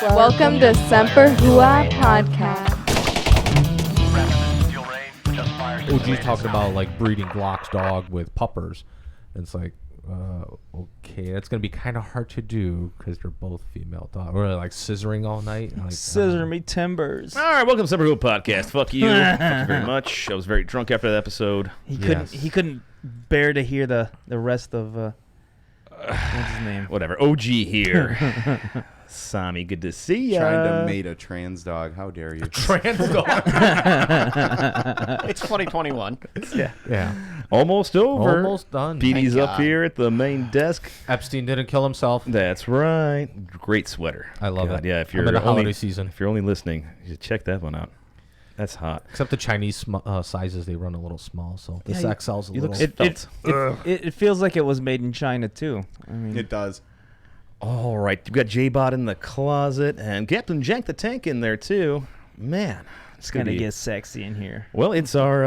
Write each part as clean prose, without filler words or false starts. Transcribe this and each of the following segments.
Welcome to Semper Hooah podcast. OG's talking about like breeding Glock's dog with puppers. And it's like, okay, that's going to be kind of hard to do because they're both female dogs. Or like scissoring all night. Like, Scissor me timbers. All right, welcome to Semper podcast. Fuck you. Thank you very much. I was very drunk after that episode. He couldn't bear to hear the rest of what's his name? Whatever. OG here. Sami, good to see ya. Trying to mate a trans dog. How dare you? trans dog. It's 2021. Yeah. Almost over. Almost done. Petey's Thank up God. here at the main desk. Epstein didn't kill himself. That's right. Great sweater. I love it. Yeah, if I'm you're in the holiday only season. if you're only listening, you should check that one out. That's hot. Except the Chinese sizes, they run a little small. So this Yeah, XL's a you little... look It feels like it was made in China too. I mean, It does. All right, you've got J-Bot in the closet and Captain Jank the Tank in there too. Man, it's gonna be get sexy in here. Well, it's our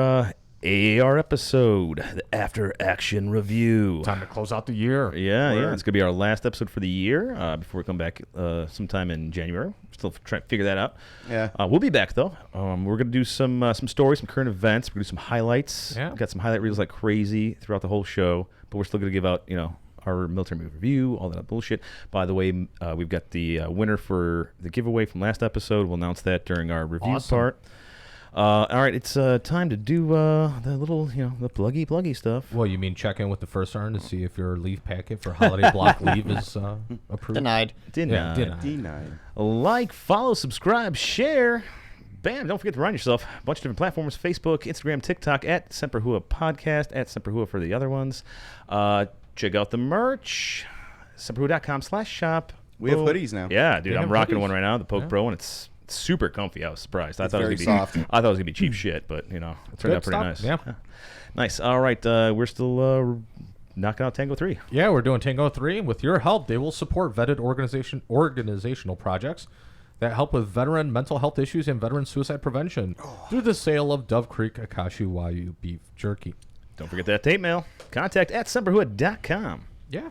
AAR episode, the After Action Review. Time to close out the year. Yeah, Word. it's going to be our last episode for the year before we come back sometime in January. Still trying to figure that out. Yeah. We'll be back, though. We're going to do some stories, some current events. We're going to do some highlights. Yeah. Got some highlight reels like crazy throughout the whole show, but we're still going to give out, our military movie review, all that bullshit. By the way, we've got the winner for the giveaway from last episode. We'll announce that during our review part. All right, it's time to do the little, the pluggy stuff. Well, you mean check in with the first sergeant to see if your leave packet for holiday block leave is approved? Denied. Denied. Denied. Like, follow, subscribe, share. Bam, don't forget to remind yourself. A bunch of different platforms, Facebook, Instagram, TikTok, at Semper Hooah Podcast, at Semper Hooah for the other ones. Check out the merch, semperhooah.com/shop. We have hoodies now. Yeah, dude, We I'm have rocking hoodies. one right now, the POG Yeah. Pro, and it's super comfy. I was surprised. I It's thought very it was gonna be soft. I thought it was gonna be cheap shit, but it turned Good out pretty stuff. nice. Yeah. Nice. All right, we're still knocking out Tango 3. Yeah, we're doing Tango 3. With your help, they will support vetted organizational projects that help with veteran mental health issues and veteran suicide prevention through the sale of Dove Creek Akashi Wayu beef jerky. Don't forget that tape mail. Contact at semperhooah.com. Yeah.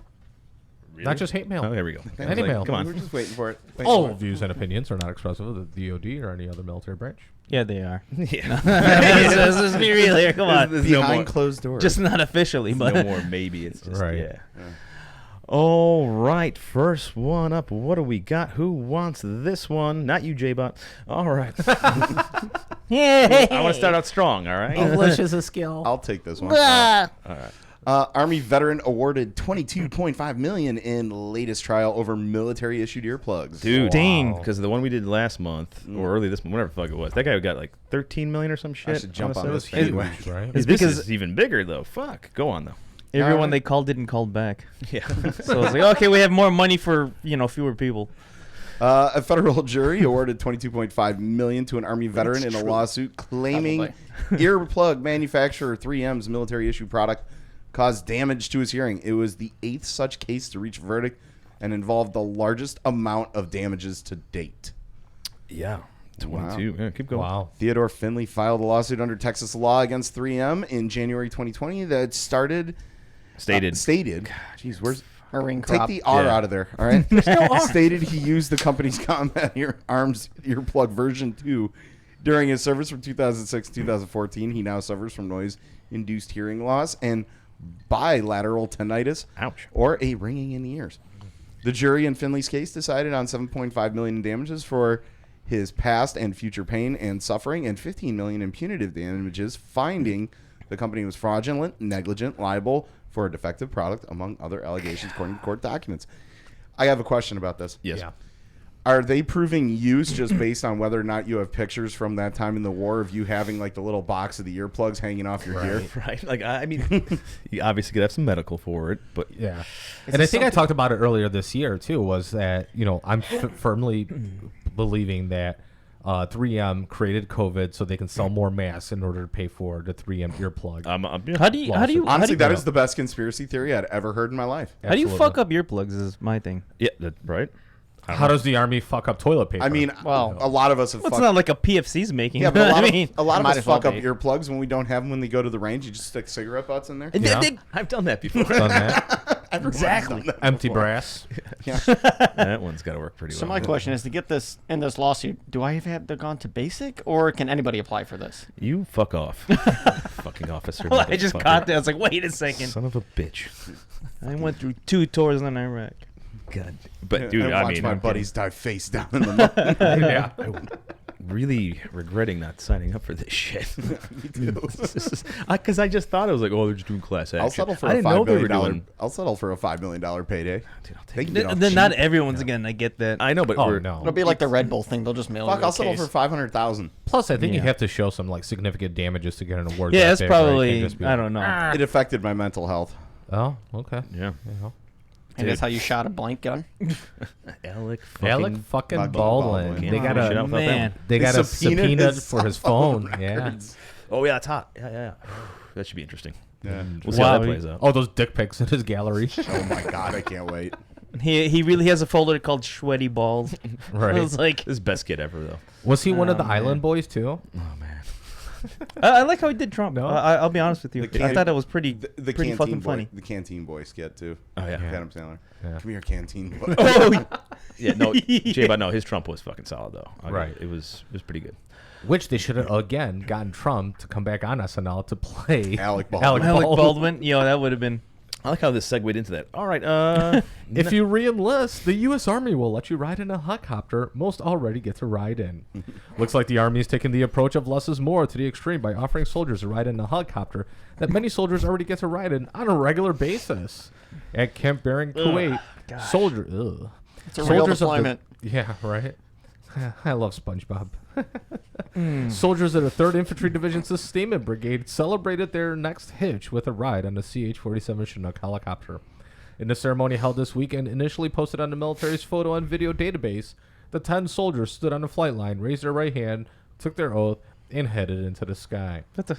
Not just hate mail. Oh, there we go. Any mail. Come We're on. just waiting for it. All views and opinions are not expressive of the DOD or any other military branch. Yeah, they are. Yeah. Let's be real here. Come on. There's no more. Behind closed doors. Just not officially, but No more maybe. It's just, Right. yeah. All right. First one up. What do we got? Who wants this one? Not you, J-Bot. All right. I want to start out strong, all right? English is a skill. I'll take this one. Ah. Army veteran awarded $22.5 million in latest trial over military issued earplugs. Dude, Dang. because the one we did last month, or early this month, whatever the fuck it was, that guy got like $13 million or some shit. I should jump on honestly. this. Huge, right? This because- is even bigger, though. Fuck. Go on, though. everyone they called didn't call back. Yeah. So it's like, okay, we have more money for fewer people. A federal jury awarded $22.5 million to an Army veteran in a lawsuit claiming earplug manufacturer 3M's military issue product caused damage to his hearing. It was the 8th such case to reach a verdict and involved the largest amount of damages to date. Yeah. 22. Yeah, keep going. Wow. Theodore Finley filed a lawsuit under Texas law against 3M in January 2020 that stated. Jeez, where's Marine take crop. the R Yeah. out of there? All right. Stated he used the company's combat arms earplug version 2 during his service from 2006 to 2014. He now suffers from noise-induced hearing loss and bilateral tinnitus, Ouch. or a ringing in the ears. The jury in Finley's case decided on $7.5 million in damages for his past and future pain and suffering, and $15 million in punitive damages, finding the company was fraudulent, negligent, liable for a defective product, among other allegations, according to court documents. I have a question about this. Yes. Yeah. Are they proving use just based on whether or not you have pictures from that time in the war of you having like the little box of the earplugs hanging off your ear? Right. Like, I mean, you obviously could have some medical for it, but Yeah. And I think I talked about it earlier this year, too, was that, I'm firmly believing that 3M created COVID so they can sell more masks in order to pay for the 3M earplug. How do you Honestly, that is the best conspiracy theory I'd ever heard in my life. how do you Absolutely. fuck up earplugs is my thing. yeah, right. How does the Army fuck up toilet paper? I mean, Well, a lot of us have Well, it's fucked. not like a PFC's making. Yeah, but a lot, I mean, a lot of might us as well fuck up be. earplugs when we don't have them when they go to the range. You just stick cigarette butts in there. Yeah. I've done that before. done that. Everyone's Exactly. done that Empty before. brass. Yeah. That one's got to work pretty So well. my question is, to get this in this lawsuit, do I have to gone to basic, or can anybody apply for this? You fuck off. Fucking officer. I just motherfucker. caught that. I was like, wait a second. Son of a bitch. I went through 2 tours in Iraq. God. But, dude, I I watch mean, my I'm buddies dive face down in the mud. Yeah. really regretting not signing up for this shit. Me too. Because I just thought it was like, oh, they're just doing class action. I'll settle for I a didn't know $5 they were million. doing. I'll settle for a $5 million payday. Dude, I'll They take can it. get off Then not cheap. everyone's again. I get that. I know, but Oh, we're, no. It'll be like the Red Bull thing. They'll just mail Fuck, you a I'll settle case. for 500,000. Plus, I think you Yeah. have to show some like significant damages to get an award. Yeah, that that's big, right? You probably. can't just be I like, don't know. It affected my mental health. Oh, okay. Yeah. Yeah. And that's how you shot a blank gun. Alec Alec fucking Fucking Baldwin. Baldwin. They Can't got finish it a out without that man. one. they got They a subpoenaed subpoena his for his phone phone. Yeah. records. Oh, yeah, it's hot. Yeah. That should be interesting. Yeah. We'll see how Wow, that plays out. Oh, those dick pics in his gallery. Oh my god, I can't wait. He really has a folder called Sweaty Balls. Right. I was like, This is best kid ever, though. Was he one of the Oh, man. Island Boys too? Oh, man. I like how he did Trump. No? I'll be honest with you. The I thought it was pretty The pretty canteen fucking boy, funny. the canteen boy skit too. Oh, yeah. Adam Sandler. Yeah. Come here, canteen boy. Oh, Yeah, no, Jay, but no, his Trump was fucking solid, though. Right. It was pretty good. Which they should have again gotten Trump to come back on SNL to play Alec Baldwin. Alec Baldwin. Yo, that would have been. I like how this segued into that. All right, If you re-enlist, the U.S. Army will let you ride in a helicopter most already get to ride in. Looks like the Army is taking the approach of less is more to the extreme by offering soldiers a ride in a helicopter that many soldiers already get to ride in on a regular basis. At Camp Bering, Kuwait, gosh. It's a real soldiers of the- deployment. yeah, right. I love SpongeBob. Soldiers of the 3rd Infantry Division Sustainment Brigade celebrated their next hitch with a ride on the CH-47 Chinook helicopter. In the ceremony held this weekend, initially posted on the military's photo and video database, the 10 soldiers stood on the flight line, raised their right hand, took their oath, and headed into the sky. That's a.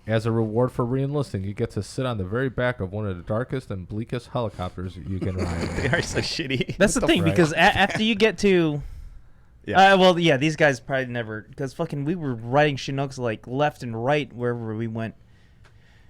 As a reward for re-enlisting, you get to sit on the very back of one of the darkest and bleakest helicopters you can ride. they are so shitty. That's the thing right? because after you get to. Yeah. Well, yeah, these guys probably never because fucking we were riding Chinooks like left and right wherever we went.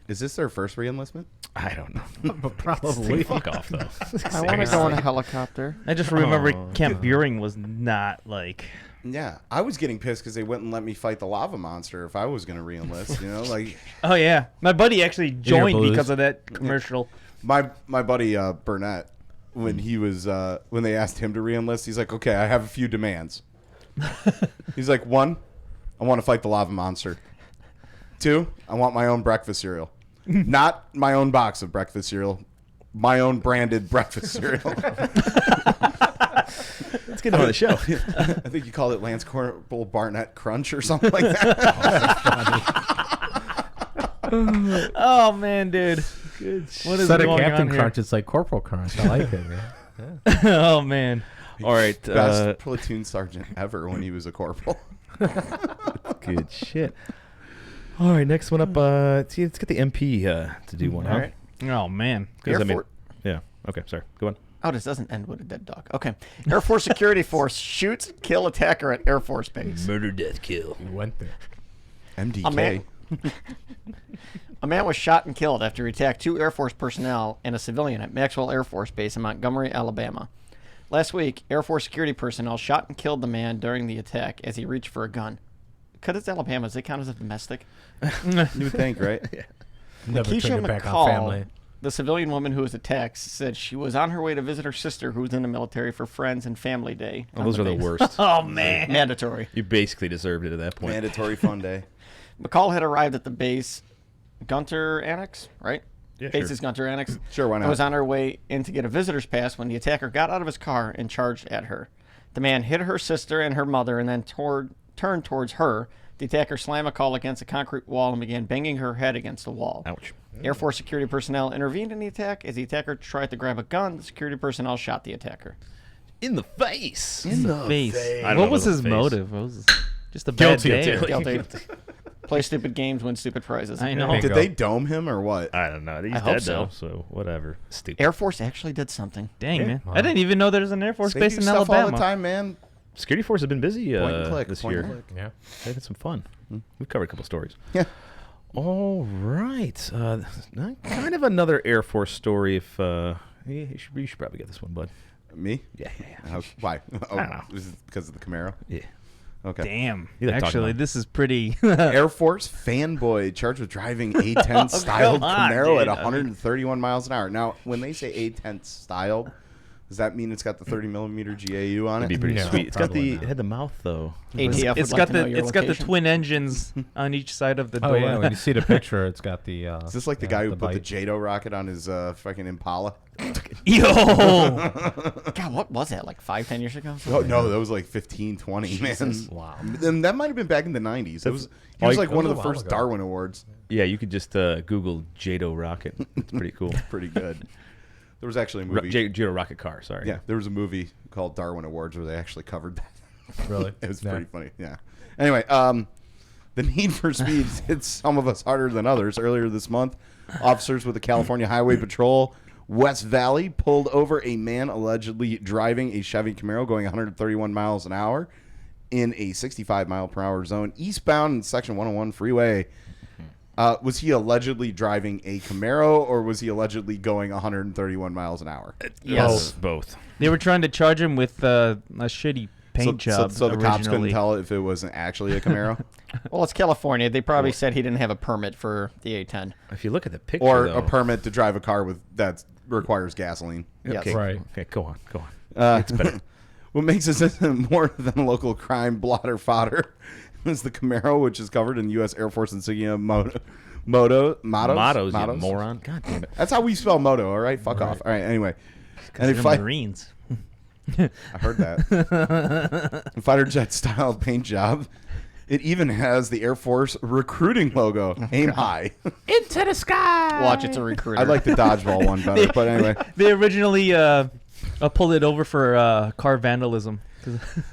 Is this their first reenlistment? I don't know. Probably. Fuck off, though. I want to go in a helicopter. I just remember Camp Buring was not like. Yeah, I was getting pissed because they wouldn't let me fight the lava monster if I was going to reenlist. You know, like Oh yeah, my buddy actually joined blues. because of that commercial. my buddy Burnett, when he was when they asked him to reenlist, he's like, "Okay, I have a few demands." He's like, 1, I want to fight the lava monster. 2, I want my own breakfast cereal, not my own box of breakfast cereal, my own branded breakfast cereal. Let's get him on the show. I think you called it Lance Corporal Barnett Crunch or something like that. Oh man, dude. What is Instead of going Captain on Crunch, it's like Corporal Crunch. I like it, man. here? Oh man. All right. Best platoon sergeant ever when he was a corporal. Good shit. All right, next one up. Let's get the MP to do one. All Huh? right. Oh man. 'Cause, Air I mean, Force. yeah. Okay, sorry. Go on. Oh, this doesn't end with a dead dog. Okay. Air Force Security Force shoots kill attacker at Air Force Base. Murder, death, kill. We went there. MDK. A man, a man was shot and killed after he attacked 2 Air Force personnel and a civilian at Maxwell Air Force Base in Montgomery, Alabama. Last week, Air Force security personnel shot and killed the man during the attack as he reached for a gun. Because it's Alabama, does it count as a domestic? You would think, right? Never Keisha turn it back on family. McCall, the civilian woman who was attacked, said she was on her way to visit her sister who was in the military for Friends and Family Day. Oh, on those are the base. worst. Oh man. Mandatory. You basically deserved it at that point. Mandatory fun day. McCall had arrived at the base Gunter Annex, right? Yeah, Base's sure. Gunter Annex. Sure, why And not? was on her way in to get a visitor's pass when the attacker got out of his car and charged at her. The man hit her sister and her mother and then turned towards her. The attacker slammed McCall against a concrete wall and began banging her head against the wall. Ouch. Air Force security personnel intervened in the attack. As the attacker tried to grab a gun, the security personnel shot the attacker. In the face. In the face. I don't What know was about his the face. motive? What was just a Guilty bad day. of Guilty. Play stupid games, win stupid prizes. I know. Bingo. Did they dome him or what? I don't know. He's I hope dead so. though, so whatever. Stupid. Air Force actually did something. Dang Yeah. man. Wow. I didn't even know there's an Air Force They base do in stuff Alabama. all the time, man. Security Force has been busy Point and click, this point year. and click. Yeah. They've had some fun. We've covered a couple stories. Yeah. All right. Kind of another Air Force story, if You should probably get this one, bud. Me? Yeah. Why? Oh, I don't know. Is it because of the Camaro? Yeah. Okay. Damn. You like talking Actually, about- this is pretty. Air Force fanboy charged with driving A10 styled come on, Camaro dude. at 131 miles an hour. Now, when they say A10 styled, does that mean it's got the 30 millimeter GAU on It'd be it? pretty No, sweet. It's got probably it not. had the mouth though. ATF It's would got like to know the your it's got the location. twin engines on each side of the Oh door. yeah, when you see the picture, it's got the. Is this like the guy who put the bite. JATO rocket on his fucking Impala? Yo. God, what was that? Like 5-10 years ago? Oh, no, that was like 15, 20, man. Wow. Then that might have been back in the 90s. It was, he Oh, was you- like that one of was the a while first ago. Darwin Awards. Yeah, you could just Google JATO rocket. It's pretty cool. Pretty good. There was actually a movie. JATO rocket car. Sorry. Yeah, there was a movie called Darwin Awards where they actually covered that. Really? It was Yeah. pretty funny. Yeah. Anyway, the need for speed hits some of us harder than others. Earlier this month, officers with the California Highway Patrol West Valley pulled over a man allegedly driving a Chevy Camaro going 131 miles an hour in a 65 mile per hour zone eastbound in Section 101 freeway. Was he allegedly driving a Camaro or was he allegedly going 131 miles an hour? Yes. Both. They were trying to charge him with a shitty paint job. So the cops couldn't originally. tell if it wasn't actually a Camaro Well, it's California. They probably said he didn't have a permit for the A10. If you look at the picture, or though, a permit to drive a car with that requires gasoline. Yes. Okay, Right. Okay, go on. It's better. What makes this incident more than local crime blotter fodder is the Camaro, which is covered in U.S. Air Force insignia mottos. Mottos, you moron. God damn it. That's how we spell moto, all right? Fuck off. All right, anyway. And They're they fight, Marines. I heard that. Fighter jet style paint job. It even has the Air Force recruiting logo. Aim high. Into the sky. Watch, it's a recruiter. I like the dodgeball one better, but anyway. They originally pulled it over for car vandalism.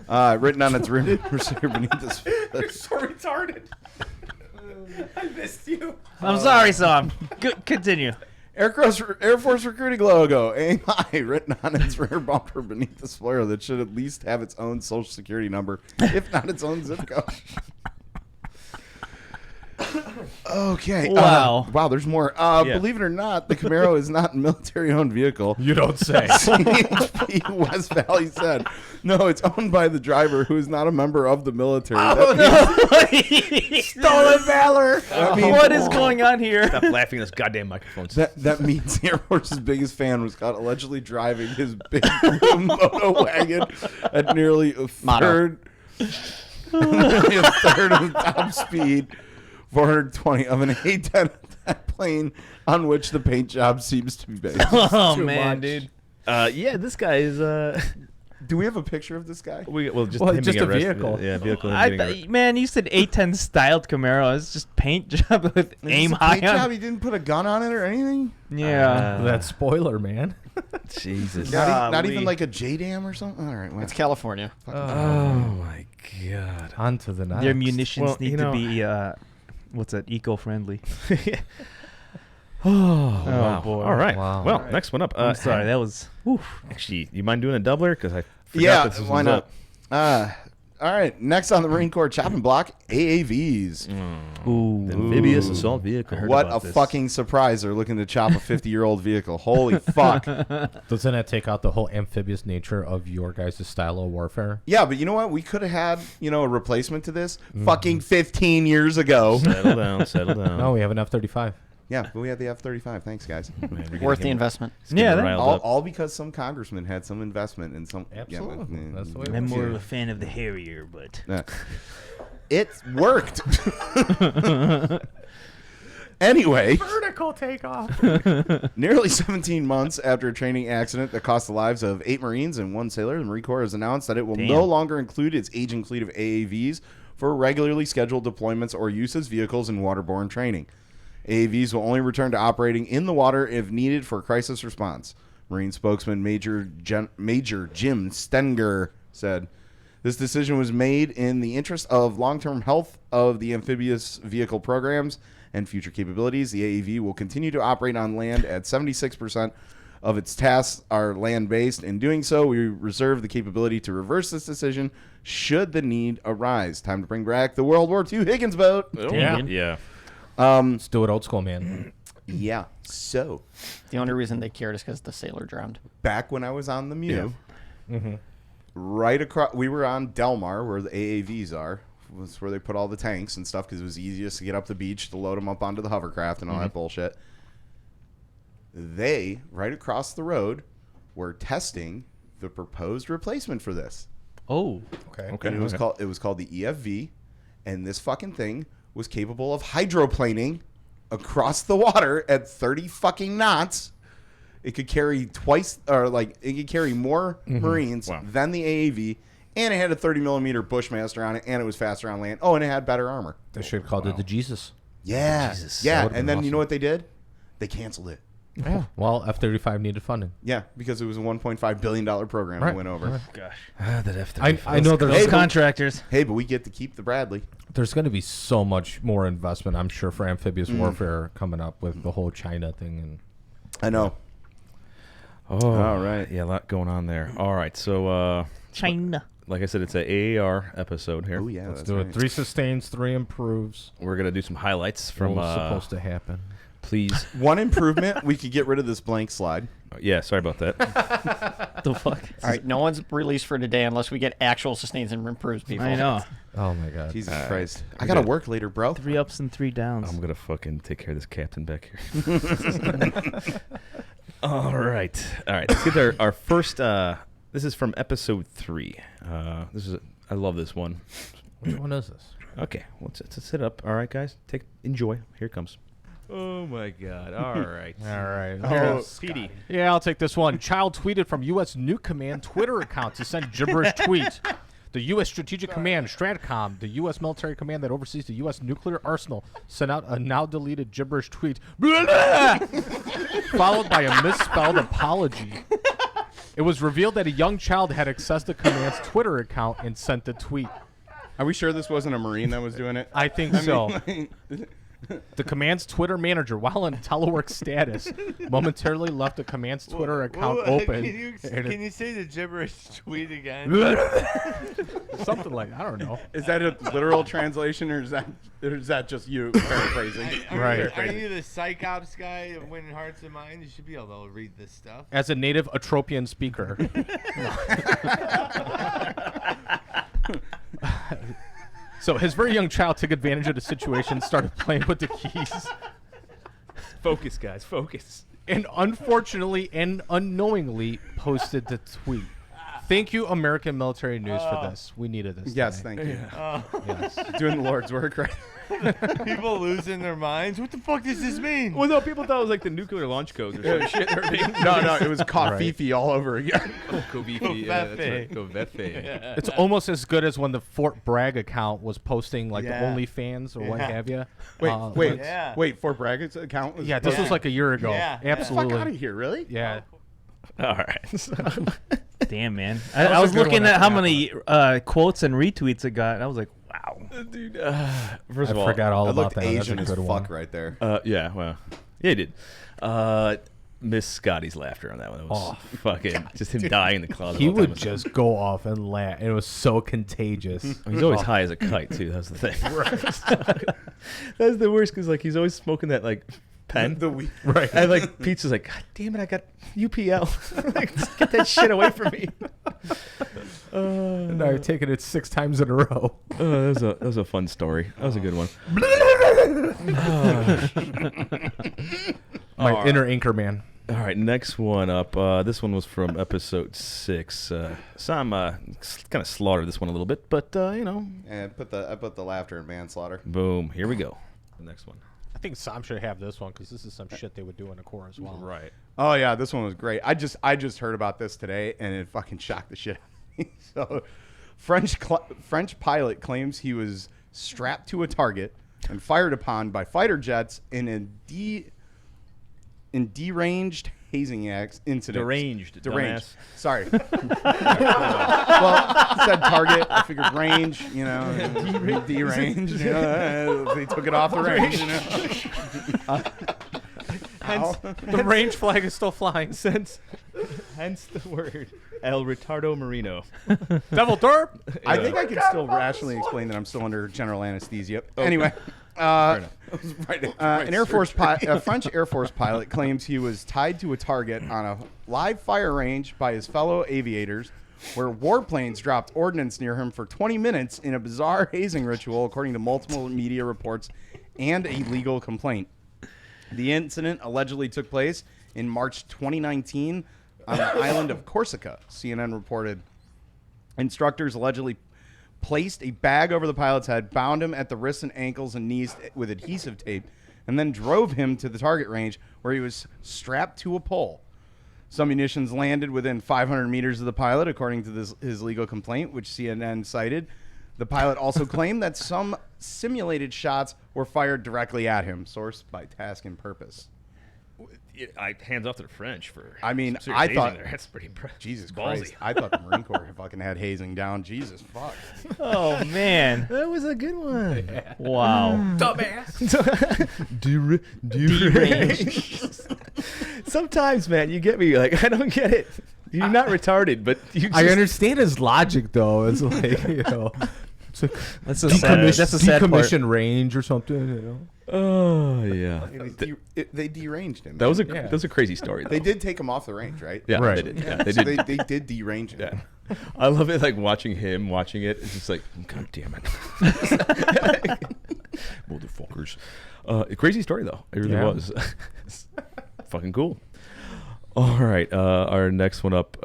Written on its rear receiver beneath this. so retarded. I missed you. I'm sorry, Sam. Continue. Air Force recruiting logo, aim high, written on its rear bumper beneath the spoiler that should at least have its own social security number, if not its own zip code. Okay. Wow. Wow, there's more. Believe it or not, the Camaro is not a military-owned vehicle. You don't say. CHP West Valley said, no, it's owned by the driver who is not a member of the military. Stolen valor. That means- What is going on here? Stop laughing at this goddamn microphones. That means the Air Force's biggest fan was caught allegedly driving his big blue moto wagon at nearly a third of top speed, 420 of an A-10 plane on which the paint job seems to be based. Oh Too man, much. dude. Yeah, this guy is. Do we have a picture of this guy? Just Well, him just being a arrested. vehicle. Yeah, vehicle. him getting arrested. Man, you said A10 styled Camaro. It's just paint job with Is aim this a high paint job? on. He didn't put a gun on it or anything? Yeah. That spoiler, man. Jesus. Not even Golly. like a J-Dam or something? All right. Well, It's California. Oh my god. On to the next. Their munitions Well, need you to know- be what's that? Eco-friendly. Oh, Oh, wow. boy. All right. Wow. Well, next one up. I'm sorry, that was. Actually, you mind doing a doubler? Because I forgot yeah, this why was not? up. All right. Next on the Marine Corps chopping block, AAVs. Ooh. The amphibious assault vehicle. What a about this. fucking surprise. They're looking to chop a 50-year-old vehicle. Holy fuck. Doesn't that take out the whole amphibious nature of your guys' style of warfare? Yeah, but you know what? We could have had, a replacement to this fucking 15 years ago. Settle down. Settle down. No, we have an F-35. Yeah, but we had the F-35. Thanks, guys. Man, we're getting Worth the him- investment. it's getting Yeah, that- riled All, up. all because some congressman had some investment in some. Absolutely. Yeah, That's the way it I'm works. more of a fan of the Harrier, but It worked. Anyway, Vertical takeoff. nearly 17 months after a training accident that cost the lives of 8 Marines and 1 sailor, the Marine Corps has announced that it will no longer include its aging fleet of AAVs for regularly scheduled deployments or use as vehicles in waterborne training. AAVs will only return to operating in the water if needed for crisis response. Marine spokesman Major Jim Stenger said, this decision was made in the interest of long-term health of the amphibious vehicle programs and future capabilities. The AAV will continue to operate on land at 76% of its tasks are land-based. In doing so, we reserve the capability to reverse this decision should the need arise. Time to bring back the World War II Higgins boat. Yeah. Yeah. Let's do it old school, man. Yeah. So, The only reason they cared is because the sailor drowned. back when I was on the Mew, right across, we were on Delmar, where the AAVs are. Was where they put all the tanks and stuff because it was easiest to get up the beach to load them up onto the hovercraft and all that bullshit. They, right across the road, were testing the proposed replacement for this. Oh. Okay. And it was called the EFV, and this fucking thing was capable of hydroplaning across the water at 30 fucking knots. It could carry it could carry more Marines than the AAV, and it had a 30 millimeter Bushmaster on it, and it was faster on land. Oh, and it had better armor. They should have called it the Jesus. Yeah, Jesus. yeah. That would've And been then you know awesome. what they did? They canceled it. Yeah. Well, F-35 needed funding. Yeah, because it was a $1.5 billion program that went over. Gosh. That F-35. I know Those there's contractors. Hey, but we get to keep the Bradley. there's going to be so much more investment, I'm sure, for amphibious warfare coming up with the whole China thing. And I know. Oh, All right. Yeah, a lot going on there. All right, so China. like I said, it's an AAR episode here. Oh, yeah. let's that's do right. it. 3 sustains, 3 improves. We're gonna do some highlights from. What was supposed to happen? Please. One improvement, we could get rid of this blank slide. Yeah, sorry about that. The fuck? All right, no one's released for today unless we get actual sustains and improves, people. I know. Oh, my God. Jesus Christ. I got to work later, bro. 3 ups and 3 downs. I'm gonna fucking take care of this captain back here. All right. Let's get our first. This is from episode 3. I love this one. Which one is this? Okay, let's sit up. All right, guys, enjoy. Here it comes. Oh my God! All right. All right. Oh, Speedy. Yeah, I'll take this one. Child tweeted from U.S. Nuke Command Twitter account to send gibberish tweet. The U.S. Strategic Command, STRATCOM, the U.S. military command that oversees the U.S. nuclear arsenal, sent out a now-deleted gibberish tweet, followed by a misspelled apology. It was revealed that a young child had accessed the command's Twitter account and sent the tweet. Are we sure this wasn't a Marine that was doing it? I think so. The command's Twitter manager, while in telework status, momentarily left the command's Twitter account open. Can you say the gibberish tweet again? Something like I don't know. Is that a literal translation, or is that just you paraphrasing? Right. Are you the psych ops guy of winning hearts and minds? You should be able to read this stuff. As a native Atropian speaker. So his very young child took advantage of the situation, started playing with the keys, Focus, guys. Focus. and unfortunately and unknowingly posted the tweet. Thank you, American Military News, for this. We needed this. Yes, today. thank you. Yes. Doing the Lord's work, right? People losing their minds. What the fuck does this mean? Well, no, people thought it was like the nuclear launch codes or some shit. No, it was Cofifi all over again. Covifi. Yeah, that's right. Covetfe. It's almost as good as when the Fort Bragg account was posting like Yeah. the OnlyFans or what Yeah. have you. Wait, Fort Bragg's account was... Yeah, this was like a year ago. Yeah. Fuck out Absolutely. of here, really? Yeah. All right. Damn, man. was I a was good looking one at after how that many quotes and retweets it got. And I was like, wow. Dude, first of I all, forgot all I about looked that. That's Asian a as good fuck one. right there. yeah, well, yeah, he did. Miss Scotty's laughter on that one. It was fucking just him dying in the closet. He all the time. would just go off and laugh. It was so contagious. He's always high as a kite too. That's the thing. That's the worst because like he's always smoking that like pen. Right. And like Pete's just like, God damn it, I got UPL. Like, just get that shit away from me. And I've taken it 6 times in a row. That was a fun story. That was a good one. My inner anchor man. All right, next one up. This one was from episode 6. Sam kind of slaughtered this one a little bit, but you know, And I put the laughter in manslaughter. boom, here we go. The next one. I think Sam should have this one because this is some shit they would do in a core as well. Right. Oh yeah, this one was great. I just heard about this today, and it fucking shocked the shit out of me. So, French pilot claims he was strapped to a target and fired upon by fighter jets in a deranged hazing incident. Deranged. Deranged. Sorry. Well, said target. I figured range. You know, deranged. You know, they took it off the range. You know. The range flag is still flying. Hence the word El Retardo Marino. Devil Derp. I think I can still rationally explain that I'm still under general anesthesia. Anyway, A French Air Force pilot claims he was tied to a target on a live fire range by his fellow aviators, where warplanes dropped ordnance near him for 20 minutes in a bizarre hazing ritual, according to multiple media reports and a legal complaint. The incident allegedly took place in March 2019 on the island of Corsica, CNN reported. Instructors allegedly placed a bag over the pilot's head, bound him at the wrists and ankles and knees with adhesive tape, and then drove him to the target range where he was strapped to a pole. Some munitions landed within 500 meters of the pilot, according to his legal complaint, which CNN cited. The pilot also claimed that some simulated shots were fired directly at him, sourced by Task and Purpose. Hands off to the French for. I mean, some serious I thought hazing there. That's pretty impressive. Jesus Ballsy. Christ. I thought the Marine Corps fucking had hazing down. Jesus fuck. Oh, man. That was a good one. Wow. Deranged. Sometimes, man, you get me. Like, I don't get it. You're not retarded, but you just. I understand his logic, though. It's like, you know, it's like That's a sad, that's a sad part. decommission range or something, you know. Oh yeah. They deranged him. That was a crazy story. Though. They did take him off the range, right? Yeah, Right. they did. Yeah, they So did. they did derange him. Yeah. I love it, like watching him watching it. It's just like, God damn it, motherfuckers. A crazy story though. It really was. It's fucking cool. All right, our next one up.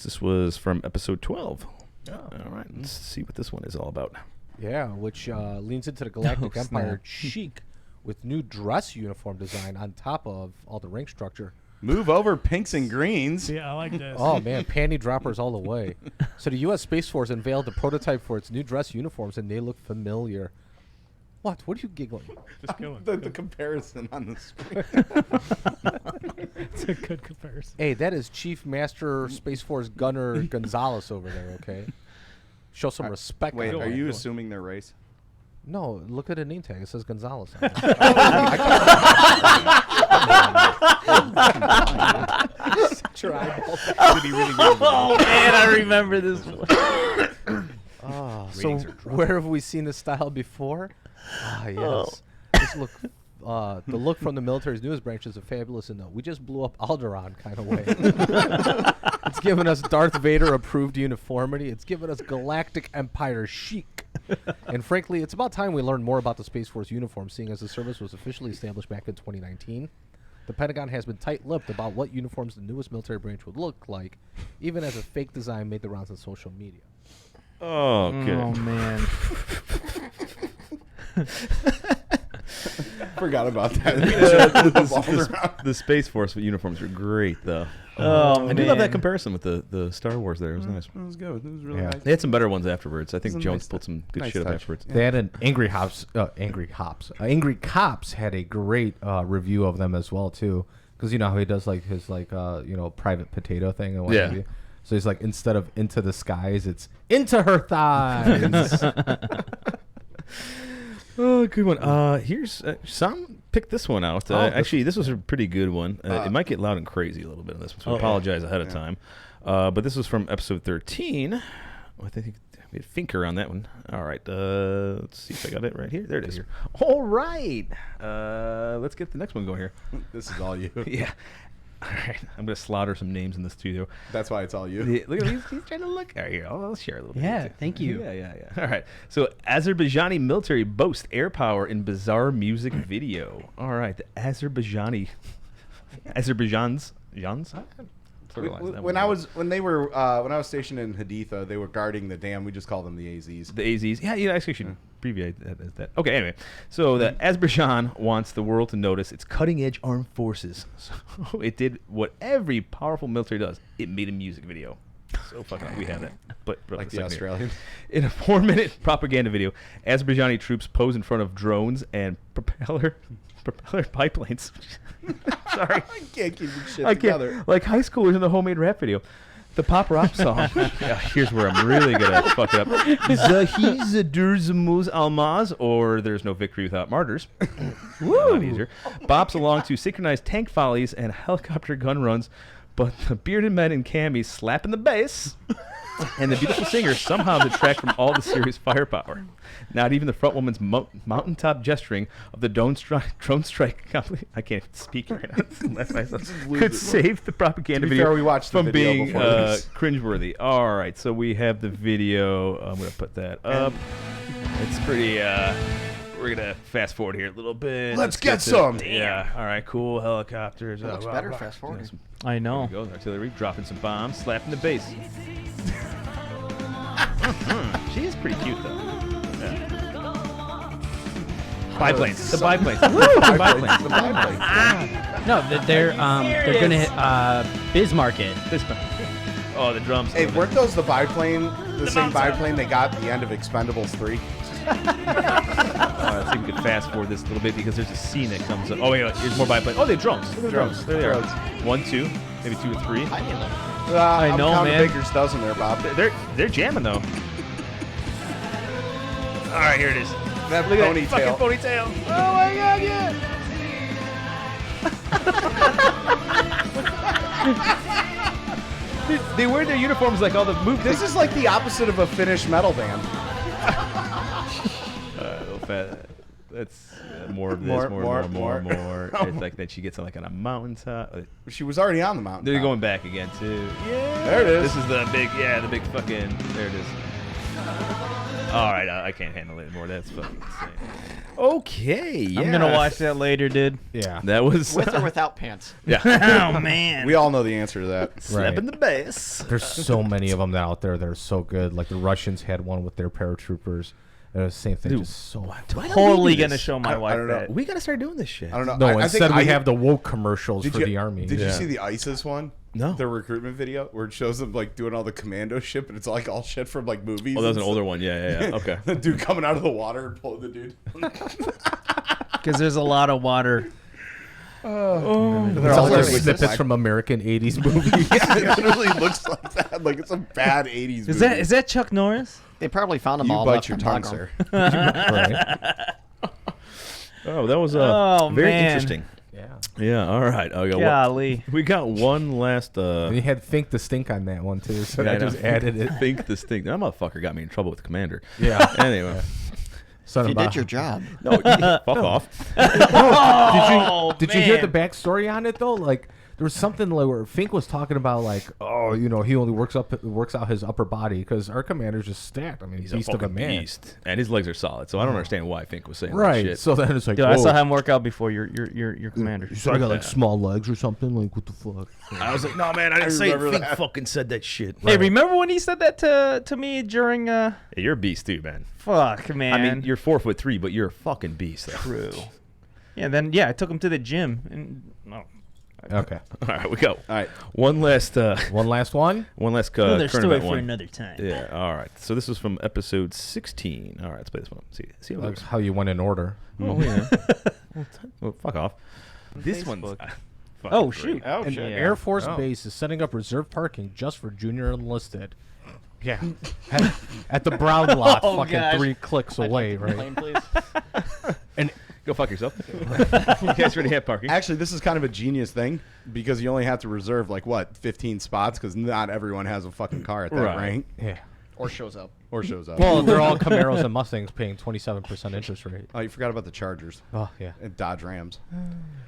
This was from episode 12. All right, let's see what this one is all about. Yeah, which leans into the Galactic Oh, Empire snap. chic with new dress uniform design on top of all the rank structure. Move over pinks and greens. Yeah, I like this. Oh, man, panty droppers all the way. So the U.S. Space Force unveiled the prototype for its new dress uniforms, and they look familiar. What? What are you giggling? Just going. The comparison on the screen. It's a good comparison. Hey, that is Chief Master Space Force Gunner Gonzalez over there, okay? Show some respect. Wait, on are that. you assuming their race? No, look at the name tag. It says Gonzalez. on it. Oh, man, I remember this one. So where have we seen this style before? Ah, yes. This look, the look from the military's newest branch is a fabulous and we just blew up Alderaan kind of way. It's given us Darth Vader approved uniformity. It's given us Galactic Empire chic. And frankly, it's about time we learned more about the Space Force uniform, seeing as the service was officially established back in 2019. The Pentagon has been tight-lipped about what uniforms the newest military branch would look like, even as a fake design made the rounds on social media. Oh, good. Oh, man. Forgot about that. The Space Force uniforms are great, though. Oh, I do love that man. comparison with the Star Wars there. It was nice. That was good. It was really Yeah. nice. They had some better ones afterwards. I think It was a Jones nice pulled some good nice shit up touch. afterwards. They had an Angry Cops had a great review of them as well too, because you know how he does like his private potato thing and what Yeah. have you. So he's like, instead of into the skies, it's into her thighs. Oh, good one. Here's Sam picked this one out. Actually, this was a pretty good one. It might get loud and crazy a little bit on this one, so I apologize ahead of time. But this was from episode 13. I think we had Finker on that one. All right. Let's see if I got it right here. There it is. All right. Let's get the next one going here. This is all you. Yeah. All right. I'm going to slaughter some names in this studio. That's why it's all you. Yeah, look at him. He's trying to look. All right, here. I'll share a little bit. Yeah, too. thank you. Yeah. All right. So, Azerbaijani military boast air power in bizarre music video. All right. The Azerbaijan's. When I was stationed in Haditha, they were guarding the dam. We just call them the AZs. The AZs. Yeah, you actually should abbreviate that as that. Okay, anyway. So the Azerbaijan wants the world to notice its cutting-edge armed forces. So it did what every powerful military does. It made a music video. So fucking we have that. But Like the Australians. In a 4-minute propaganda video, Azerbaijani troops pose in front of drones and propeller biplanes. Sorry. I can't keep this shit I together. can't. Like high schoolers in the homemade rap video. The pop rock song. Yeah, here's where I'm really gonna fuck it up. Zahi Zadurzamouz Almaz, or There's No Victory Without Martyrs. A lot easier. Bops along to synchronized tank volleys and helicopter gun runs, but the bearded men in camis slapping the bass. And the beautiful singer somehow detract from all the serious firepower. Not even the front woman's mountaintop gesturing of the drone strike company. I can't speak right now. Could save the propaganda To be video fair, we watched the from video being before this. cringeworthy. All right, so we have the video. I'm going to put that up. It's pretty. We're going to fast forward here a little bit. Let's get to- some. Yeah. All right, cool. Helicopters. It looks better fast forward. I know. There we go. Artillery dropping some bombs, slapping the base. She is pretty cute, though. Yeah. Biplanes. The biplanes. Woo! The biplanes. The biplanes. No, they're gonna hit Bismarck it. Oh, the drums. Hey, weren't those the biplane, the same biplane they got at the end of Expendables 3? Let's see if we can fast forward this a little bit because there's a scene that comes up. Oh, wait, here's more biplanes. Oh, they're drums. Look at the drums. There they are. 1, 2, maybe 2 or 3. I know, I'm counting man. Baker's dozen there, Bob. They're jamming, though. All right, here it is. That Look at ponytail. that fucking ponytail. Oh, my God, yeah. They wear their uniforms like all the movies. This is like the opposite of a Finnish metal band. That's more of this, More. more. It's like that she gets on a mountaintop. She was already on the mountain. They're going back again too. Yeah, There it is. This is the big fucking. There it is. All right, I can't handle it anymore. That's fucking insane. Okay, yeah. I'm gonna watch that later, dude. Yeah. That was With or without pants? yeah. Oh man. We all know the answer to that. Slapping the bass. There's so many of them out there that are so good. Like the Russians had one with their paratroopers. And it was the same thing. Dude, just so Totally gonna show my I wife don't know. that. We gotta start doing this shit. I don't know. No, I instead think we have the woke commercials for the army. Did you Yeah. see the ISIS one? No. The recruitment video where it shows them like doing all the commando shit, but it's like all shit from like movies. Oh, that was an and older one. Yeah. Okay. The dude coming out of the water and pulling the dude. Because there's a lot of water. It's all all like just this. snippets from American 80s movies. Yeah, it literally looks like that. Like it's a bad 80s movie. Is that Chuck Norris? They probably found them You all. bite left your in tongue, Bagram. sir. Right. Oh, that was Oh, very man. interesting. Yeah. Yeah. All right. Golly. We got one last. And you had Think the Stink on that one, too. So Yeah, I I just know. added it. Think this thing. That motherfucker got me in trouble with the commander. Yeah. Anyway. Son You of a- did your job. No, fuck off. Did you hear the backstory on it though? Like there was something like where Fink was talking about like, oh, you know, he only works out his upper body because our commander's just stacked. I mean, He's beast a of a fucking man. beast, and his legs are solid. So I don't understand why Fink was saying that Right. shit. So then it's like, Dude, I whoa, saw him work out before your commander. So I got like small legs or something. Like what the fuck? I was like, no, man, I didn't say it. remember Fink that. fucking said that shit. Hey, remember when he said that to me during Yeah, you're a beast too, man. fuck, man. I mean, you're 4'3", but you're a fucking beast. Though. true. Yeah, then I took him to the gym and Okay. All right, we go. All right. One last. One last one. another current story event for one. another time. Yeah. All right. So this is from episode 16. All right, let's play this one. See how it That's goes. how you went in order. Oh, yeah. Well, fuck off. This one's. Facebook. fucking Oh, great. shoot. Oh, An shit. Air Force Oh. base is setting up reserve parking just for junior enlisted. Yeah. at the Brown lot, Oh, fucking gosh. 3 clicks away, right? Plane, please. And Go fuck yourself. You guys already have parking. Actually, this is kind of a genius thing because you only have to reserve like 15 spots because not everyone has a fucking car at that Right. rank yeah. Or shows up. or shows up. Well, they're all Camaros and Mustangs paying 27% interest rate. Oh, you forgot about the Chargers Oh, yeah. and Dodge Rams.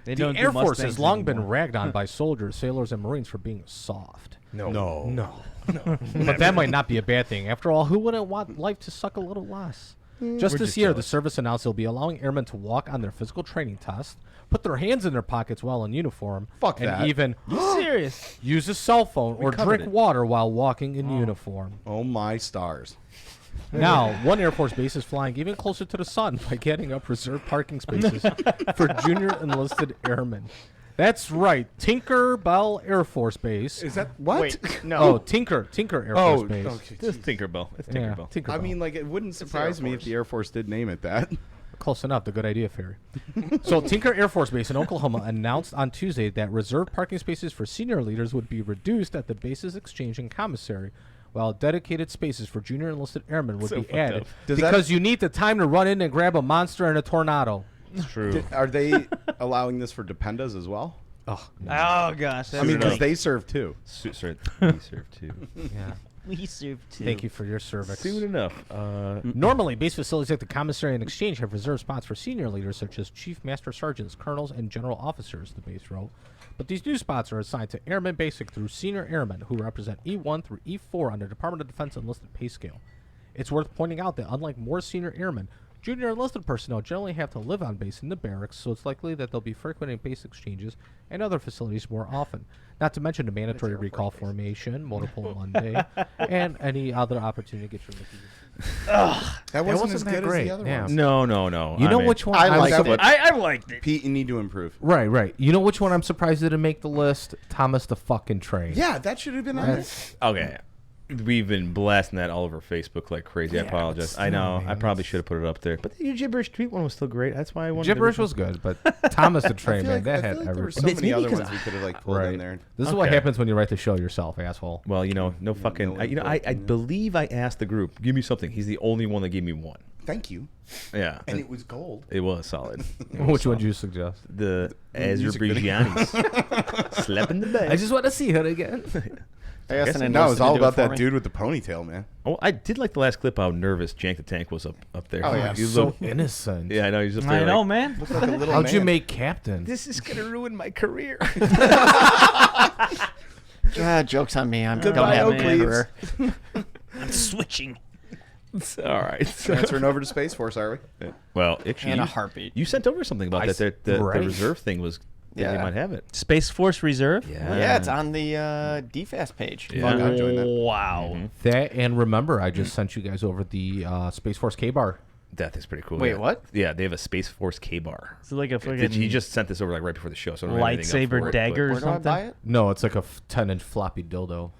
They The don't do Air Force Mustangs has long been anymore. ragged on by soldiers, sailors, and Marines for being soft. No. But that might not be a bad thing. After all, who wouldn't want life to suck a little less? Just We're this just year, jealous. the service announced they'll be allowing airmen to walk on their physical training test, put their hands in their pockets while in uniform, Fuck and that. even Serious. use a cell phone or covered drink it. water while walking in uniform. Oh my stars. Now, one Air Force base is flying even closer to the sun by getting up reserved parking spaces for junior enlisted airmen. That's right, Tinker Bell Air Force Base. Is that what? Wait, no. Oh, Tinker Air Force Base. okay. It's Tinkerbell. It's Yeah, Tinkerbell. Tinkerbell. I mean, like, it wouldn't surprise me if Force. the Air Force did name it that. Close enough. The good idea theory. So Tinker Air Force Base in Oklahoma announced on Tuesday that reserved parking spaces for senior leaders would be reduced at the base's exchange and commissary, while dedicated spaces for junior enlisted airmen would So be fucked added up. Does that- because you need the time to run in and grab a monster and a tornado. It's true. Are they allowing this for dependas as well? Oh, Oh gosh. I mean, no. because they serve too. Serve too. yeah. We serve two. Thank you for your service. Soon enough. Normally, base facilities like the commissary and exchange have reserved spots for senior leaders such as chief master sergeants, colonels, and general officers, the base wrote. But these new spots are assigned to Airmen Basic through senior airmen who represent E1 through E4 on the Department of Defense enlisted pay scale. It's worth pointing out that unlike more senior airmen, junior enlisted personnel generally have to live on base in the barracks, so it's likely that they'll be frequenting base exchanges and other facilities more often. Not to mention the mandatory recall formation, multiple Monday, and any other opportunity to get your That wasn't as that good great. as the other Yeah. ones. No. You know mean, which one? I I'm liked so- it. I liked it. Pete, you need to improve. Right. You know which one I'm surprised didn't make the list? Thomas the fucking Train. Yeah, that should have been on there. Okay. We've been blasting that all over Facebook like crazy. I apologize. I know. I probably should have put it up there. But the Gibberish Tweet one was still great. That's why I wanted Gibberish was good, but Thomas the Train, man, that had there were everything. so It's many maybe other 'cause ones we could have like pulled in there. This is what Okay. happens when you write the show yourself, asshole. Well, no fucking. I believe I asked the group, give me something. He's the only one that gave me one. Thank you. Yeah. And it was gold. It was solid. Which one do you suggest? The music video. Azerbaijanis. Slap in the bed. I just want to see her again. I asked an No, it was enlisted to all do about for that me. dude with the ponytail, man. Oh, I did like the last clip how nervous Jank the Tank was up there. Oh, yeah. He was So like- innocent. yeah, I know. He's just there I know, like, man. Looked like a little How'd you man. make captain? this is going to ruin my career. Joke's on me. I don't Goodbye, have a Oakley. career. I'm switching. All right. Transferring over to Space Force, are we? Well, actually, And a you- heartbeat. You sent over something about I that. The right. reserve thing was. Yeah, you Yeah. might have it. Space Force Reserve. Yeah, it's on the DFAST page. Yeah. Fuck, I'd join that. Wow. That, and remember, I just sent you guys over the Space Force K-Bar. That is pretty cool. Wait, yeah. what? Yeah, they have a Space Force K-Bar. Is it like a fucking He just sent this over like right before the show, so I don't have anything up for lightsaber it, dagger or Where do I something? buy it? No, it's like a 10-inch floppy dildo.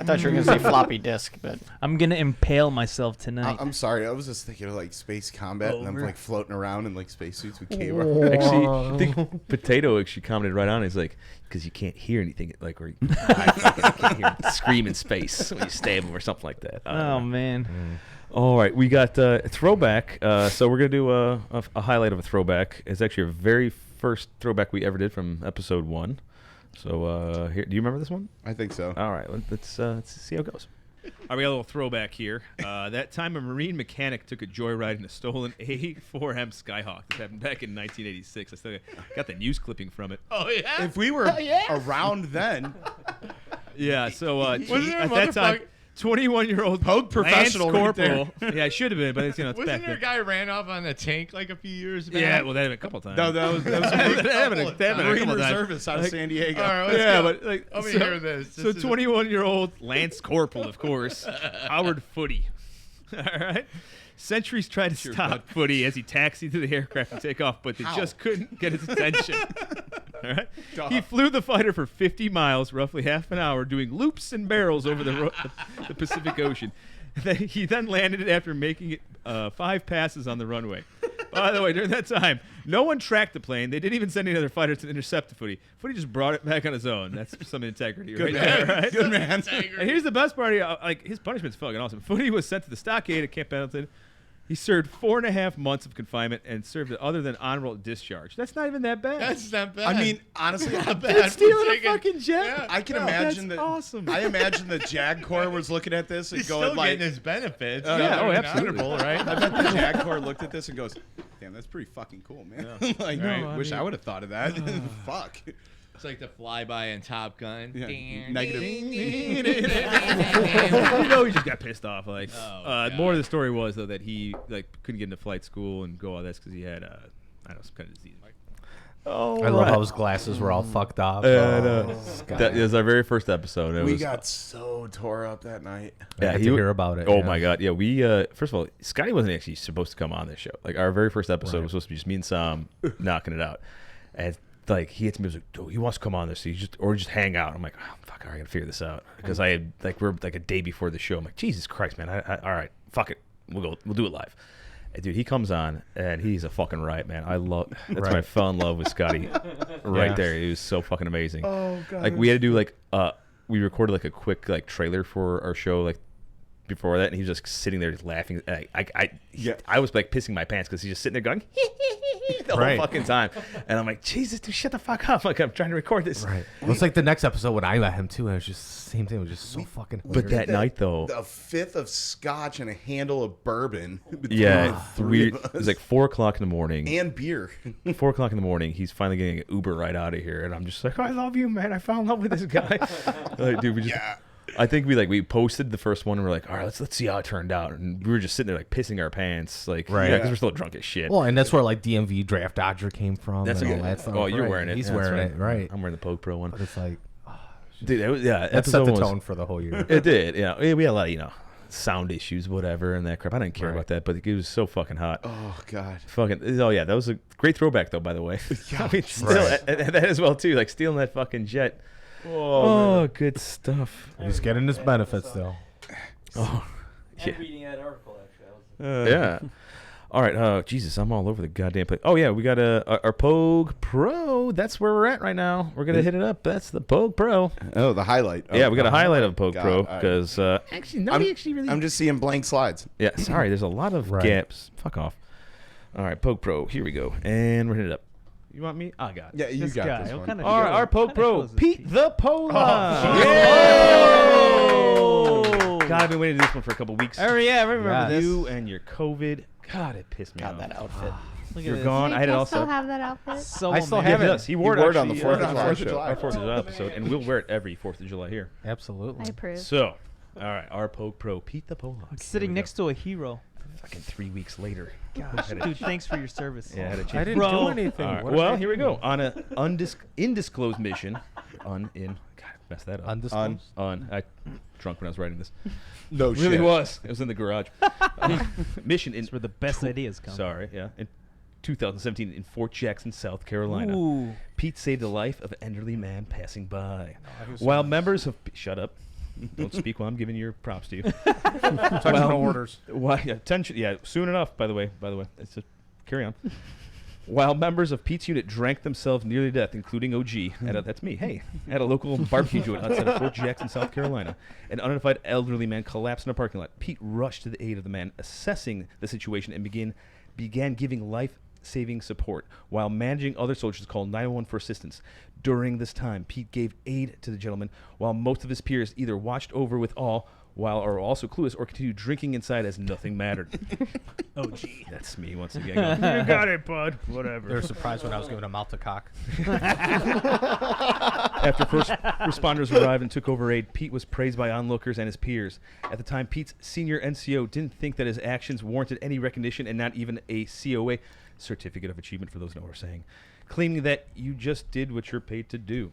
I thought you were going to say floppy disk, but I'm gonna impale myself tonight. I'm sorry. I was just thinking of like space combat, and I'm Over. like floating around in like spacesuits with K-Bar. But actually, I think Potato actually commented right on. He's like, because you can't hear anything, like, or I can't hear scream in space when you stab him or something like that. I don't Oh know. man. All right, we got throwback. So we're gonna do a highlight of a throwback. It's actually our very first throwback we ever did from episode 1. So here, do you remember this one? I think so. All right, let's see how it goes. All right, we got a little throwback here. That time a Marine mechanic took a joyride in a stolen A4M Skyhawk. This happened back in 1986. I still got the news clipping from it. Oh yeah. If we were around then, Yeah, so there a at that time, motherfucker- 21-year-old POG professional Lance right Corporal. Yeah, I should have been, but it's it's Wasn't back there a then. guy who ran off on a tank like a few years back? Yeah, well, that happened a couple times. no, that was that happened a Marine couple times. reservist out of San Diego. All right, let's Yeah, go. but like, Let me so- hear this. So This is- 21-year-old Lance Corporal, of course, Howard Footy. All right. Sentries tried to stop Footy as he taxied to the aircraft to take off, but they just couldn't get his attention. All right. He flew the fighter for 50 miles, roughly half an hour, doing loops and barrels over the Pacific Ocean. He then landed it after making it 5 passes on the runway. By the way, during that time, no one tracked the plane. They didn't even send any other fighters to intercept the Footy. Footy just brought it back on his own. That's some integrity right there, right? Good man. And here's the best part. Like his punishment's fucking awesome. Footy was sent to the stockade at Camp Pendleton. He served 4.5 months of confinement and served it other than honorable discharge. That's not even that bad. That's not bad. I mean, honestly, not Dude, bad. stealing a Taking- fucking jet. Yeah. I can No, imagine that's that. awesome. I imagine the JAG Corps was looking at this and He's going still like, getting his benefits. Yeah, Not oh, even absolutely. honorable, right? I bet the JAG Corps looked at this and goes, "Damn, that's pretty fucking cool, man." Like, Right. I wish I would have thought of that. Fuck. It's like the flyby in Top Gun. Yeah, Ding, negative. ding, you ding, ding, ding. know, he just got pissed off. Like, God. more of the story was though that he like couldn't get into flight school and go all this because he had I don't know, some kind of disease. Oh, I love how his glasses were all fucked up. That is our very first episode. It We was, got so tore up that night. I had to hear about it. Oh yeah. my god, yeah. We first of all, Scotty wasn't actually supposed to come on this show. Like our very first episode was supposed to be just me and Sam knocking it out, and like he hit me, he was like, "Dude, he wants to come on this, so just hang out." I'm like, "Oh, fuck, I gotta figure this out," because I had like we're like a day before the show. I'm like, Jesus Christ, man, all right, fuck it, we'll do it live. And dude, he comes on and he's a fucking riot, man. That's when I fell in love with Scotty right Yeah. there. He was so fucking amazing. Oh god. Like we had to do like we recorded like a quick like trailer for our show like before that, and he was just sitting there just laughing. I was like pissing my pants because he's just sitting there going the Right. whole fucking time. And I'm like, Jesus, dude, shut the fuck up. Like, I'm trying to record this. Right. It was like the next episode when I met him too, and it was just the same thing. It was just so fucking. But that night, though. A fifth of scotch and a handle of bourbon. between Yeah, the three of it was us. like 4 o'clock in the morning. And beer. 4 o'clock in the morning, he's finally getting an Uber right out of here, and I'm just like, I love you, man. I fell in love with this guy. Like, dude, we just, I think we posted the first one, and we're like, all right, let's see how it turned out, and we were just sitting there like pissing our pants, like, Right. because we're still drunk as shit. Well, and that's where like DMV Draft Dodger came from. That's and a all good. that stuff. Oh, you're Right. wearing it. He's That's wearing it, right? I'm wearing the POG Pro one. But it's like, Dude, that that episode set the was- tone for the whole year. It did, yeah. We had a lot of, sound issues, whatever, and that crap. I didn't care Right. about that, but it was so fucking hot. Oh, God. Fucking, oh yeah, that was a great throwback though, by the way. I mean, still, Right. that as well too, like stealing that fucking jet. Oh, good stuff. He's getting his benefits though. Oh, yeah. reading that article, actually. Yeah. All right. Jesus, I'm all over the goddamn place. Oh yeah, we got our POG Pro. That's where we're at right now. We're gonna hit it up. That's the POG Pro. Oh, the highlight. Yeah, Oh, we got a highlight of POG God, Pro all right. because actually nobody actually really. I'm just seeing blank slides. Yeah, sorry. There's a lot of Right. gaps. Fuck off. All right, POG Pro. Here we go, and we're hitting it up. You want me? I got it. Yeah, you This got guy, this what one. kind of All right, show- our what POG kind of Pro, show is this, Pete the Polar. God, I've been waiting to do this one for a couple weeks. Oh yeah, I remember this. You and your COVID. God, it pissed me God, off. that outfit. Look at You're this. gone. I had it all still set. have that outfit? So I still amazing. have Yeah, it. he does. He wore it wore it on actually, the 4th of July our show. Our 4th of July episode, and we'll wear it every 4th of July here. Absolutely. I approve. So, all right, our POG Pro, Pete the Pollock. Sitting next to a hero. Fucking 3 weeks later. Gosh, dude, thanks for your service. Yeah, I had a I change. didn't Bro. do anything. All right, What did well, I here we do? go. On a undisclosed mission. God, messed that up. Undisclosed. I drunk when I was writing this. No Really shit. was. It was in the garage. Mission in That's where the best ideas come. Sorry, yeah. In 2017 in Fort Jackson, South Carolina. Ooh. Pete saved the life of an elderly man passing by. While members of shut up. Don't speak while I'm giving your props to you. Touching orders. Why attention? Yeah, soon enough. By the way, it's just carry on. While members of Pete's unit drank themselves nearly to death, including OG, that's me. Hey, at a local barbecue joint outside of Fort Jackson, South Carolina, an unidentified elderly man collapsed in a parking lot. Pete rushed to the aid of the man, assessing the situation, and began giving life-saving support while managing other soldiers called 911 for assistance. During this time, Pete gave aid to the gentleman, while most of his peers either watched over with awe, while are also clueless, or continued drinking inside as nothing mattered. Oh, gee, that's me once again. Going, you got it, bud. Whatever. They were surprised when I was giving him mouth to cock. After first responders arrived and took over aid, Pete was praised by onlookers and his peers. At the time, Pete's senior NCO didn't think that his actions warranted any recognition and not even a COA, Certificate of Achievement, for those who know what we're saying, claiming that you just did what you're paid to do.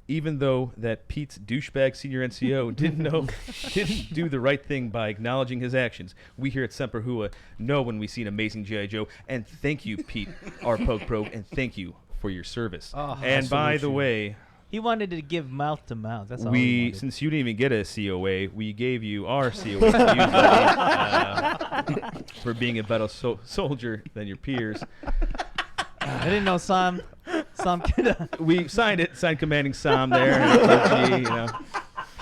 Even though that Pete's douchebag senior NCO didn't do the right thing by acknowledging his actions, we here at Semper Hooah know when we see an amazing G.I. Joe. And thank you, Pete, our POG Pro, and thank you for your service. Oh, and by the salute you. way, He wanted to give mouth to mouth. That's all he we wanted. since you didn't even get a COA, we gave you our COA for being a better soldier than your peers. I didn't know Sam could. We signed Commanding Sam there. And OG,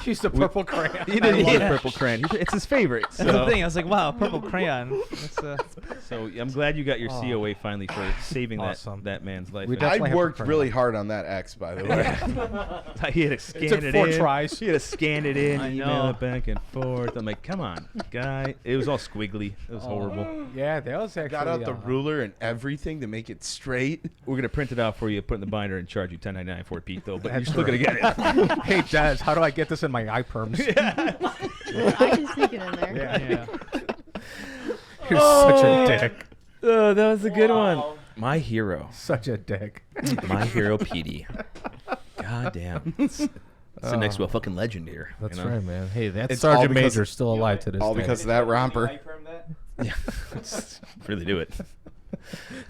He's the purple crayon. He didn't love Yeah. Purple Crayon. It's his favorite. That's the So, thing. I was like, wow, purple crayon. so I'm glad you got your COA finally for saving Awesome. that man's life. We And definitely I have to worked print really it. hard on that X, by the way. he had to scan took it 4 in. tries. He had to scan it in, I email know. it back and forth. I'm like, come on, guy. It was all squiggly. It was horrible. Yeah, that was actually. Got out the ruler and everything to make it straight. We're gonna print it out for you, put it in the binder, and charge you $10.99 for it, Pete. Though, but you're That's still gonna get it. Hey, Des, how do I get this in my iPerms? I can sneak it in there. Yeah. You're such a dick. Oh, that was a good one. My hero, Such a dick. my hero, Petey. God damn. It's next to a fucking legend here. That's you know? right, man. Hey, that It's all Sergeant because- Major's still alive to this All day. because of that romper. Yeah, really do it.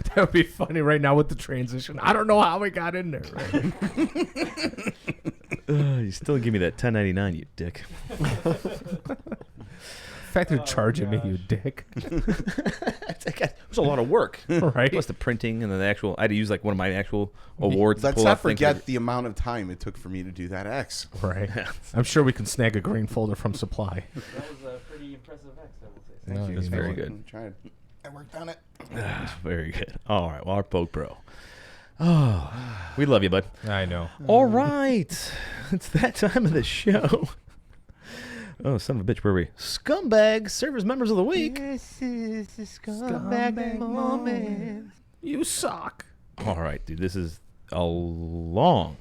That would be funny right now with the transition. I don't know how we got in there. Right? You still give me that $10.99, you dick. The fact they're charging me, you dick. It was a lot of work. Right? Plus the printing and then the actual. I had to use like one of my actual awards. to Let's pull not off things. forget the amount of time it took for me to do that X. Right. I'm sure we can snag a green folder from supply. That was a pretty impressive X, I will say. Thank No, you. it was very Thank you. good. I'm trying. I worked on it. Very good. All right. Well, our POG Pro. Oh, we love you, bud. I know. All right. It's that time of the show. Oh, son of a bitch, where are we? Scumbag Service Members of the Week. This is the scumbag moment. You suck. All right, dude. This is a long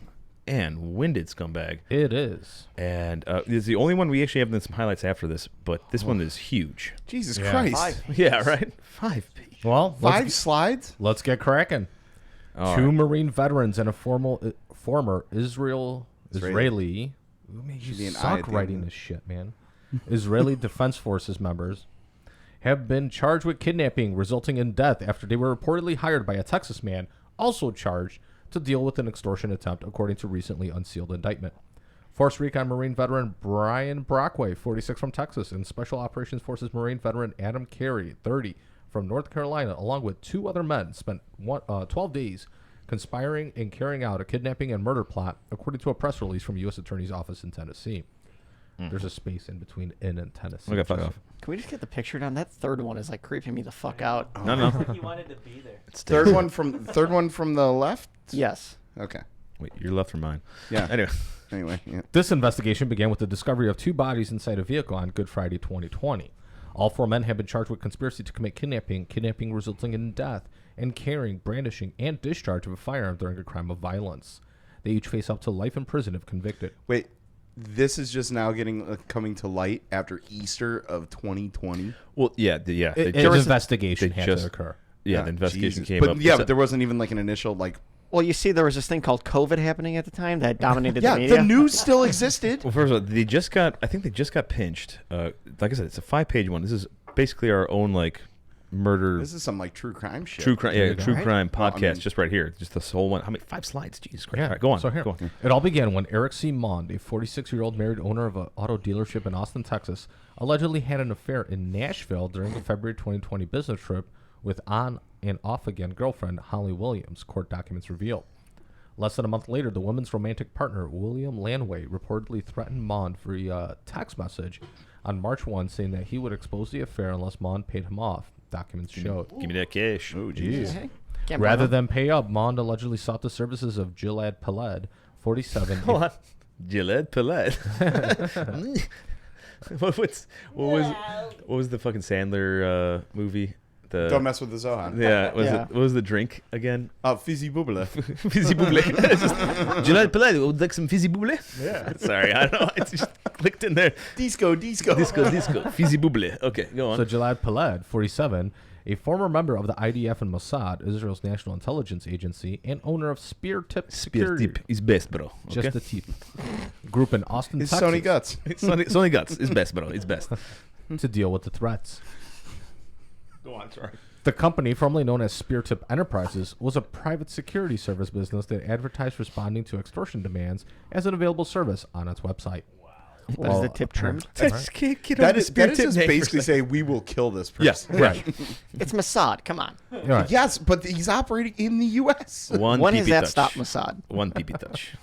and winded scumbag. It is. And it's the only one we actually have some highlights after this, but this one is huge. Jesus Yeah. Christ. Yeah, right? 5 pages. Well, Five slides? let's get cracking. All Two right. Marine veterans and a former Israeli. Ooh, man, Should be you an I suck at the writing end. this shit, man. Israeli Defense Forces members have been charged with kidnapping resulting in death after they were reportedly hired by a Texas man, also charged to deal with an extortion attempt, according to recently unsealed indictment. Force Recon Marine veteran Brian Brockway, 46 from Texas, and Special Operations Forces Marine veteran Adam Carey, 30 from North Carolina, along with 2 other men, spent 12 days conspiring and carrying out a kidnapping and murder plot, according to a press release from U.S. Attorney's Office in Tennessee. There's a space in between in and Tennessee. Okay, fuck Just- off. Can we just get the picture down? That third one is like creeping me the fuck out. No. He wanted to be there. It's Third one from the left? Yes. Okay. Wait, your left or mine? Yeah. Anyway. Anyway, yeah. This investigation began with the discovery of 2 bodies inside a vehicle on Good Friday 2020. All 4 men have been charged with conspiracy to commit kidnapping resulting in death, and carrying, brandishing, and discharge of a firearm during a crime of violence. They each face up to life in prison if convicted. Wait, this is just now coming to light after Easter of 2020. Well, yeah. An just- investigation they had just- to occur. Yeah, Ah, the investigation Jesus. came but, up. Yeah, It's but there wasn't even like an initial Well, you see, there was this thing called COVID happening at the time that dominated yeah, the media. the news still existed. Well, first of all, I think they just got pinched. Like I said, it's a 5-page one. This is basically our own murder, This is some true crime shit. true crime, you go. true Right? crime Well, I podcast, mean- just right here. Just this whole one. How many 5 slides? Jesus Christ! Yeah, All right, go on. So here, Go on. it all began when Eric C. Mond, a 46-year-old married owner of an auto dealership in Austin, Texas, allegedly had an affair in Nashville during a February 2020 business trip with on and off again girlfriend Holly Williams, court documents reveal. Less than a month later, the woman's romantic partner, William Landway, reportedly threatened Mond via text message on March 1, saying that he would expose the affair unless Mond paid him off, documents showed. Give me that cash. Oh, Jeez. Hey, can't Rather blame than pay up, Mond allegedly sought the services of Gilad Peled, 47. Hold on. Gillette Palette. what was the fucking Sandler movie? Don't mess with the Zohan. Yeah, Yeah. what was the drink again? Fizzy Boobla. Fizzy Bouble. Gillette Palette. Would like some Fizzy Bouble? Yeah. Sorry, I don't know. It's just clicked in there. Disco. Disco. Fizzy Bouble. Okay, go on. So Gilad Peled, 47, a former member of the IDF and Mossad, Israel's national intelligence agency, and owner of Spear Tip Security. Tip is best, bro. Okay? Just a tip. Group in Austin, It's Texas, Sony Guts. Sony Guts is best, bro. It's best. to deal with the threats. Go on, sorry. The company, formerly known as Spear Tip Enterprises, was a private security service business that advertised responding to extortion demands as an available service on its website. What is the tip trimmed? That is just basically saying we will kill this Yes, person. Right. It's Mossad. Come on. Right. Yes, but he's operating in the U.S. When has pee-pee that touch. stopped Mossad? One pee touch.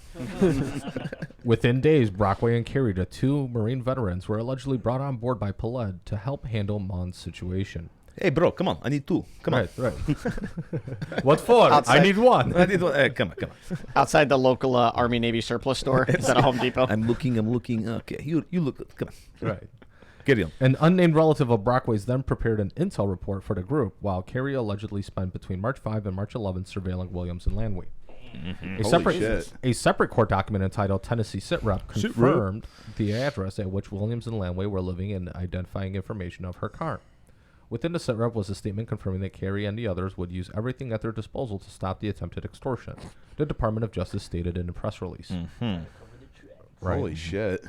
Within days, Brockway and Carey, 2 Marine veterans, were allegedly brought on board by Peled to help handle Mond's situation. Hey, bro, come on. I need 2. Come on. Right. What for? Outside. I need 1. I need 1. Come on. Outside the local Army Navy surplus store. Is that a Home Depot? I'm looking. Okay, you look good. Come on. Right. Get him. An unnamed relative of Brockway's then prepared an intel report for the group, while Carey allegedly spent between March 5 and March 11 surveilling Williams and Landway. A separate court document entitled Tennessee Sitrep confirmed the address at which Williams and Landway were living and identifying information of her car. Within the sitrep was a statement confirming that Carey and the others would use everything at their disposal to stop the attempted extortion, the Department of Justice stated in a press release. Right. Holy shit.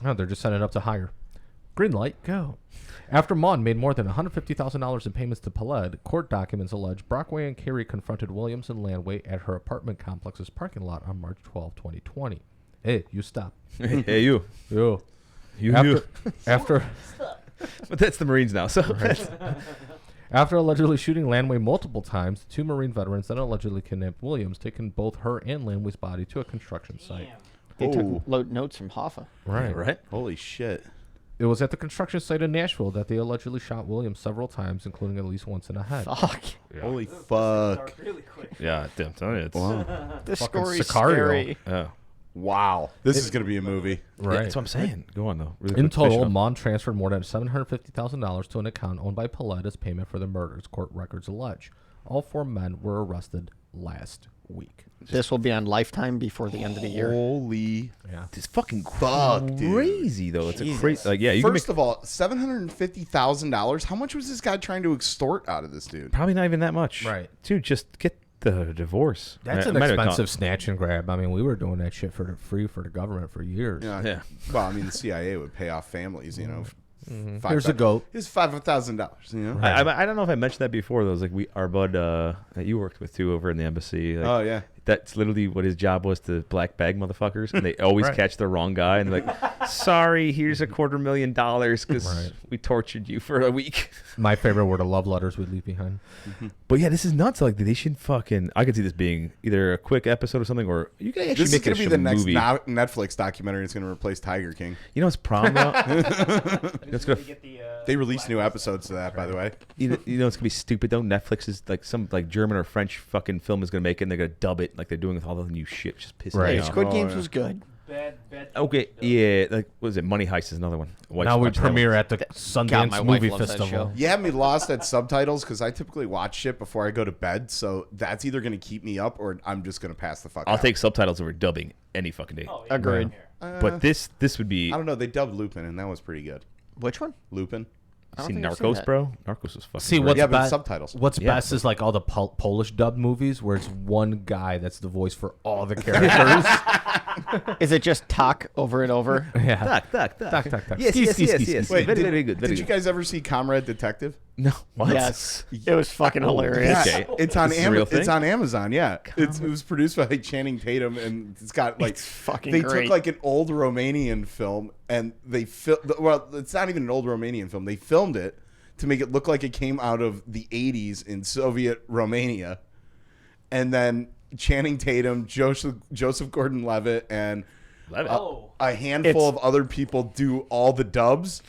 Oh, they're just setting it up to hire. Green light, go. After Mond made more than $150,000 in payments to Peled, court documents allege Brockway and Carey confronted Williams and Landway at her apartment complex's parking lot on March 12, 2020. Hey, you stop. Hey, you. Yo. You. After But that's the Marines now. So After allegedly shooting Landway multiple times, 2 Marine veterans then allegedly kidnapped Williams, taking both her and Landway's body to a construction site. They Oh. took notes from Hoffa. Right. right. Holy shit. It was at the construction site in Nashville that they allegedly shot Williams several times, including at least once in the head. Fuck. Holy fuck. Yeah, damn, telling you, it's This Fucking story is Sicario. scary. yeah. Wow. This is going to be a movie. Right. That's what I'm saying. Go on though. Really In quick, finish total, up. Mon transferred more than $750,000 to an account owned by Paulette as payment for the murders, court records allege. All 4 men were arrested last week. This will be on Lifetime before the end of the year. Holy Yeah. It's fucking fuck, dude. crazy though. It's a Jesus. crazy. Like, yeah, you can make First of all, $750,000. How much was this guy trying to extort out of this dude? probably not even that much. Right. Dude, just get the divorce. That's It an might have expensive snatch and grab. I mean, we were doing that shit for free for the government for years. Yeah. Yeah. Well, I mean, the CIA would pay off families, you know. Here's a goat. Here's $5,000, you know. I don't know if I mentioned that before. Though, it was like our bud that you worked with too over in the embassy. Like, Oh, yeah. that's literally what his job was, to black bag motherfuckers, and they always Right. catch the wrong guy, and they're like, "Sorry, here's $250,000 because Right. we tortured you for a week." My favorite were the love letters we'd leave behind. But yeah, this is nuts. Like they should fucking. I could see this being either a quick episode or something, or you can actually This is make going to it be a the next movie. Netflix documentary that's going to replace Tiger King. You know what's problem though? It's gonna. They release new episodes to that, by the way. You know it's gonna be stupid though. Netflix is like some like German or French fucking film is gonna make it, and they're gonna dub it like they're doing with all the new shit, which just pisses Right. me Hey, off. Squid Oh, Games yeah. was good. Okay, yeah, like what is it? Money Heist is another one. Now we premiere at the God, Sundance my wife Movie loves that Festival. show. You have me lost at subtitles because I typically watch shit before I go to bed, so that's either going to keep me up or I'm just going to pass the fuck I'll out. take subtitles over dubbing any fucking day. Agreed. But this would be. I don't know. They dubbed Lupin, and that was pretty good. Which one? Lupin. I don't Seen think I've seen Narcos, that. bro? Narcos was fucking. See, great. what's Yeah, but best? subtitles. What's Yeah. best is like all the Polish dub movies where it's one guy that's the voice for all the characters. Is it just talk over and over? Yeah. Duck. Duck. Yes, Ski, yes, ski, yes, ski, yes. ski. Wait, very, did, very good. Very did good. you guys ever see Comrade Detective? No. What? Yes. It was fucking hilarious. Okay. It's on This is a real It's thing? on Amazon. Yeah, it was produced by like, Channing Tatum, and it's got like It's fucking they great. took like an old Romanian film, and they well, it's not even an old Romanian film. They filmed it to make it look like it came out of the '80s in Soviet Romania, and then Channing Tatum, Joseph Gordon-Levitt, and a handful of other people do all the dubs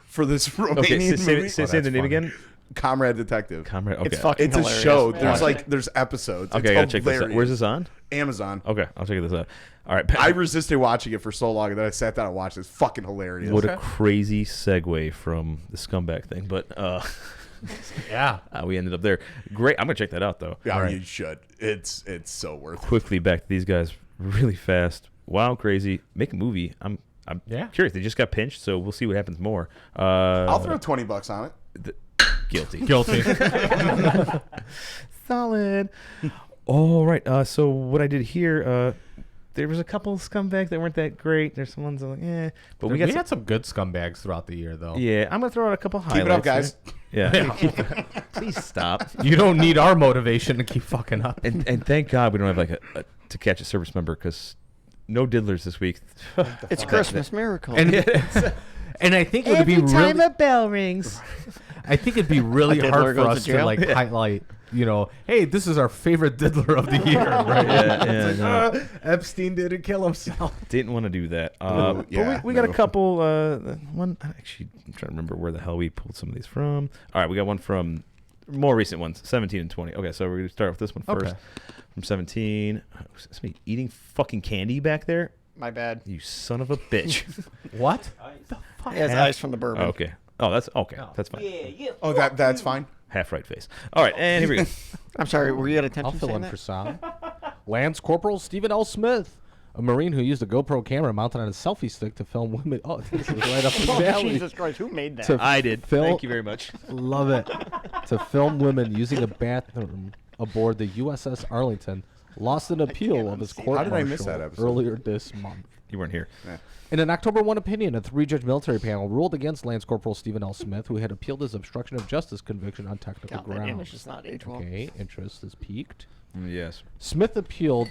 for this Romanian Okay, movie. say the name funny. again. Comrade Detective. Comrade. Okay. It's fucking It's a hilarious. show. Watch it. There's episodes. Okay, I It's gotta check this out. hilarious. Where's this on? Amazon. Okay, I'll check this out. All right. I resisted watching it for so long, and then I sat down and watched it. It's fucking hilarious. What a crazy segue from the scumbag thing, but Yeah. we ended up there. Great. I'm gonna check that out though. Yeah, Right. you should. It's so worth it. Quickly back to these guys, really fast. Wow, crazy. Make a movie. I'm Yeah. curious. They just got pinched, so we'll see what happens more. I'll throw $20 on it. Guilty. Guilty. Solid. All right. So what I did here, there was a couple of scumbags that weren't that great. There's some ones that like, but we got had some good scumbags throughout the year, though. yeah, I'm gonna throw out a couple highlights. Keep it up, guys. here. Yeah. Please stop. You don't need our motivation to keep fucking up. And thank God we don't have like a to catch a service member because no diddlers this week. It's Christmas miracle. And I think it would be really. a bell rings. I think it'd be really A diddler hard for goes us to to jail? like highlight. You know, hey, this is our favorite diddler of the year, right? Yeah, Epstein didn't kill himself. Didn't want to do that. yeah, but we got a no. couple. One actually, I'm trying to remember where the hell we pulled some of these from. All right, we got one from more recent ones, 17 and 20. Okay, so we're gonna start with this one first. Okay. From 17. Somebody eating fucking candy back there. My bad. You son of a bitch. What? He has eyes from the bourbon. Okay. Oh, that's okay. That's fine. Oh, that's fine. Half right face. All right, and here we go. I'm sorry, were you at I'll attention fill saying in that? for Sam. Lance Corporal Stephen L. Smith, a Marine who used a GoPro camera mounted on a selfie stick to film women. Oh, this is right up his Oh, alley. Jesus Christ, who made that? To I did. Phil- Thank you very much. Love it. To film women using a bathroom aboard the USS Arlington, lost an appeal of his court How did I miss martial that episode? earlier this month. You weren't here. In an October 1 opinion, a 3-judge military panel ruled against Lance Corporal Stephen L. Smith, who had appealed his obstruction of justice conviction on technical God, that grounds. image does not age well. Okay, interest is piqued. Yes. Smith appealed,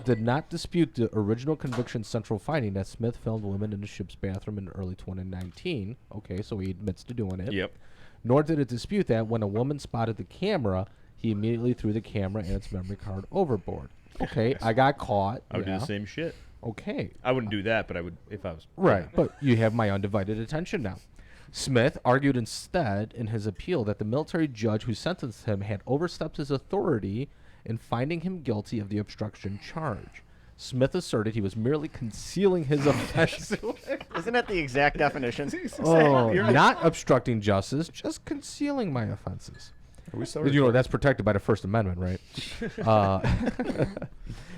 did not dispute the original conviction's central finding that Smith filmed women in the ship's bathroom in early 2019. Okay, so he admits to doing it. Yep. Nor did it dispute that when a woman spotted the camera, he immediately threw the camera and its memory card overboard. Okay, I got caught. I would do yeah. the same shit. Okay. I wouldn't do that, but I would if I was. Right, but you have my undivided attention now. Smith argued instead in his appeal that the military judge who sentenced him had overstepped his authority in finding him guilty of the obstruction charge. Smith asserted he was merely concealing his offense. Isn't that the exact definition? Not obstructing justice, just concealing my offenses. Are we still Did you know that's protected by the First Amendment, right?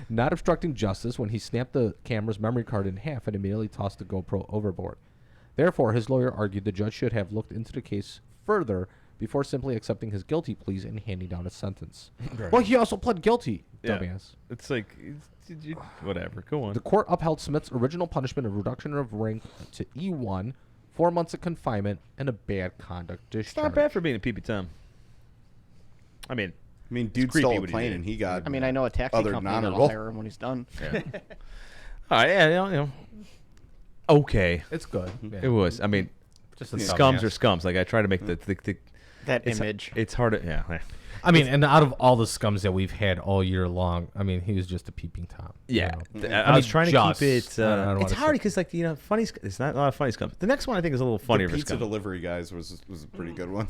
Not obstructing justice when he snapped the camera's memory card in half and immediately tossed the GoPro overboard. Therefore, his lawyer argued the judge should have looked into the case further before simply accepting his guilty pleas and handing down a sentence. Right. Well, he also pled guilty, Yeah. dumbass. It's like, whatever. Go on. The court upheld Smith's original punishment of reduction of rank to E1, 4 months of confinement, and a bad conduct discharge. It's not bad for being a peepee Tom. I mean, dude creepy stole a what he plane did. and he got. I mean, I know a taxi Other company that'll non-honorable. hire him when he's done. yeah. All right, yeah, you know. Okay. It's good. Yeah. It was. I mean, Just a scums dumbass. are scums. Like, I try to make the That it's, image. It's hard to, yeah. I mean, and out of all the scums that we've had all year long, I mean, he was just a peeping Tom. Yeah, you know? I was trying to just. keep it. I don't It's wanna hard say- because, like, funny. It's not a lot of funny scums. The next one I think is a little The funnier. for pizza scum. delivery guys was a pretty good one.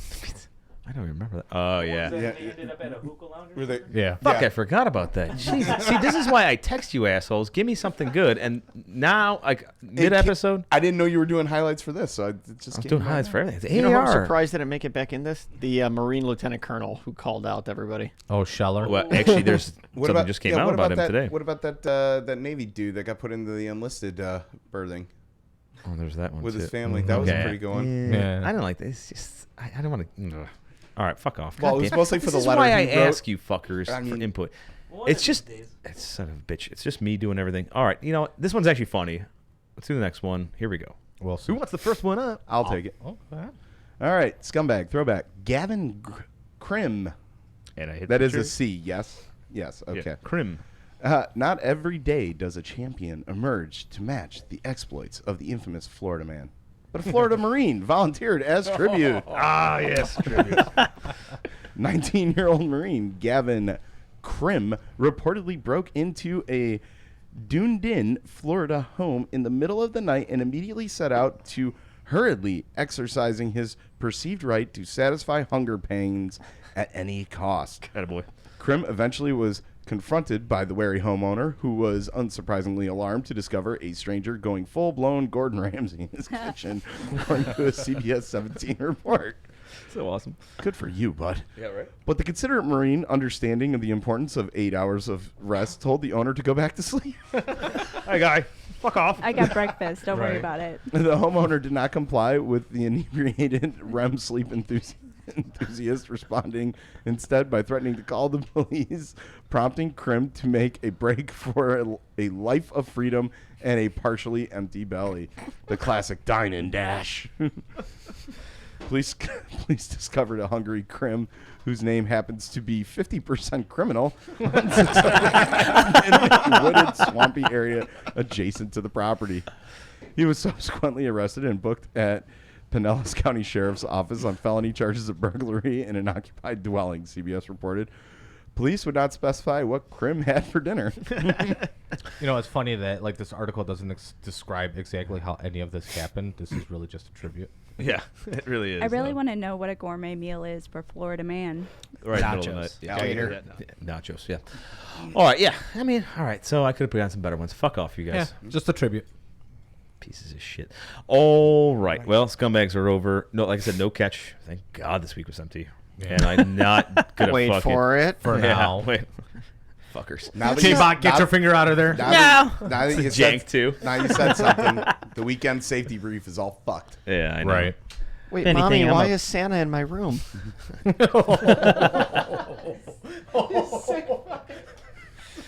I don't even remember that. Oh yeah. ended up at a hookah lounge. Were they? Yeah. Fuck, I forgot about that. Jeez. See, this is why I text you assholes. Give me something good. And now, like mid episode, I didn't know you were doing highlights for this, so it just I'm came doing right highlights now. for everything. It's You know who I'm AAR. surprised didn't make it back in this? The Marine Lieutenant Colonel who called out everybody. Oh, Scheller. Well, actually, there's What something about, just came yeah, out what about him that, today. What about that Navy dude that got put into the enlisted berthing Oh, there's that one with too. his family? That was a pretty good one. Yeah. I don't like this. It's just I don't want to. All right, fuck off. Well, God it was damn. mostly for This the is letter why I he wrote. ask you fuckers I for mean- input. It's just it's son of a bitch. It's just me doing everything. All right, you know what? This one's actually funny. Let's do the next one. Here we go. Wilson. Who wants the first one up? I'll take it. Oh, go ahead. All right, scumbag throwback. Gavin Krim. And I hit That the is a trigger. C. Yes. Yes. Yeah, Okay. Crim. Not every day does a champion emerge to match the exploits of the infamous Florida man. But a Florida Marine volunteered as tribute. Ah, yes, tribute. 19-year-old Marine Gavin Krim reportedly broke into a Dunedin, Florida home in the middle of the night and immediately set out to hurriedly exercising his perceived right to satisfy hunger pangs at any cost. Attaboy. Krim eventually was confronted by the wary homeowner, who was unsurprisingly alarmed to discover a stranger going full-blown Gordon Ramsay in his kitchen, according to a CBS 17 report. So awesome. Good for you, bud. Yeah, right. But the considerate Marine, understanding of the importance of 8 hours of rest, told the owner to go back to sleep. Hey, guy. Fuck off. I got breakfast. Don't worry Right. about it. The homeowner did not comply with the inebriated REM sleep enthusiast, responding instead by threatening to call the police, prompting Krim to make a break for a life of freedom and a partially empty belly. The classic dine and dash. Police discovered a hungry Krim, whose name happens to be 50% criminal, in a wooded, swampy area adjacent to the property. He was subsequently arrested and booked at Pinellas County Sheriff's Office on felony charges of burglary in an occupied dwelling, CBS reported. Police would not specify what Krim had for dinner. You know, it's funny that like this article doesn't describe exactly how any of this happened. This is really just a tribute. Yeah, it really is. I really want to know what a gourmet meal is for Florida man. Right, Nachos. middle of the night. Yeah, Alligator. nachos. Yeah. All right. Yeah. I mean, all right. So I could have put on some better ones. Fuck off, you guys. Yeah, just a tribute. Pieces of shit. All right. Well, scumbags are over. No, like I said, no catch. Thank God this week was empty. Yeah. And I'm not gonna Wait fucking for it. For Yeah, now. Wait. Fuckers. Now that K-Bot, get now- your finger out of there. Now that you It's said, Jank too. now you said something. The weekend safety brief is all fucked. Yeah, I know. Right. Wait, If anything, Mommy, I'm why a- is Santa in my room?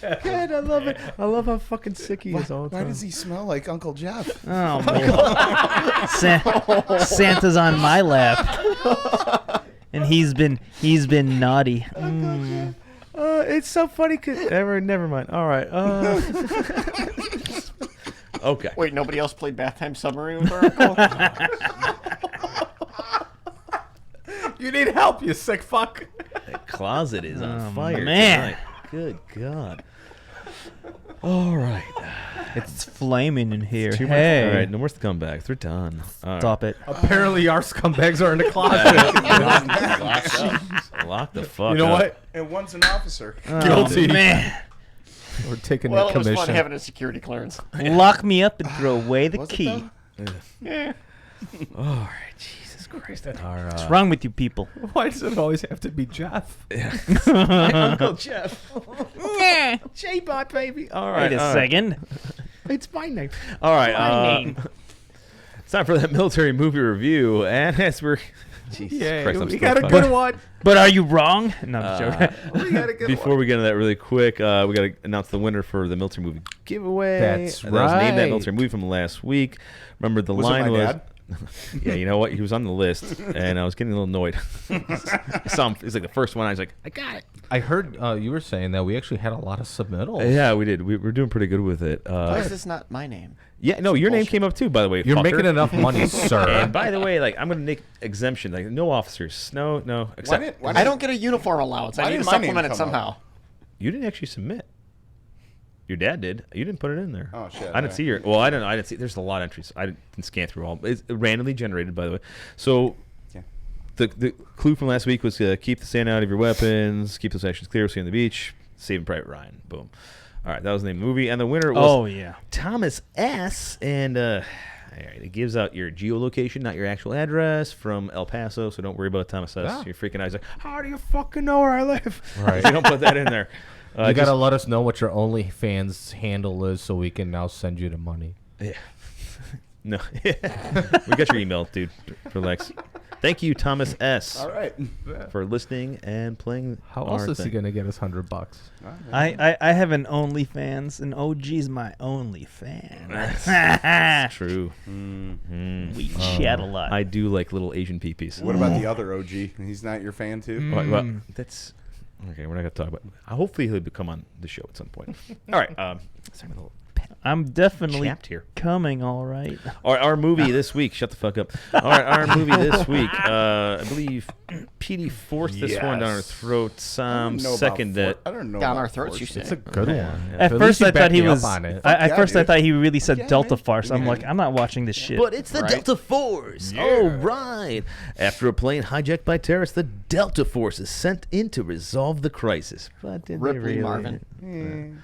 God, I love it. I love how fucking sick he is all the Why time. does he smell like Uncle Jeff? Oh man, Santa's on my lap, and he's been naughty. It's so funny. Never mind. All right. Okay. Wait, nobody else played Bath Time Submarine with her uncle? You need help, you sick fuck. That closet is on Oh, fire man. tonight. Good God. All right. It's flaming in here. Too much. Hey. All right, no more scumbags. They're done. All right. Stop it. Apparently, our scumbags are in the closet. Lock the fuck You know up. what? And one's an officer. Guilty. Man. We're taking Well, that it was commission. fun having a security clearance. Lock me up and throw away the Was it key. though? Yeah. All right, Jesus Christ. Our, What's wrong with you people? Why does it always have to be Jeff? Uncle Jeff. J-Bot, baby. All right. Wait a all right. second. It's my name. All right. It's time for that military movie review. And as we're... Jesus Christ, I'm we still got a fucking- good one. But are you wrong? No, I'm joking. We got a good Before one. we get into that really quick, we got to announce the winner for the military movie giveaway. That's That was named that right. military movie from last week. Remember, the Was it line my was... dad? Yeah, you know what? He was on the list, and I was getting a little annoyed. I saw him. It's like the first one. I was like, I got it. I heard you were saying that we actually had a lot of submittals. Yeah, we did. We're doing pretty good with it. Why is this not my name? Yeah, no, your name Bullshit. came up too, by the way. You're fucker. making enough money, sir. And by the way, like I'm gonna make exemption, like no officers, no, Why except didn't, why I didn't- don't get a uniform allowance. Why I need to didn't my name supplement it come up? somehow. you didn't actually submit. Your dad did. You didn't put it in there. Oh, shit, I didn't okay. see your. Well, I didn't see. There's a lot of entries. I didn't scan through all. It's randomly generated, by the way. So. Yeah. The clue from last week was keep the sand out of your weapons, keep those actions clear, see on the beach, Saving Private Ryan. Boom. All right, that was the name of the movie, and the winner was Oh, yeah. Thomas S. And all right, it gives out your geolocation, not your actual address, from El Paso. So don't worry about Thomas S. Ah. You're freaking out. He's like, how do you fucking know where I live? Right. So you don't put that in there. You gotta let us know what your OnlyFans handle is, so we can now send you the money. Yeah. No. We got your email, dude. Relax. Thank you, Thomas S. All right. for listening and playing. How our else is he thing. gonna get us $100? I have an OnlyFans, and OG's my OnlyFan. That's true. We chat a lot. I do like little Asian peepees. What about the other OG? He's not your fan too? Well, that's okay. We're not gonna talk about. Hopefully, he'll come on the show at some point. All right. Sorry, a little I'm definitely chapped here. coming, all right. Our movie this week. Shut the fuck up. All right, our movie this week. I believe PD forced this one down our throats. I don't know about Second it. I don't know. Down about our throats, force. you say. It's a good Yeah, one. yeah. At least first, you I backed thought he me up was. on it. At yeah, first, I dude. thought he really said Yeah, Delta man. Farce. I'm Yeah. like, I'm not watching this shit. But it's the Right. Delta Force. All right. After a plane hijacked by terrorists, the Delta Force is sent in to resolve the crisis. But did they Ripley really? Marvin.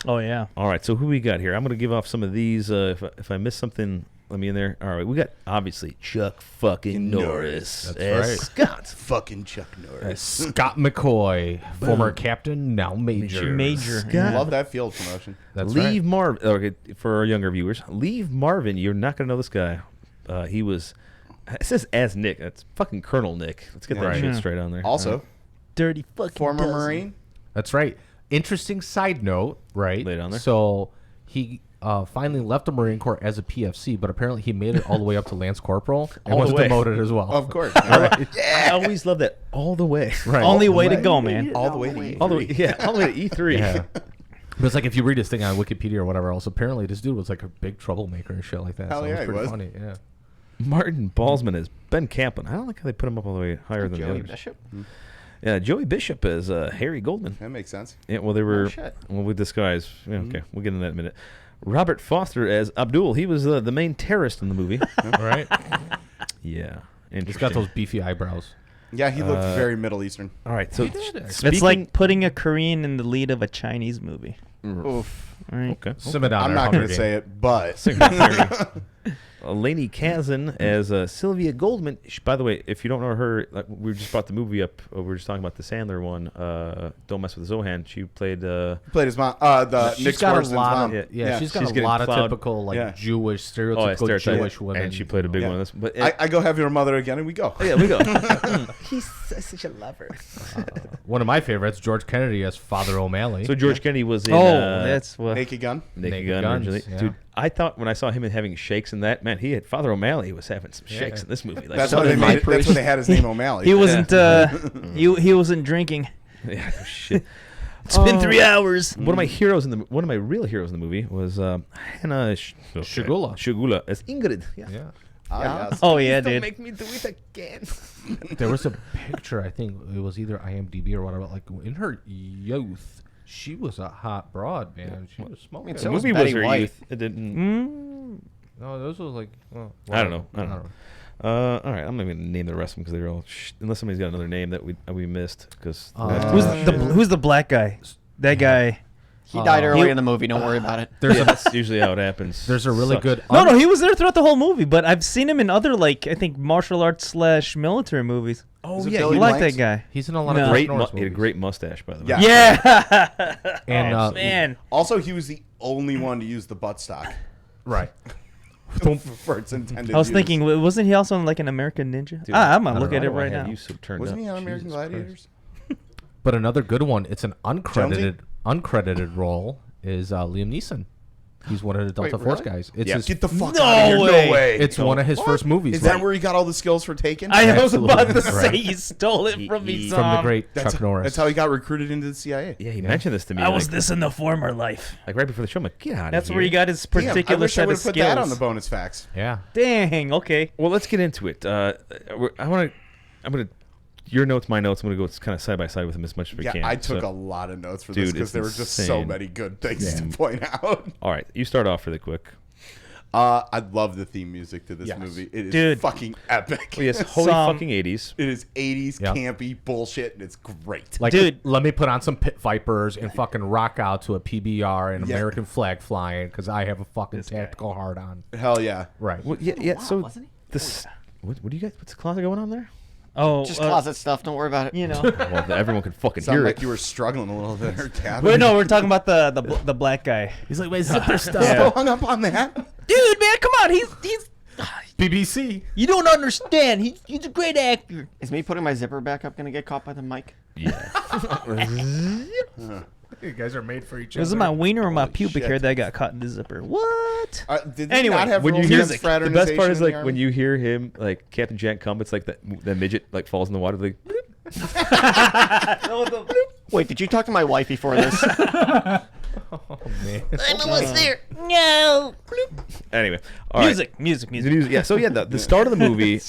Oh yeah. All right, so who we got here? I'm going to give off some of these. If I miss something, let me in there. All right, we got obviously Chuck fucking Norris. That's as right. Scott. Fucking Chuck Norris. Scott McCoy, former captain, now major. Major. Scott. Love that field promotion. That's Leave right. Marvin. Okay, for our younger viewers, Leave Marvin. You're not going to know this guy. He was. It says as Nick. That's fucking Colonel Nick. Let's get that Right. shit Yeah. straight on there. Also, Dirty fucking former dozen. Marine. That's right. Interesting side note, right? Lay it on there. So he finally left the Marine Corps as a PFC, but apparently he made it all the way up to Lance Corporal and All was the way. demoted as well. Of course. I always love that. All the way. Right. Only way to go, man. All the way to All the way. Yeah. All the way to E3. Yeah. But it's like if you read this thing on Wikipedia or whatever else, apparently this dude was like a big troublemaker and shit like that. Hell so yeah, it was he pretty was. funny. Yeah. Martin Balsman as Ben Kaplan. I don't like how they put him up all the way higher than the Joey others. Bishop. Yeah, Joey Bishop as Harry Goldman. That makes sense. Yeah, well, they were. shit. Well, with this guy's. Yeah, okay, we'll get into that in a minute. Robert Foster as Abdul. He was the main terrorist in the movie. Right? Yeah, He's interesting. got those beefy eyebrows. Yeah, he looked very Middle Eastern. All right, so It's like putting a Korean in the lead of a Chinese movie. Oof. Right? okay. Simmer down I'm there, not Hunger going to Game. say it, but Lainey Kazan as Sylvia Goldman. By the way, if you don't know her, like, we just brought the movie up. We were just talking about the Sandler one. Don't Mess with Zohan. She played. played his mom. The She's Nick got a Swartzen's lot mom. of she's got She's a getting lot of plowed. typical like Yeah. Jewish Stereotype. Jewish women, and she played a big Yeah. one. This, but I go have your mother again, and we go. oh, yeah, we go. He's such a lover. One of my favorites, George Kennedy as Father O'Malley. So George Kennedy was in. That's what. Naked Gun. Naked Naked Gun Guns, originally. yeah. Dude, I thought when I saw him having shakes in that, man, he had Father O'Malley was having some shakes Yeah. in this movie. Like, That's why they made it, that's why they had his name O'Malley. He wasn't. He wasn't drinking. yeah, no shit. It's been 3 hours. One of my heroes in the one of my real heroes in the movie was Hannah Shigula. Shigula as Ingrid. yeah. Yes. Oh yeah, Don't dude. make me do it again. There was a picture, I think it was either IMDb or whatever, like in her youth, She was a hot broad, man. She was smoking. So The was movie Betty was her White. youth. It didn't. No, those was like. Well, I don't know. All right, I'm not even gonna name the rest of them because they're all unless somebody's got another name that we missed. Because Who's the black guy? That guy. He died early he- in the movie. Don't worry about it. that's usually how it happens. There's a really Sucks. good. No, he was there throughout the whole movie, but I've seen him in other I think martial arts / military movies. Oh Is it yeah, Billy I like Blanks? that guy. He's in a lot No. of great. Norris He had a movies. great mustache, by the way. Yeah. Yeah. And oh, man. Also, he was the only one to use the buttstock right. for its intended I was use. thinking, wasn't he also in like an American Ninja? Dude, I'm gonna I look don't at it know. right I have now. you so turned Wasn't up. he on American Jesus Gladiators? But another good one. It's an Jonesy? uncredited role. Is Liam Neeson. He's one of the Delta Wait, Force really? guys. It's Yeah. his, Get the fuck No out of here! way. No way! it's one of his What? first movies. Is that right? where he got all the skills for Taken? I was about to Absolutely. say Right. he stole it from me. He- from the Sam. great That's, Chuck Norris. that's how he got recruited into the CIA. Yeah, he mentioned this to me. I was like, this in the former life. like right before the show. I'm like, get out of That's here. where he got his Damn, I particular wish I set would of have put skills. that on the bonus facts. Yeah. Dang. Okay. Well, let's get into it. I'm gonna. Your notes, my notes. I'm gonna go kind of side by side with them as much as we Yeah, can. I took So- a lot of notes for Dude, this because it's there were just so insane. many good things Yeah. to point out. All right, you start off really quick. I love the theme music to this Yes. movie. It is Dude. fucking epic. Oh, yes, holy Some- fucking 80s. It is 80s Yeah. campy bullshit, and it's great. Like, Dude. let me put on some Pit Vipers and fucking rock out to a PBR and Yeah. American flag flying because I have a fucking tactical hard on. Hell yeah. Right. Well, yeah. wow, So wasn't he? this. What do you guys? What's the closet going on there? Oh, Just closet stuff. Don't worry about it. You know. Well, everyone can fucking Sound hear like it. you were struggling a little bit there, Gavin. Wait, no, we're talking about the black guy. He's like, my zipper stuff. Still hung up on that? Dude, man, come on. He's. BBC. You don't understand. He's a great actor. Is me putting my zipper back up gonna get caught by the mic? Yeah. You guys are made for each Was other. it my wiener or my pubic shit. hair that got caught in the zipper? What? Did Anyway, they not have When you rules hear against the best fraternization part is in the like when Army? you hear him like Captain Jank come, it's like that midget like falls in the water like. Wait, did you talk to my wife before this? Oh, man. I'm almost there. No. Anyway, all right. Music. The music, yeah. So yeah, the start of the movie,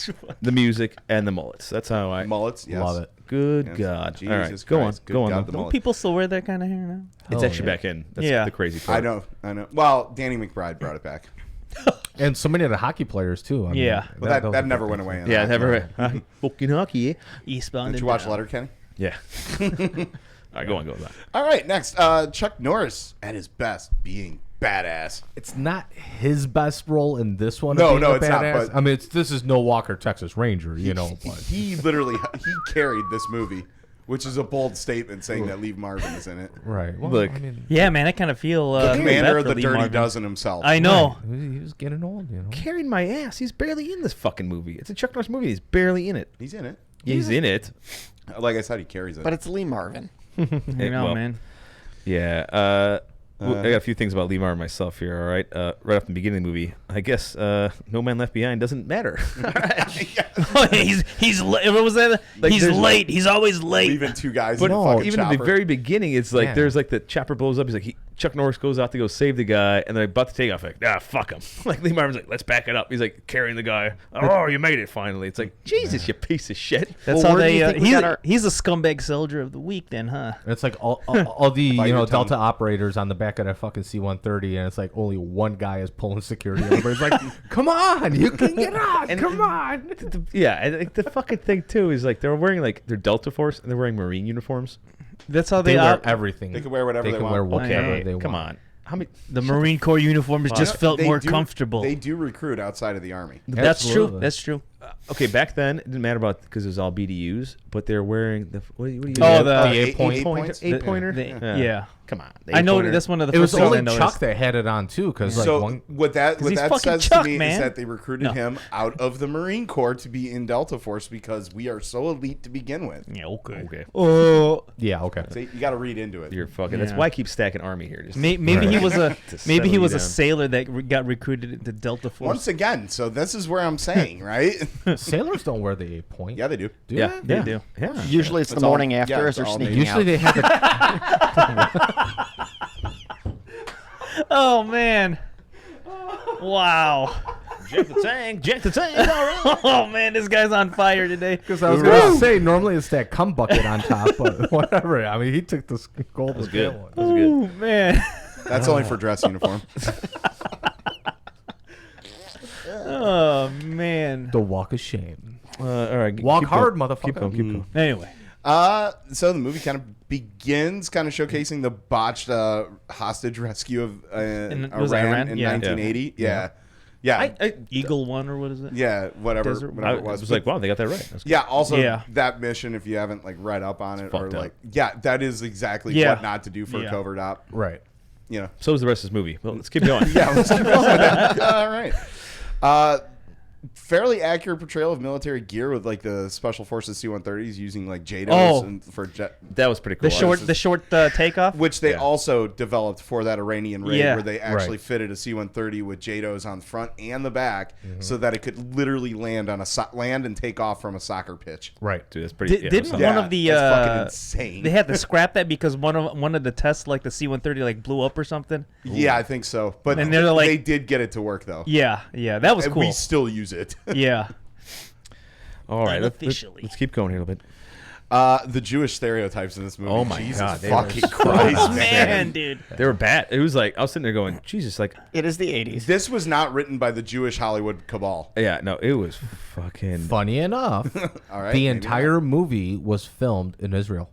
the music and the mullets. That's how I. Mullets, yes. Love it. Good Yes. God! Jesus All right, go on, Christ, good go on. God, though. the Don't mullet. people still wear that kind of hair now? It's Oh, actually yeah. back in. That's Yeah. the crazy part. I know. Well, Danny McBride brought it back. And so many of the hockey players, too. I mean, Yeah. Well, that was a never big went thing. away. in Yeah, the never. hockey. Fucking hockey. Eastbound. Did and you watch down. Letterkenny? Yeah. All right, go on. All right, next. Chuck Norris at his best being badass. It's not his best role in this one. No, of being no, a it's not, badass. but- I mean, this is no Walker, Texas Ranger, you know. But He literally carried this movie, which is a bold statement saying that Lee Marvin is in it. right. Well, Look. I mean, Yeah, man, I kind of feel. The commander of bad for the Lee Dirty Marvin. Dozen himself. I know. right. He was getting old, you know. Carrying my ass. He's barely in this fucking movie. It's a Chuck Norris movie. He's barely in it. He's in it. Yeah, he's in it. Like I said, he carries it. But it's Lee Marvin. I know, well, man. Yeah. I got a few things about Lee Marvin myself here. All right. Right off the beginning of the movie, I guess No Man Left Behind doesn't matter. Oh, he's late. What was that? Like, He's there's late. He's always late. leaving two guys But in a no, fucking even in the chopper. very beginning, it's like Yeah. there's like the chopper blows up. He's like Chuck Norris goes out to go save the guy, and they're about to take off. Like, fuck him. Like Lee Marvin's like, let's back it up. He's like carrying the guy. Oh, you made it finally. It's like Jesus, you piece of shit. That's Well, how where do you they. think we got our- He's a scumbag soldier of the week, then, huh? It's like all the Bite your Delta tongue. operators on the back of that fucking C-130, and it's like only one guy is pulling security. Everybody's like, "Come on, you can get out! Come on!" Yeah, and like, the fucking thing too is like they're wearing like their Delta Force and they're wearing Marine uniforms. That's how They they wear are. everything. They can wear whatever They they can want. wear whatever Okay, they come want. on. How many? The Marine Corps uniforms just felt They more do- comfortable. They do recruit outside of the Army. That's true. Absolutely. That's true. Okay, back then it didn't matter about because it was all BDUs, but they're wearing the what do you Oh, use? the eight points? eight pointer. Yeah. Come on, I know eight-pointer. that's one of the It was first things only I noticed. Chuck that had it on too, because like So one. what that he's fucking says Chuck, to me man. is that they recruited No. him out of the Marine Corps to be in Delta Force because we are so elite to begin with. Yeah, okay. Okay, Oh, Yeah, okay. So you got to read into it. you're fucking. That's Yeah. why I keep stacking Army here. Just maybe he was a To maybe he settle was you a down. sailor that got recruited into Delta Force. Once again, so this is where I'm saying, right? Sailors don't wear the 8-point. Yeah, they do. Do yeah, they? They do. Yeah. Usually it's It's the all- morning yeah, after it's as they're all sneaking Usually out. they have it. Oh man! Wow. Jack the Tank, Jack the Tank. All right. Oh man, this guy's on fire today. Because I was going to say, normally it's that cum bucket on top, but whatever. I mean, he took the gold. That was good. One. That was good. Oh man. That's only for dress uniform. Oh man. The walk of shame. All right. Walk keep hard, going. motherfucker. Keep going. Keep going. Anyway. So the movie kind of begins kind of showcasing the botched hostage rescue of was Iran in Yeah. 1980. Yeah. Eagle One or what is it? Yeah, whatever, Desert- whatever I it was. was like, wow, they got that right. That's Yeah. Also, Yeah. that mission, if you haven't like read up on it, or fucked up. like, yeah, that is exactly Yeah. what not to do for a Yeah. covert op. Right. You know. So is the rest of this movie. Well, let's keep going. Yeah. Let's keep going with that. All right. Fairly accurate portrayal of military gear with like the Special Forces C-130s using like JDOs Oh. and for jet. That was pretty cool. The short takeoff. Which they Yeah. also developed for that Iranian raid, Yeah. where they actually Right. fitted a C-130 with JDOs on the front and the back, so that it could literally land on land and take off from a soccer pitch. Right. Dude, that's pretty. Didn't that's Yeah, one of the that's fucking insane. they had to scrap that because one of the tests, like the C-130, like blew up or something? Yeah, I think so. But And they're like- they did get it to work though. Yeah, that was And cool. we still use it. Yeah. all right. Unofficially. Let's keep going here a little bit. The Jewish stereotypes in this movie. Oh my Jesus God, they were fucking Christ, Man, dude. They were bad. It was like I was sitting there going, Jesus, like, It is the 80s. This was not written by the Jewish Hollywood cabal. yeah, no, it was fucking. Funny enough, All right, the maybe entire movie was filmed in Israel.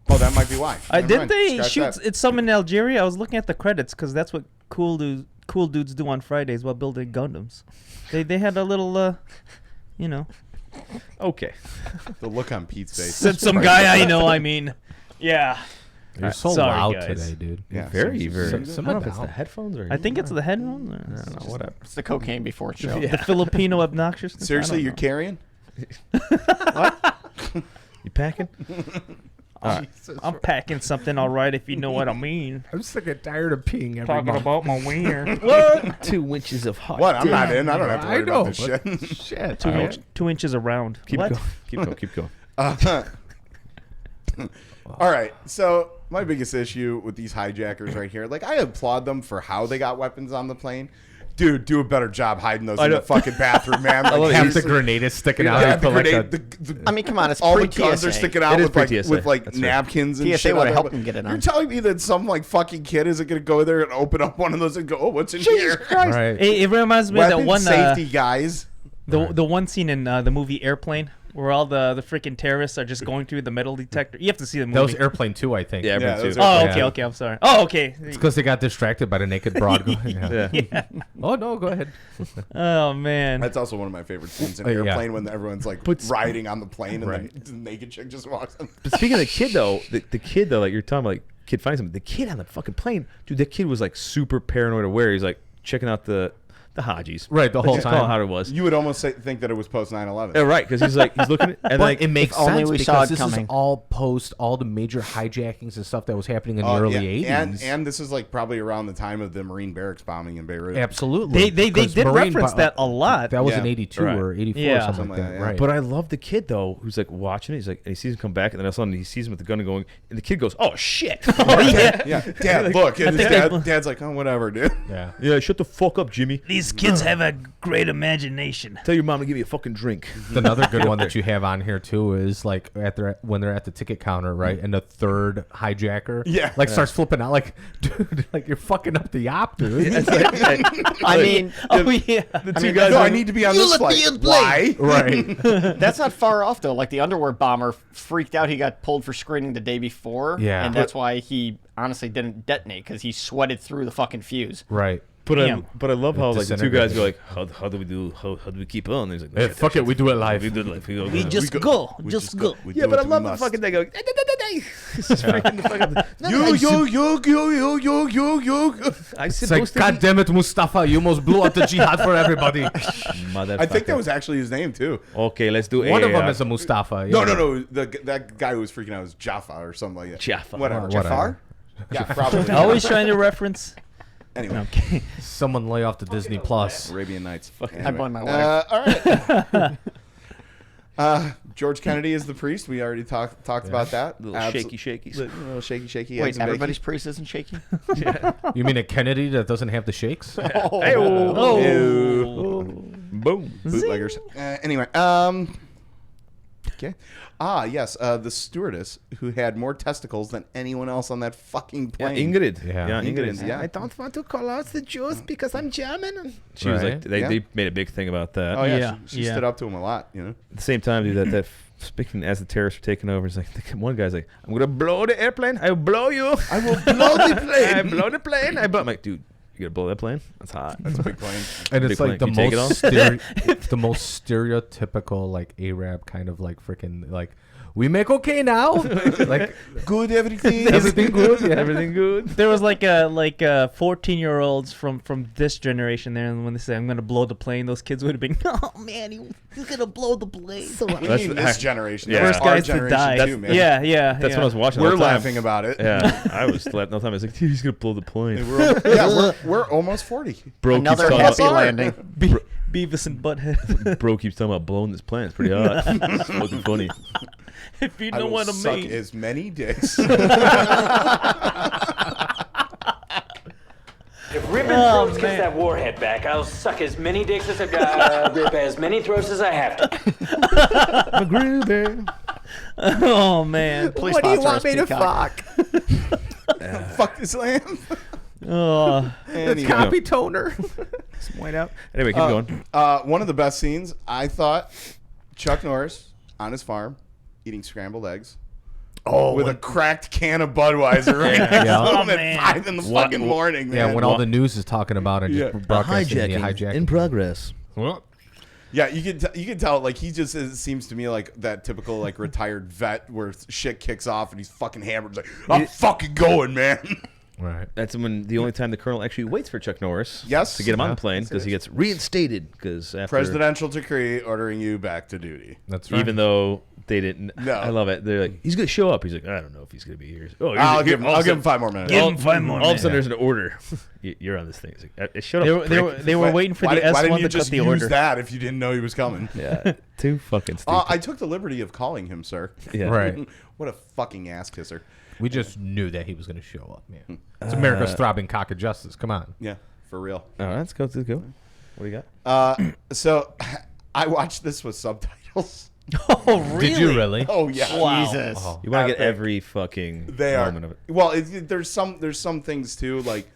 not. Oh, that might be why. Never Didn't mind. they Scratch shoot that. it's some in Algeria? I was looking at the credits because that's what cool dudes do on Fridays while building Gundams. They had a little, you know, Okay. The look on Pete's face. some guy I know. I mean, yeah. You're so Sorry, loud guys. today, dude. Yeah, Very, very. Some I don't know if it's down. the headphones or. I think it's the headphones. I don't know. Whatever. It's the cocaine before show. The Filipino obnoxiousness. Seriously, I don't you're know. carrying? You packing? I'm packing something all right, if you know what I mean. I'm sick and tired of peeing every Talking month. about my wiener. 2 inches of hot. What? I'm not in. I don't have to I worry know, about this shit. but shit. 2 inches around. Keep What? going. Keep going. Keep going. All right. So my biggest issue with these hijackers right here, like I applaud them for how they got weapons on the plane. Dude, do a better job hiding those in the fucking bathroom, man. Like, Half the grenade is sticking out. yeah, You the put like grenade, a- the, I mean, come on, it's all the pre-TSA. guns are sticking out It is with like, pre-TSA. with like That's right. napkins and TSA shit. would've on there. helped them get it You're on. telling me that some like fucking kid isn't gonna go there and open up one of those and go, oh, what's in here? Right. It reminds me of that Weapon one safety, guys. the one scene in the movie Airplane where all the freaking terrorists are just going through the metal detector. You have to see the movie. That was Airplane 2, I think. Yeah, Yeah, everyone those too. are- Oh, Yeah. okay, okay. I'm sorry. Oh, okay. It's because they got distracted by the naked broad. Yeah. Yeah. Oh, no, go ahead. Oh man. That's also one of my favorite scenes in Yeah. Airplane when everyone's like riding on the plane and then the naked chick just walks in. But speaking of the kid though, the kid though, like you're talking about, like kid finding something. The kid on the fucking plane, dude. That kid was like super paranoid aware. He's like checking out the Hajis. Right, the whole Just call it time. how it was. You would almost think that it was post 9/11. Yeah, right, because he's like he's looking at, and But like it makes If only sense we because saw it this coming. is all post all the major hijackings and stuff that was happening in the early 80s. And this is like probably around the time of the Marine barracks bombing in Beirut. Absolutely. They because did Marine reference that a lot. That was Yeah. in 82 Right. or 84 Yeah. or something Something like like that. that, yeah. Right. But I love the kid though, who's like watching it. He's like, and he sees him come back, and then all of a sudden he sees him with the gun and going, and the kid goes, "Oh shit!" Oh yeah. Yeah, Dad, look. And his think dad's like, oh, whatever, dude. yeah. Yeah, shut the fuck up, Jimmy. These kids have a great imagination. Tell your mom to give you a fucking drink. Another good one that you have on here too is like when they're at the ticket counter, right? And the third hijacker, Yeah. like starts flipping out, like, dude, like you're fucking up the op, dude. It's like, I mean, Oh yeah. the I two mean, guys. No, are- I need to be on this flight. Why? right. that's not far off though. Like the underwear bomber freaked out. He got pulled for screening the day before. Yeah. And that's why he honestly didn't detonate because he sweated through the fucking fuse. Right. But Damn. I love how like the two guys disintegrated. go like, how do we do? How do we keep on? And he's like, Hey, fuck it, we do it live. We do it live. We go, We go. just go- go. we Just go. go. We Yeah, do but I what we love the must. fucking they go. It's just freaking the fucking. Yo. I It's like, God damn it, Mustafa, you almost blew up the jihad for everybody. I think that was actually his name too. Okay, let's do One of them AAR. is a Mustafa. No, yeah. no. That guy who was freaking out was Jaffa or something like that. Jaffa. Whatever. Whatever. Jafar? Yeah, probably. Always trying to reference. Anyway. Okay. Someone lay off the Disney Plus. Arabian Nights. I blame my wife. All right. George Kennedy is the priest. We already talked about that. Little shaky. Little shaky. Wait, eggs and everybody's bacon. priest isn't shaky? You mean a Kennedy that doesn't have the shakes? Boom. Bootleggers. Anyway, okay. Yes, the stewardess who had more testicles than anyone else on that fucking Yeah, plane. Ingrid. Yeah. Ingrid, yeah. I don't want to call out the Jews because I'm German. She was Right. like, they made a big thing about that. Oh yeah, Yeah, she yeah. stood up to him a lot. You know. At the same time, dude, that speaking as the terrorists were taking over, it's like one guy's like, "I'm gonna blow the airplane. I will blow you. I will blow the plane. I blow the plane. I'm like, dude, you gonna blow that plane? That's hot. That's a big plane. And Big it's like plane. Can you take the most stereotypical like Arab kind of like freaking like we make okay now like Good everything. everything good yeah. Everything good. There was like 14-year-olds from this generation there, and when they say I'm gonna blow the plane, those kids would have been, oh man, he's gonna blow the plane. We That's mean the- this generation. Yeah. That's First our guys to generation die. too, man. Yeah. That's what I was watching. We're all the time. laughing about it. Yeah, I was laughing all the time. I was like, dude, he's gonna blow the plane. We're almost 40. Bro Another keeps happy talking landing. Beavis and Butthead. Bro keeps talking about blowing this plane. It's pretty hot. It's fucking funny. If you I know will what I suck mean. as many dicks. If Ribbon Oh, Throats man. gets that warhead back, I'll suck as many dicks as I got, rip as many throats as I have to. Oh man. Please sponsor us, Peacock. Fuck this lamb. Oh. Anyway. copy toner Some white out. Anyway, keep going. One of the best scenes, I thought, Chuck Norris on his farm eating scrambled eggs. With a cracked can of Budweiser right next Yeah. to him Oh, at man. 5 in the fucking morning, man. yeah when all the news is talking about it Yeah. just broadcasting the hijacking progress. Yeah, you can tell, like, he just seems to me like that typical, like, retired vet where shit kicks off and he's fucking hammered. He's like, I'm fucking going, man. right That's when the only time the colonel actually waits for Chuck Norris. Yes. To get him on Yeah. the plane because he gets reinstated. Because after Presidential decree ordering you back to duty. that's right even though they didn't. No. I love it. They're like, he's gonna show up. He's like, I don't know if he's gonna be here. Oh, I'll give him 5 more minutes. Give him 5 more All of a minutes. sudden, there's an order. You're on this thing. It's like, shut up. They were waiting for the Why didn't S1 you to cut just the use order. that if you didn't know he was coming? Yeah, too fucking stupid. I took the liberty of calling him, sir. Yeah. right What a fucking ass kisser. we just knew that he was going to show up man it's America's throbbing cock of justice come on Yeah, for real. All right, let's go. What do you got? So I watched this with subtitles. Oh really? did you really Oh yeah. Wow. Jesus. You want to get epic. every fucking They are. moment of it. Well, there's some things too, like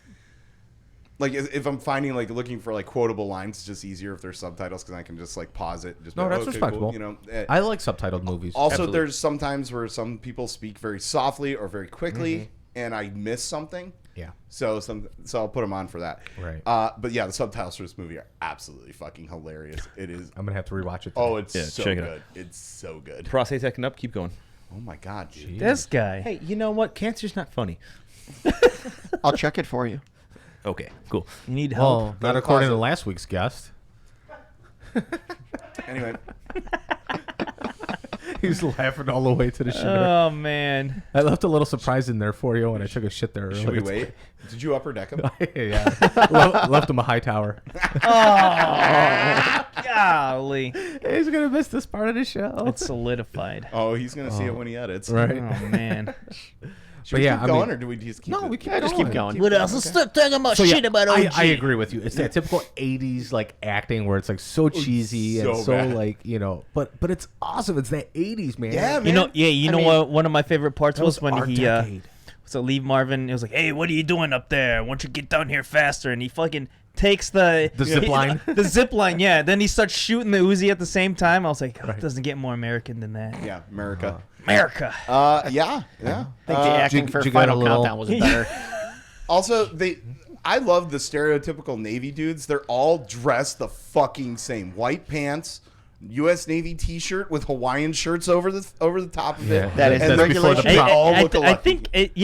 if I'm finding like looking for like quotable lines, it's just easier if there's subtitles because I can just like pause it. And just No, be like, that's okay, respectable. Cool, you know. I like subtitled movies Also, Absolutely. there's sometimes where some people speak very softly or very quickly, and I miss something. yeah So I'll put them on for that. Right. But yeah, the subtitles for this movie are absolutely fucking hilarious. It is. I'm gonna have to rewatch it Oh, today. it's Yeah, so check it good. out. It's so good. Prostate acting up. Keep going. Oh my god, dude. This guy. Hey, you know what? Cancer's not funny. I'll check it for you. Okay, cool. You need help. Well, Go not to according to closet. last week's guest. Anyway, He's laughing all the way to the shit. Oh man. I left a little surprise in there for you when I took a shit there earlier. should we wait? Did you upper deck him? yeah. left him a high tower. Oh, golly. He's gonna miss this part of the show. It's solidified. Oh, he's gonna see it when he edits. right. Oh man. Should But we yeah, keep I going, mean- or do we just keep? No, it? we keep Yeah, going. just keep going. What else? Let's stop talking about shit about OG. I agree with you. It's that typical '80s like acting where it's like so cheesy and so so bad. like but it's awesome. It's that '80s man. Yeah, man. You know I mean, what? One of my favorite parts That was when our he decade. so Lee Marvin. It was like, hey, what are you doing up there? Why don't you get down here faster? And he fucking takes the zip line. the zip line. Yeah. Then he starts shooting the Uzi at the same time. I was like, it doesn't get more American than that. Yeah, America. America. Yeah. I think the acting did for you get a Final little- Countdown was better. Also, I love the stereotypical Navy dudes. They're all dressed the fucking same. White pants, U.S. Navy T-shirt with Hawaiian shirts over the top of it. Yeah. That is and the they're- regulation. They I- all I, look I alike. think at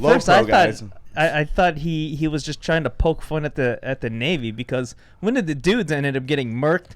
Low first pro I guys. thought I thought he was just trying to poke fun at the Navy because one of the dudes ended up getting murked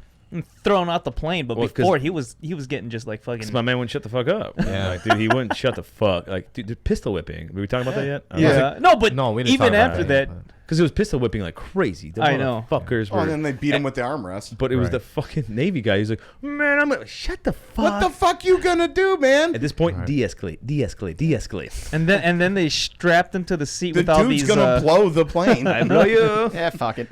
thrown out the plane, but Well, 'cause- before he was getting just like fucking. Because my man wouldn't shut the fuck up. Yeah. Like, dude, he wouldn't shut the fuck. Like, dude, the pistol whipping. Were we talking about that yet? Yeah. No, but No, we didn't even talk about after that. that, Because it was pistol whipping like crazy. The I know. Fuckers Oh, were. and then they beat him with the armrest. But it was Right. the fucking Navy guy. He's like, man, I'm gonna shut the fuck. What the fuck you gonna do, man? At this point, Right. de-escalate. and then they strapped him to the seat The with all dude's these. gonna blow the plane. I blow you. Yeah, fuck it.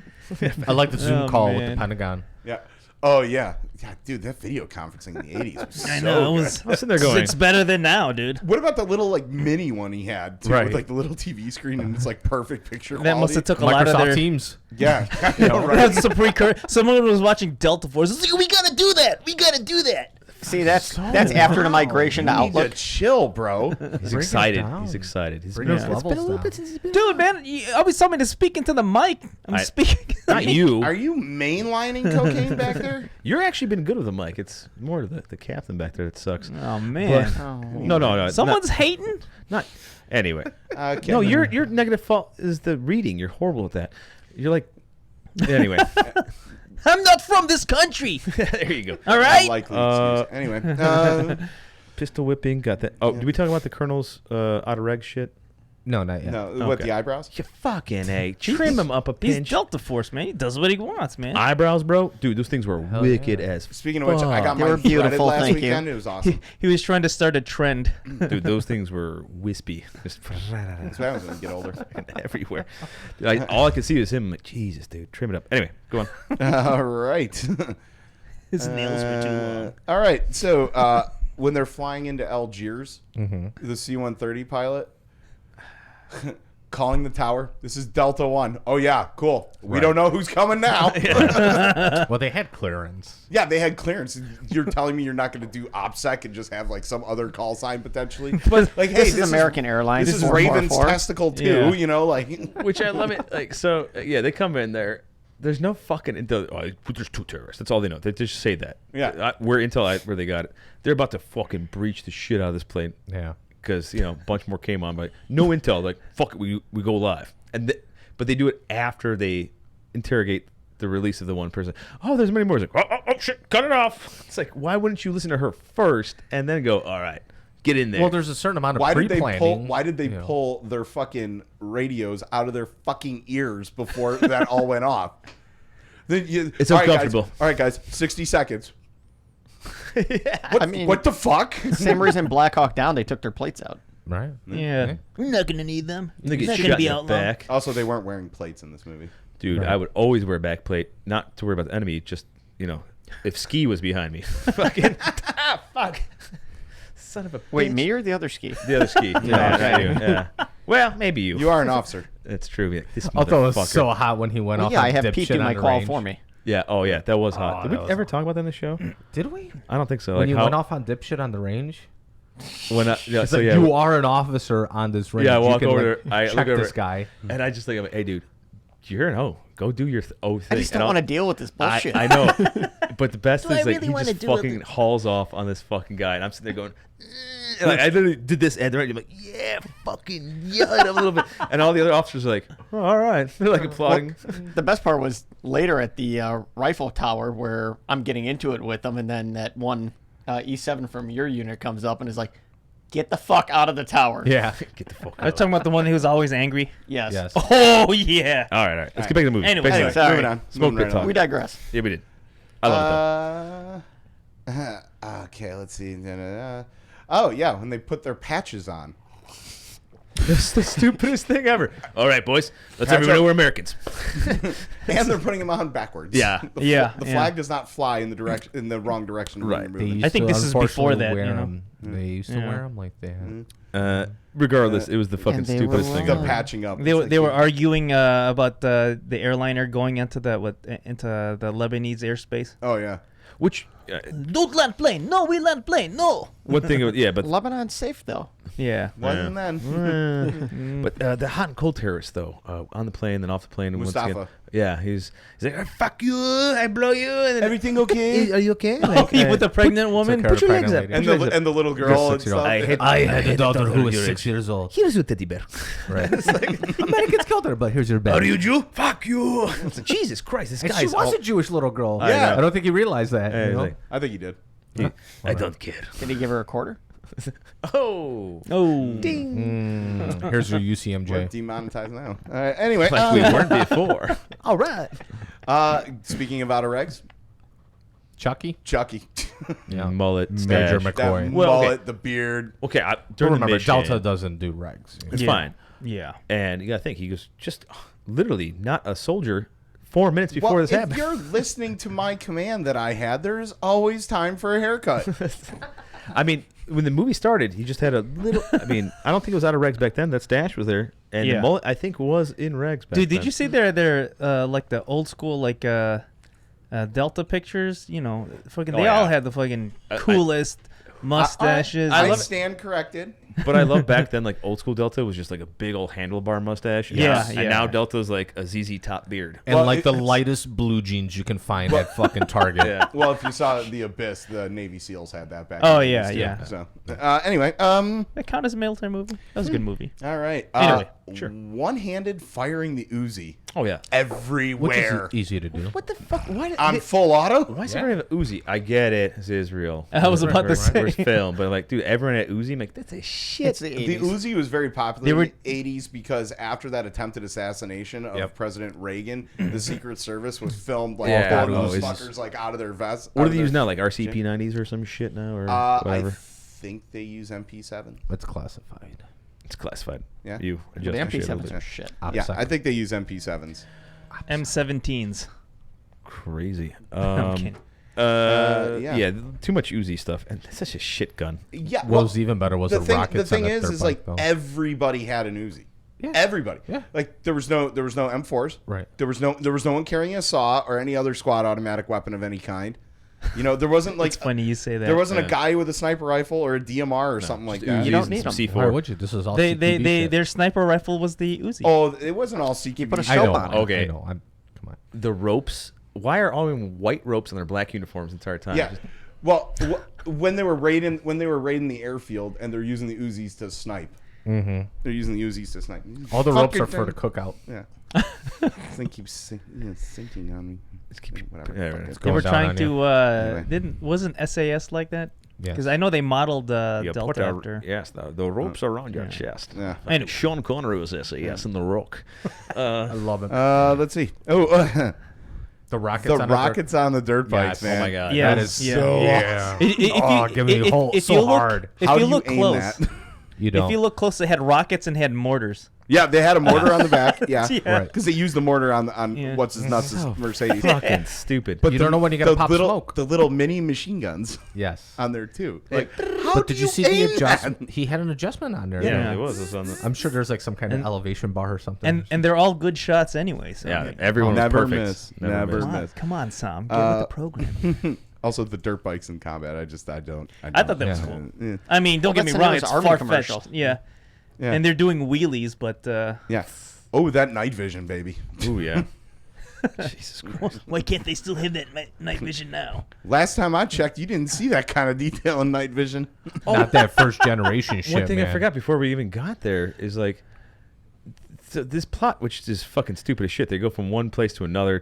I like the Zoom Oh, call with man. the Pentagon. Yeah. Oh yeah. Yeah, dude, that video conferencing in the 80s was I so know. good. It was, I was sitting there going, it's better than now, dude. What about the little like mini one he had too, Right. with like the little TV screen and it's like perfect picture That quality? must have took a lot of Microsoft their. Teams. Yeah, I know, right? That's some Someone was watching Delta Force. It's like, we gotta do that. We gotta do that. See, that's after the migration to You need to Outlook. chill, bro. he's Bring it excited. down. He's excited. He's Bring been- those Yeah. it's been a levels little down. bit since he's been Dude, man, you always tell me to speak into the mic. I'm speaking. Not you. Are you mainlining cocaine back there? You're actually been good with the mic. It's more the captain back there that sucks. Oh man. No. Someone's hating. not. Anyway. Okay. No, your negative fault is the reading. You're horrible at that. You're like. Anyway. I'm not from this country. There you go. All right. Likely excuse. Anyway, Pistol whipping. Got that. Oh, did we talk about the Colonel's out of reg shit? No, not yet. no, what, Okay. the eyebrows? You fucking A. Trim him up a He's pinch. Delta Force, man. He does what he wants, man. Eyebrows, bro. Dude, those things were Hell wicked yeah. as. Speaking of which, I got They mine were threaded beautiful, last thank you. weekend. It was awesome. He was trying to start a trend. Dude, those things were wispy. Just That's why I was going to get older. everywhere. Dude, all I could see was him. I'm like, Jesus, dude, trim it up. Anyway, go on. All right. His nails were too long. All right. So when they're flying into Algiers, Mm-hmm. the C-130 pilot calling the tower. This is Delta One. Oh yeah, cool. We Right. don't know who's coming now. Well, they had clearance. Yeah, they had clearance. You're telling me you're not going to do OPSEC and just have like some other call sign potentially? But Like, hey, This is American Airlines. This is 444. Raven's testicle too. Yeah. You know, like Which I love it. Like, so, yeah, they come in there. There's no fucking. There's two terrorists. That's all they know. They just say that. Yeah. We're intel where they got it. They're about to fucking breach the shit out of this plane. Yeah. Because a bunch more came on, but no intel. Like, fuck it, we go live, but they do it after they interrogate the release of the one person. Oh, there's many more. It's like, oh shit, cut it off. It's like, why wouldn't you listen to her first and then go, all right, get in there? Well, there's a certain amount of why did they pre-planning. pull? Why did they you know. pull their fucking radios out of their fucking ears before that all went off? It's all right, guys. uncomfortable. All right, guys, 60 seconds. I mean, What the fuck? same reason Black Hawk Down, they took their plates out. Right. yeah, we're not gonna need them. They get Not shot gonna in be the out long. back. Also, they weren't wearing plates in this movie. Dude, Right. I would always wear a back plate, not to worry about the enemy, just, if Ski was behind me. Fucking, fuck. Son of a Wait, bitch. me or the other ski? The other Ski. Yeah, okay. not you. Yeah. Well, maybe you. You are an officer. That's true. Yeah, this Although it was motherfucker. so hot when he went Well, off. yeah, on I have dipshit Pete do on my the call range. for me. Yeah, that was hot. Oh, Did that we was ever hot. talk about that in the show? Did we? I don't think so. When Like you how, went off on dipshit on the range? when I, yeah, It's so like, yeah, you are an officer on this range. Yeah, I You walk can, over like, there, I check look over this it. guy. and I just think, I'm like, hey, dude, did you hear it? Oh, go do your thing. I just don't want to deal with this bullshit. I know, but the best Do I is like really he wanna just do it? fucking hauls off on this fucking guy, and I'm sitting there going, and like I literally did this, and they're like, yeah, fucking yelling a little bit, and all the other officers are like, oh, all right, they're like applauding. The best part was later at the rifle tower where I'm getting into it with them, and then that one E7 from your unit comes up and is like, get the fuck out of the tower. Yeah. Get the fuck I was out. talking about the one who was always angry. Yes. Yes. Oh yeah. All right. Let's get back to the movie. Anyway, Back to the sorry. Moving on. Smoke Moving good right talk. on. We digress. Yeah, we did. I love Okay, let's see. Oh yeah, when they put their patches on. it. That's the stupidest thing ever. All right, boys, let's Patch everyone know up. we're Americans. And they're putting them on backwards. Yeah. The flag does not fly in the wrong direction. when Right. you're They moving. used I think to, this is before unfortunately, that, wear you know. 'em. They used to Yeah. wear them like they had. Regardless, it was the fucking And they stupidest were thing The wrong. ever. patching up. They It's were like they were you- arguing about the airliner going into the Lebanese airspace. Oh yeah. Which Don't land plane. No, we land plane. No. one thing? Yeah, but Lebanon's safe though. Yeah. Wasn't then. But the hot and cold terrorists, though, on the plane, then off the plane, and once again, Mustafa. yeah, he's like, "Oh, fuck you, I blow you, and then, Everything okay? are you okay? Oh, Like, with the pregnant woman? Took care put of your the legs up. pregnant And lady. the little girl and 6-year-old. stuff. I had a daughter who was your 6 years old. Here's your teddy bear. Right. Americans killed her, but here's your bed. Are you Jew? Fuck you. It's like, Jesus Christ, this And guy's she was a Jewish little girl. Yeah. I don't think he realized that. Hey, you know? like, I think he did. I don't care. Did he give her a quarter? Oh. Oh. Ding. Here's your We're UCMJ. demonetized now. All right. Anyway, Like we weren't before. All right. speaking of outer regs, Chucky? Chucky. Yeah. Mullet, Major stash. That McCoy. mullet, okay. the beard. Okay, during Don't the remember, mission, Delta doesn't do regs. It's Yeah. fine. Yeah. And you got to think, he goes, just literally not a soldier 4 minutes before Well, this if happened. you're listening to my command that I had, there's always time for a haircut. I mean, when the movie started, he just had a little. I mean, I don't think it was out of regs back then. That stash was there, and Yeah. the mullet I think was in regs back Dude, then. did you see they're like the old school like Delta pictures? You know, fucking Oh, they yeah. all had the fucking coolest mustaches. I Like- stand corrected. But I love back then, like old school Delta was just like a big old handlebar mustache. And Yeah, now- yeah. And now Delta's like a ZZ Top beard. And Well, like the it's- lightest blue jeans you can find at fucking Target. Yeah. Well, if you saw the Abyss, the Navy SEAls had that back. Oh, in the yeah, 80s, too. yeah. So anyway, that count as a military movie? That was a good movie. all right. Anyway, sure. One-handed firing the Uzi Oh yeah. Which everywhere is easy to do. What the fuck? Why did, on full auto. why does everyone have an Uzi? I get it. It's Israel. I was about to Where's say. film, but like, dude, everyone at Uzi, I'm like, that's a shit. It's the The 80s. Uzi was very popular They were- in the 80s because after that attempted assassination of Yep. President Reagan, the Secret Service was filmed like Yeah, pulling those Uzis. fuckers like out of their vests. What out do of they their- use now? Like RCP 90s or some shit now, or I whatever. think they use MP7. It's classified. It's classified. Yeah. You The adjust your shit a little MP7s bit. are shit. Yeah, I think they use MP7s. M17s. Crazy. I'm kidding. Yeah. Yeah, too much Uzi stuff, and it's such a shit gun. Yeah, What was even better was the the thing. rockets The thing on a is dirt like bike, though. everybody had an Uzi. Yeah. Everybody. Yeah. Like there was no M4s. Right. There was no one carrying a saw or any other squad automatic weapon of any kind. You know, there wasn't like It's funny you say that. there wasn't Yeah. a guy with a sniper rifle or a DMR or something like that. You don't need them. C4. Why would you? This is all They CQB shit. their sniper rifle was the Uzi. Oh, it wasn't all CQB. put a I scope know. on it. Okay. I know. Come on. The ropes. Why are all in white ropes on their black uniforms the entire time? Yeah. Just- Well, when they were raiding the airfield and they're using the Uzis to snipe. Mm-hmm. They're using the Uzis to snipe. All the ropes Fucking are for the thing. cookout. Yeah. This thing keeps sinking on me. Whatever. Yeah, Fuck right. it. they were going down trying on to Anyway. wasn't SAS like that? Yes. Because I know they modeled You Delta put a- after. yes, the ropes are around your chest. Yeah. Anyway. Sean Connery was SAS in The Rock. I love it. Let's see. Oh, the rockets. the on a dirt- rockets on the dirt bikes, Yes. man. Oh my god. Yeah. That is Yeah. so. Yeah. Oh, give me so you look, hard. If How you do you look aim close, that? You don't. if you look close, they had rockets and had mortars. Yeah, they had a mortar on the back. Yeah, Yeah. Right. because they used the mortar on Yeah. what's his nuts Mercedes. Fucking stupid. You don't know when you gotta pop little, smoke. The little mini machine guns Yes. on there too. Like, how But do did you see the aim adjustment? that? He had an adjustment on there. yeah, Yeah. it was. It was on the, I'm sure there's like some kind of And- elevation bar or something. And they're all good shots anyway. So yeah, I mean, everyone was Never perfect. miss. Never come on, miss. come on, Sam, get with the program. Also, the dirt bikes in combat. I don't. I thought that was Yeah. cool. Yeah. I mean, don't Well, get me that's the wrong, name of it's the Army far commercial. fetched. Yeah. Yeah. And they're doing wheelies, but Yeah. Oh, that night vision, baby. Ooh, yeah. Jesus Christ. why can't they still have that night vision now? Last time I checked, you didn't see that kind of detail in night vision. not that first generation shit. One thing man. I forgot before we even got there is like this plot, which is fucking stupid as shit. They go from one place to another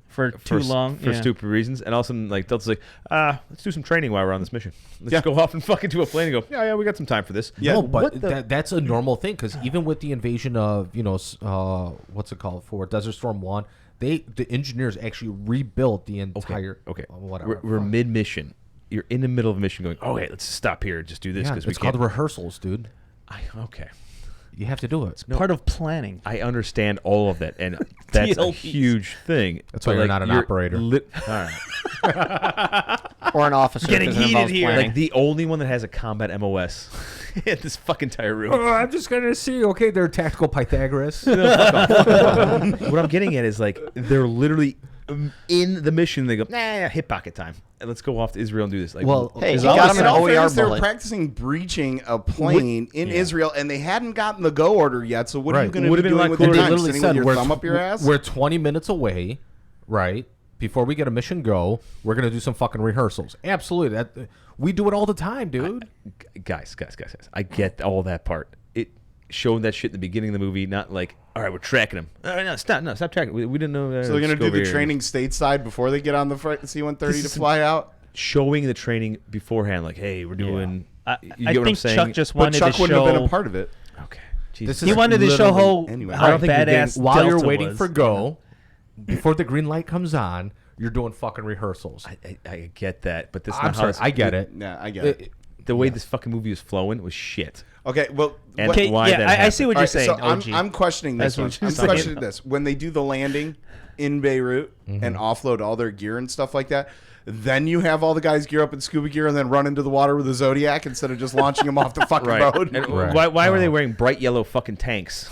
For too long. for yeah. stupid reasons, and all of a sudden, like Delta's like, let's do some training while we're on this mission. Let's Yeah. go off and fucking to a plane and go, yeah, we got some time for this. Yeah. No, What but the- that's a normal thing because even with the invasion of what's it called for Desert Storm 1, the engineers actually rebuilt the entire whatever. We're mid mission. You're in the middle of a mission, going, oh, hey, let's stop here, just do this yeah, because we it's called can't. rehearsals, dude. Okay, You have to do it. Part of planning. I understand all of that, and that's a TLPs. huge thing. That's why But, you're like, not an operator. all right. Or an officer. Getting 'cause it heated involves here. planning. Like the only one that has a combat MOS in this fucking entire room. I'm just gonna see. Okay, they're tactical Pythagoras. What I'm getting at is like they're literally in the mission, they go, nah, hip pocket time. Let's go off to Israel and do this. Like, Well, Hey, is he all got this him an stuff- OER fairness, they were bullet. practicing breaching a plane in Israel, and they hadn't gotten the go order yet. So what are you Right. going to Would've be been doing like with cooler your They time? literally Sitting said with your thumb up your ass? we're 20 minutes away, right? Before we get a mission go, we're gonna do some fucking rehearsals. Absolutely, that we do it all the time, dude. Guys. I get all that part. It showed that shit in the beginning of the movie, not like, all right, we're tracking him. All right, stop tracking. We didn't know. So they're going to let's go do over the here. training stateside before they get on the C-130 to This is- fly out? Showing the training beforehand, like, hey, we're doing. I you I get what I'm think saying? Chuck just But wanted Chuck to wouldn't have been show. a part of it. Okay. This Jesus. is He wanted to show literally- how, anyway. how I don't think you're badass while you're Delta waiting was. for go, before the green light comes on, you're doing fucking rehearsals. I get that, but this is I'm not sorry, how I get it. Yeah, I get it. The way this fucking movie was flowing was shit. Okay, well, And what- Okay, why yeah, that I happened. see what all you're right, saying. so OG. I'm questioning this That's one. what you're I'm saying. questioning this. When they do the landing in Beirut Mm-hmm. and offload all their gear and stuff like that, then you have all the guys gear up in scuba gear and then run into the water with a Zodiac instead of just launching them off the fucking road. And Right. why were they wearing bright yellow fucking tanks?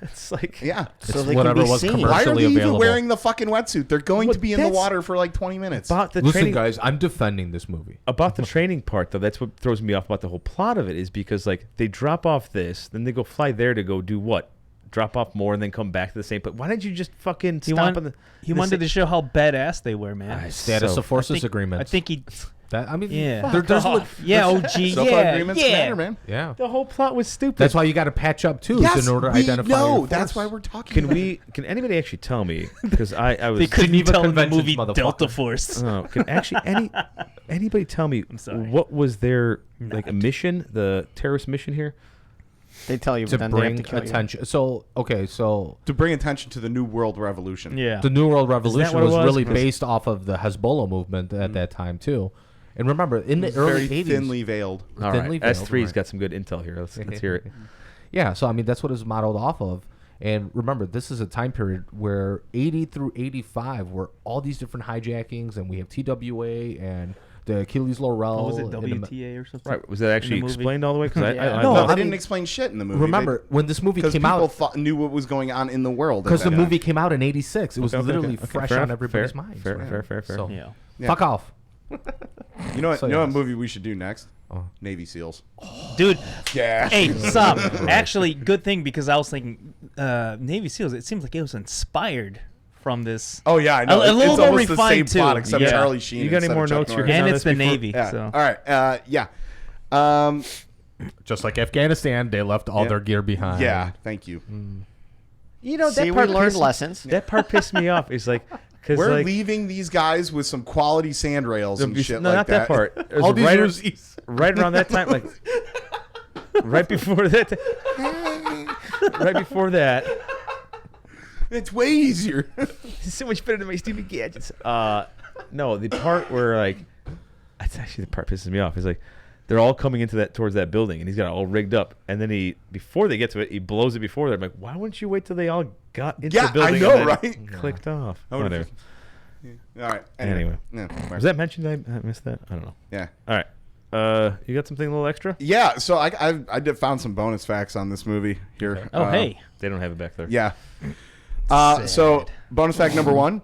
It's like Yeah. So It's they whatever can be was seen. commercial. Why are they even available. wearing the fucking wetsuit? They're going Well, to be in the that's- water for like 20 minutes. about the Listen, training. guys, I'm defending this movie. About the training part, though, that's what throws me off about the whole plot of it, is because like they drop off this, then they go fly there to go do what? Drop off more and then come back to the same place. Why didn't you just fucking He, stop on the? he wanted to show how badass they were, man. Status So- of forces I think, agreement. I think he. that. I mean, Yeah. there's Yeah, OG. So yeah, agreements yeah. matter, man. yeah. The whole plot was stupid. That's why you got to patch up too, Yes, in order to we identify. know. your That's force. why we're talking. Can about we? Can anybody actually tell me? Because I was. They couldn't Geneva tell in the Conventions, movie motherfucker. Delta Force. Oh, can actually anybody tell me sorry. what was their like a Not. mission, the terrorist mission here? They tell you, to but then they have bring to kill you. attention. So okay, so to bring attention to the New World Revolution. Yeah. the New World Revolution what it was was? really Because- based off of the Hezbollah movement at that time too. And remember, in the early Very 80s, thinly veiled. All Thinly right, veiled, S3's right. got some good intel here. Let's hear it. yeah. So I mean, that's what it's modeled off of. And remember, this is a time period where 80 through 85 were all these different hijackings, and we have TWA and the Achilles Laurel. What was it, and the- WTA or something? Right, was that actually movie? explained all the way? Because Yeah. I No, No, lost- they I didn't mean- explain shit in the movie. Remember, when this movie because came people out, knew what was going on in the world. at because the that movie time. came out in '86, it was Okay, literally okay, fresh fair on enough, everybody's fair, minds. fair, right? fair, fair. So, Yeah. Yeah. fuck off. You know what? So, you know what yes. movie we should do next? Oh. Navy SEAls. Dude, Yeah. hey, stop. Actually, good thing because I was thinking Navy SEALs, it seems like it was inspired from this. Oh yeah, I know. A little it's more almost the same refined, too. plot except Yeah. Charlie Sheen. You got any instead more of Chuck notes you're Norris. hitting And on it's this the before- Navy. Yeah. So. All right. Yeah. Just like Afghanistan, they left all Yeah. their gear behind. Yeah. Thank you. You know, See, that we part learned pissed- lessons. That part pissed me off. Is like because We're like leaving these guys with some quality sand rails and shit no, like not that part. It was All these right, Uzis. right around that time, like right before that. Right before that. It's way easier. It's so much better than my stupid gadgets. No, the part where like, that's actually the part that pisses me off. Is like, they're all coming into that towards that building, and he's got it all rigged up, and then before they get to it, he blows it before that. I'm like, why wouldn't you wait till they all got into Yeah, the building? I know, and then right? Clicked off. I would've- Whatever. All right. Anyway. Yeah, Was that mentioned? I missed that. I don't know. Yeah. All right. You got something a little extra? Yeah. So I did found some bonus facts on this movie here. Oh, hey. They don't have it back there. Yeah. So bonus fact number one.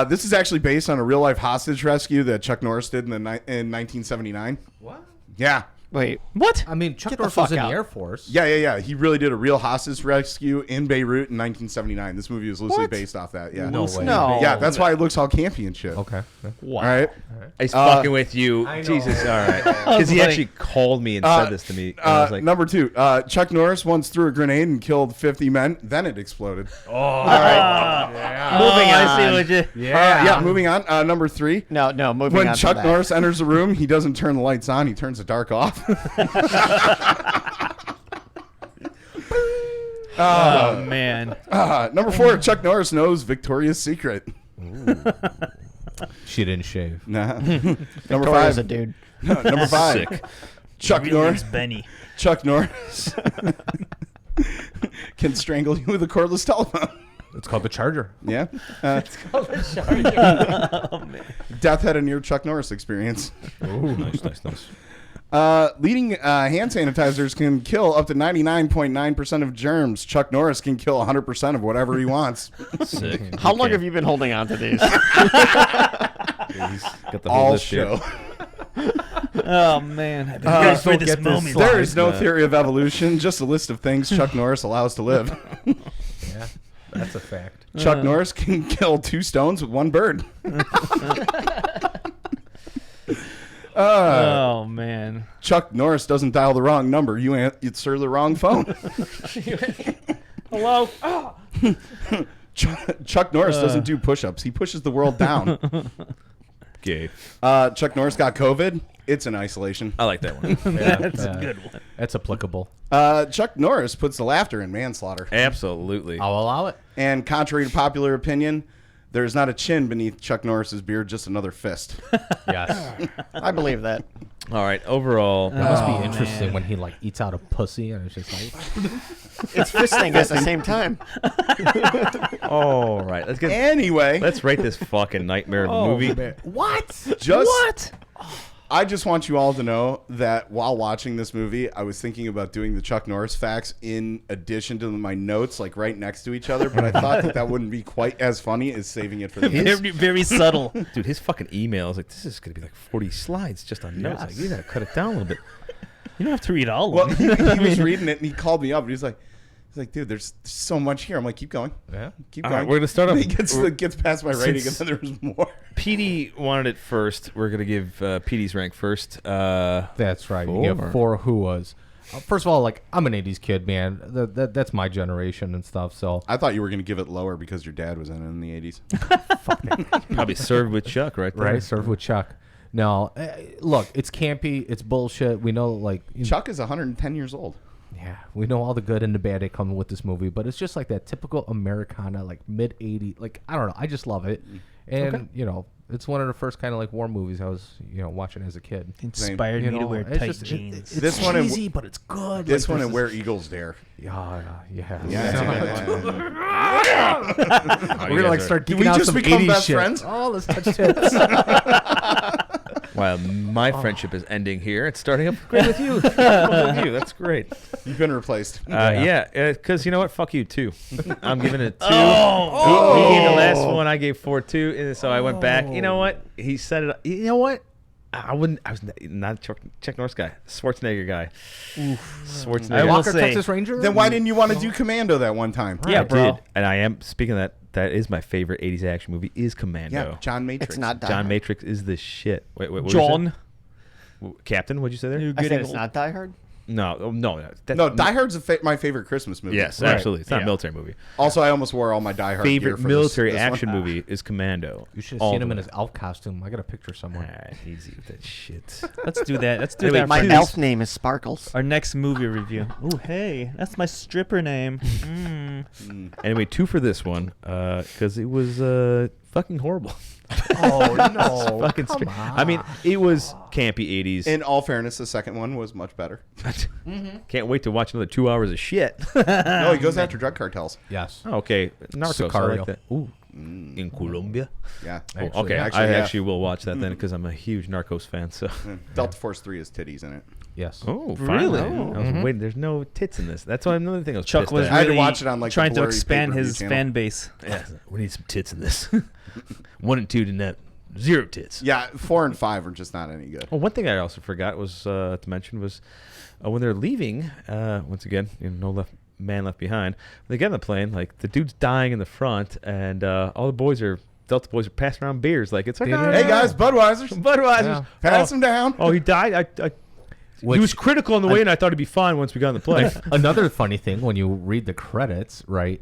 This is actually based on a real life hostage rescue that Chuck Norris did in 1979. What? Yeah. Wait, What? I mean, Chuck Get the Norris was fuck in out. the Air Force. Yeah. He really did a real hostage rescue in Beirut in 1979. This movie was loosely What? based off that. Yeah. No way. no. Yeah, that's why it looks all campy and shit. Okay. Wow. All right. He's fucking with you. I know. Jesus. All right. Because he like- actually called me and said this to me. And I was like, Number two, Chuck Norris once threw a grenade and killed 50 men. Then it exploded. Moving I see on. what you. Yeah, moving on. Number three, No, moving when on. from Chuck that. Norris enters the room, he doesn't turn the lights on. He turns the dark off. Oh, man. Number four, Chuck Norris knows Victoria's Secret. She didn't shave. Nah. Number Victoria's a five. dude. Number five. sick. Chuck Really Norris. is Benny. Chuck Norris can strangle you with a cordless telephone. It's called the Charger. Yeah. Death had a near Chuck Norris experience. Ooh, nice. Leading hand sanitizers can kill up to 99.9% of germs. Chuck Norris can kill 100% of whatever he wants. Sick. How long have you been holding on to these? He's got the whole All list here. show. Oh man, I've been waiting for this moment. There is no theory of evolution, just a list of things Chuck Norris allows to live. Yeah, that's a fact. Chuck Norris can kill 2 stones with 1 bird. Oh man, Chuck Norris doesn't dial the wrong number. You answer the wrong phone. hello. Chuck Norris doesn't do push-ups. He pushes the world down. Gay. Chuck Norris got COVID. It's in isolation. I like that one. That's a good one. That's applicable. Chuck Norris puts the laughter in manslaughter. Absolutely. I'll allow it. And contrary to popular opinion, there's not a chin beneath Chuck Norris's beard, just another fist. Yes. I believe that. All right. Overall, It must be interesting when he like eats out a pussy and it's just like It's fisting at the same time. all right. Anyway, Let's rate this fucking nightmare of a movie. what? I just want you all to know that while watching this movie, I was thinking about doing the Chuck Norris facts in addition to my notes, like right next to each other. But I thought that wouldn't be quite as funny as saving it for the end. Very, very subtle. Dude, his fucking emails, like, this is going to be like 40 slides just on notes. Like, you got to cut it down a little bit. You don't have to read all Well, of them. he was reading it and he called me up and he's like, dude, there's so much here. I'm like, keep going. yeah. Keep All going. right, we're going to start off. He gets past my rating and then there's more. PD wanted it first. We're going to give PD's rank first. That's right. You get 4 Hooahs. First of all, like I'm an '80s kid, man. That's my generation and stuff. So I thought you were going to give it lower because your dad was in the 80s. Probably served with Chuck right there. right, served with Chuck. No, look, it's campy. It's bullshit. We know, like Chuck is 110 years old. Yeah, we know all the good and the bad that come with this movie, but it's just like that typical Americana, like mid '80s. Like I don't know, I just love it, and you know, it's one of the first kind of like war movies I was watching as a kid. Inspired You me to know, wear it's tight just- jeans. It's This one and- cheesy, but it's good. This Like, one and is- Where Eagles Dare. Yeah. Oh, We're gonna like start Did geeking we out just some become 80s best shit. friends? Oh, let's touch tits. While my friendship is ending here, it's starting up great with you. With you. That's great. You've been replaced. Yeah, because you know what? Fuck you, too. I'm giving it 2. He Oh. gave the last one. I gave 4 2. And so I went back. You know what? He said it. You know what? I was not a Chuck Norris guy. Schwarzenegger guy. Schwarzenegger. I will Walker, say- Texas Ranger. Then why didn't you want to do Commando that one time? Yeah, I bro. did. And I am, speaking of that, that is my favorite 80s action movie, is Commando. Yeah, John Matrix. It's not Die John Hard. Matrix is the shit. Wait, what did you say? John. Captain, what'd you say there? You're I said getting it's old. not Die Hard. No. No, Die Hard's my favorite Christmas movie. Yes, Right. absolutely. It's not Yeah. a military movie. Also, I almost wore all my Die Hard gear Favorite for military this action one. movie is Commando. You should have All seen the him in way. his elf costume. I got a picture somewhere. Ah, easy with that shit. Let's do that. Let's do Anyway, that. My for elf name is Sparkles. our next movie review. Oh, hey, that's my stripper name. Mm. Anyway, 2 for this one because it was fucking horrible. Oh no! Fucking come straight. on. I mean, it was campy 80s. In all fairness, the second one was much better. Can't wait to watch another 2 hours of shit. No, he goes after drug cartels. yes. Oh, okay, Narcos. I Sicario. like that. Ooh, in Colombia. Yeah. Oh, Actually, okay, actually, I yeah. actually will watch that then because I'm a huge Narcos fan. So. Delta Force 3 has titties in it. Yes. Oh, Really? finally. I was waiting. There's no tits in this. That's why another thing I was Chuck pissed was at. I had to really watch it on, like, the trying to blurry expand pay-per-view his channel. fan base. Yeah, we need some tits in this. 1 and 2 didn't have 0 tits. Yeah, 4 and 5 are just not any good. Well, one thing I also forgot was to mention was when they're leaving. Once again, no man left behind. When they get on the plane, like the dude's dying in the front, and all the boys are Delta boys are passing around beers. Like it's like, Hey guys, Budweiser's. Budweiser's. Yeah. Pass him down. Oh, he died. He was critical on the way, and I thought he'd be fine once we got on the plane. Another funny thing when you read the credits, right?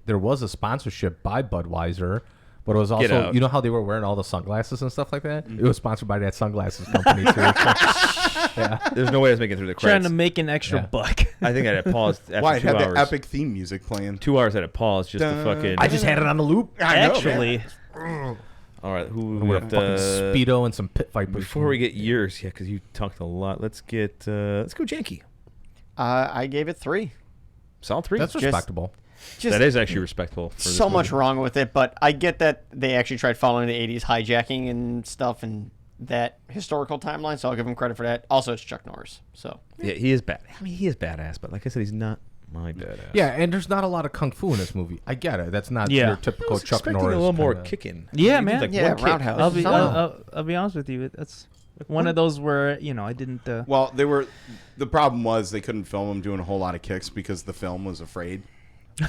There was a sponsorship by Budweiser, but it was Get also out. you know how they were wearing all the sunglasses and stuff like that. It was sponsored by that sunglasses company too. Yeah. There's no way I was making it through the Trying credits. to make an extra Yeah. buck. I think I had paused after Why? It 2 had hours. the epic theme music playing. 2 hours I had to pause just to Dun. fucking. I just had it on the loop. I know, Actually, All right, who With a fucking speedo and some pit vipers. Before we get yours, yeah, because you talked a lot. Let's go Janky. I gave it 3. Solid 3. that's just- respectable. Just That is actually respectful. For this so much movie. wrong with it, but I get that they actually tried following the 80s hijacking and stuff, and that historical timeline, so I'll give him credit for that. Also, it's Chuck Norris. So Yeah, he is bad. I mean, he is badass, but like I said, he's not my badass. Yeah, and there's not a lot of kung fu in this movie. I get it. That's not Yeah. your I typical was Chuck expecting Norris. a little more kinda- kicking. Yeah, He did, man. like, yeah, one kick. Roundhouse. I'll be Solid. I'll be honest with you. That's one of those where I didn't. Well, the problem was they couldn't film him doing a whole lot of kicks because the film was afraid.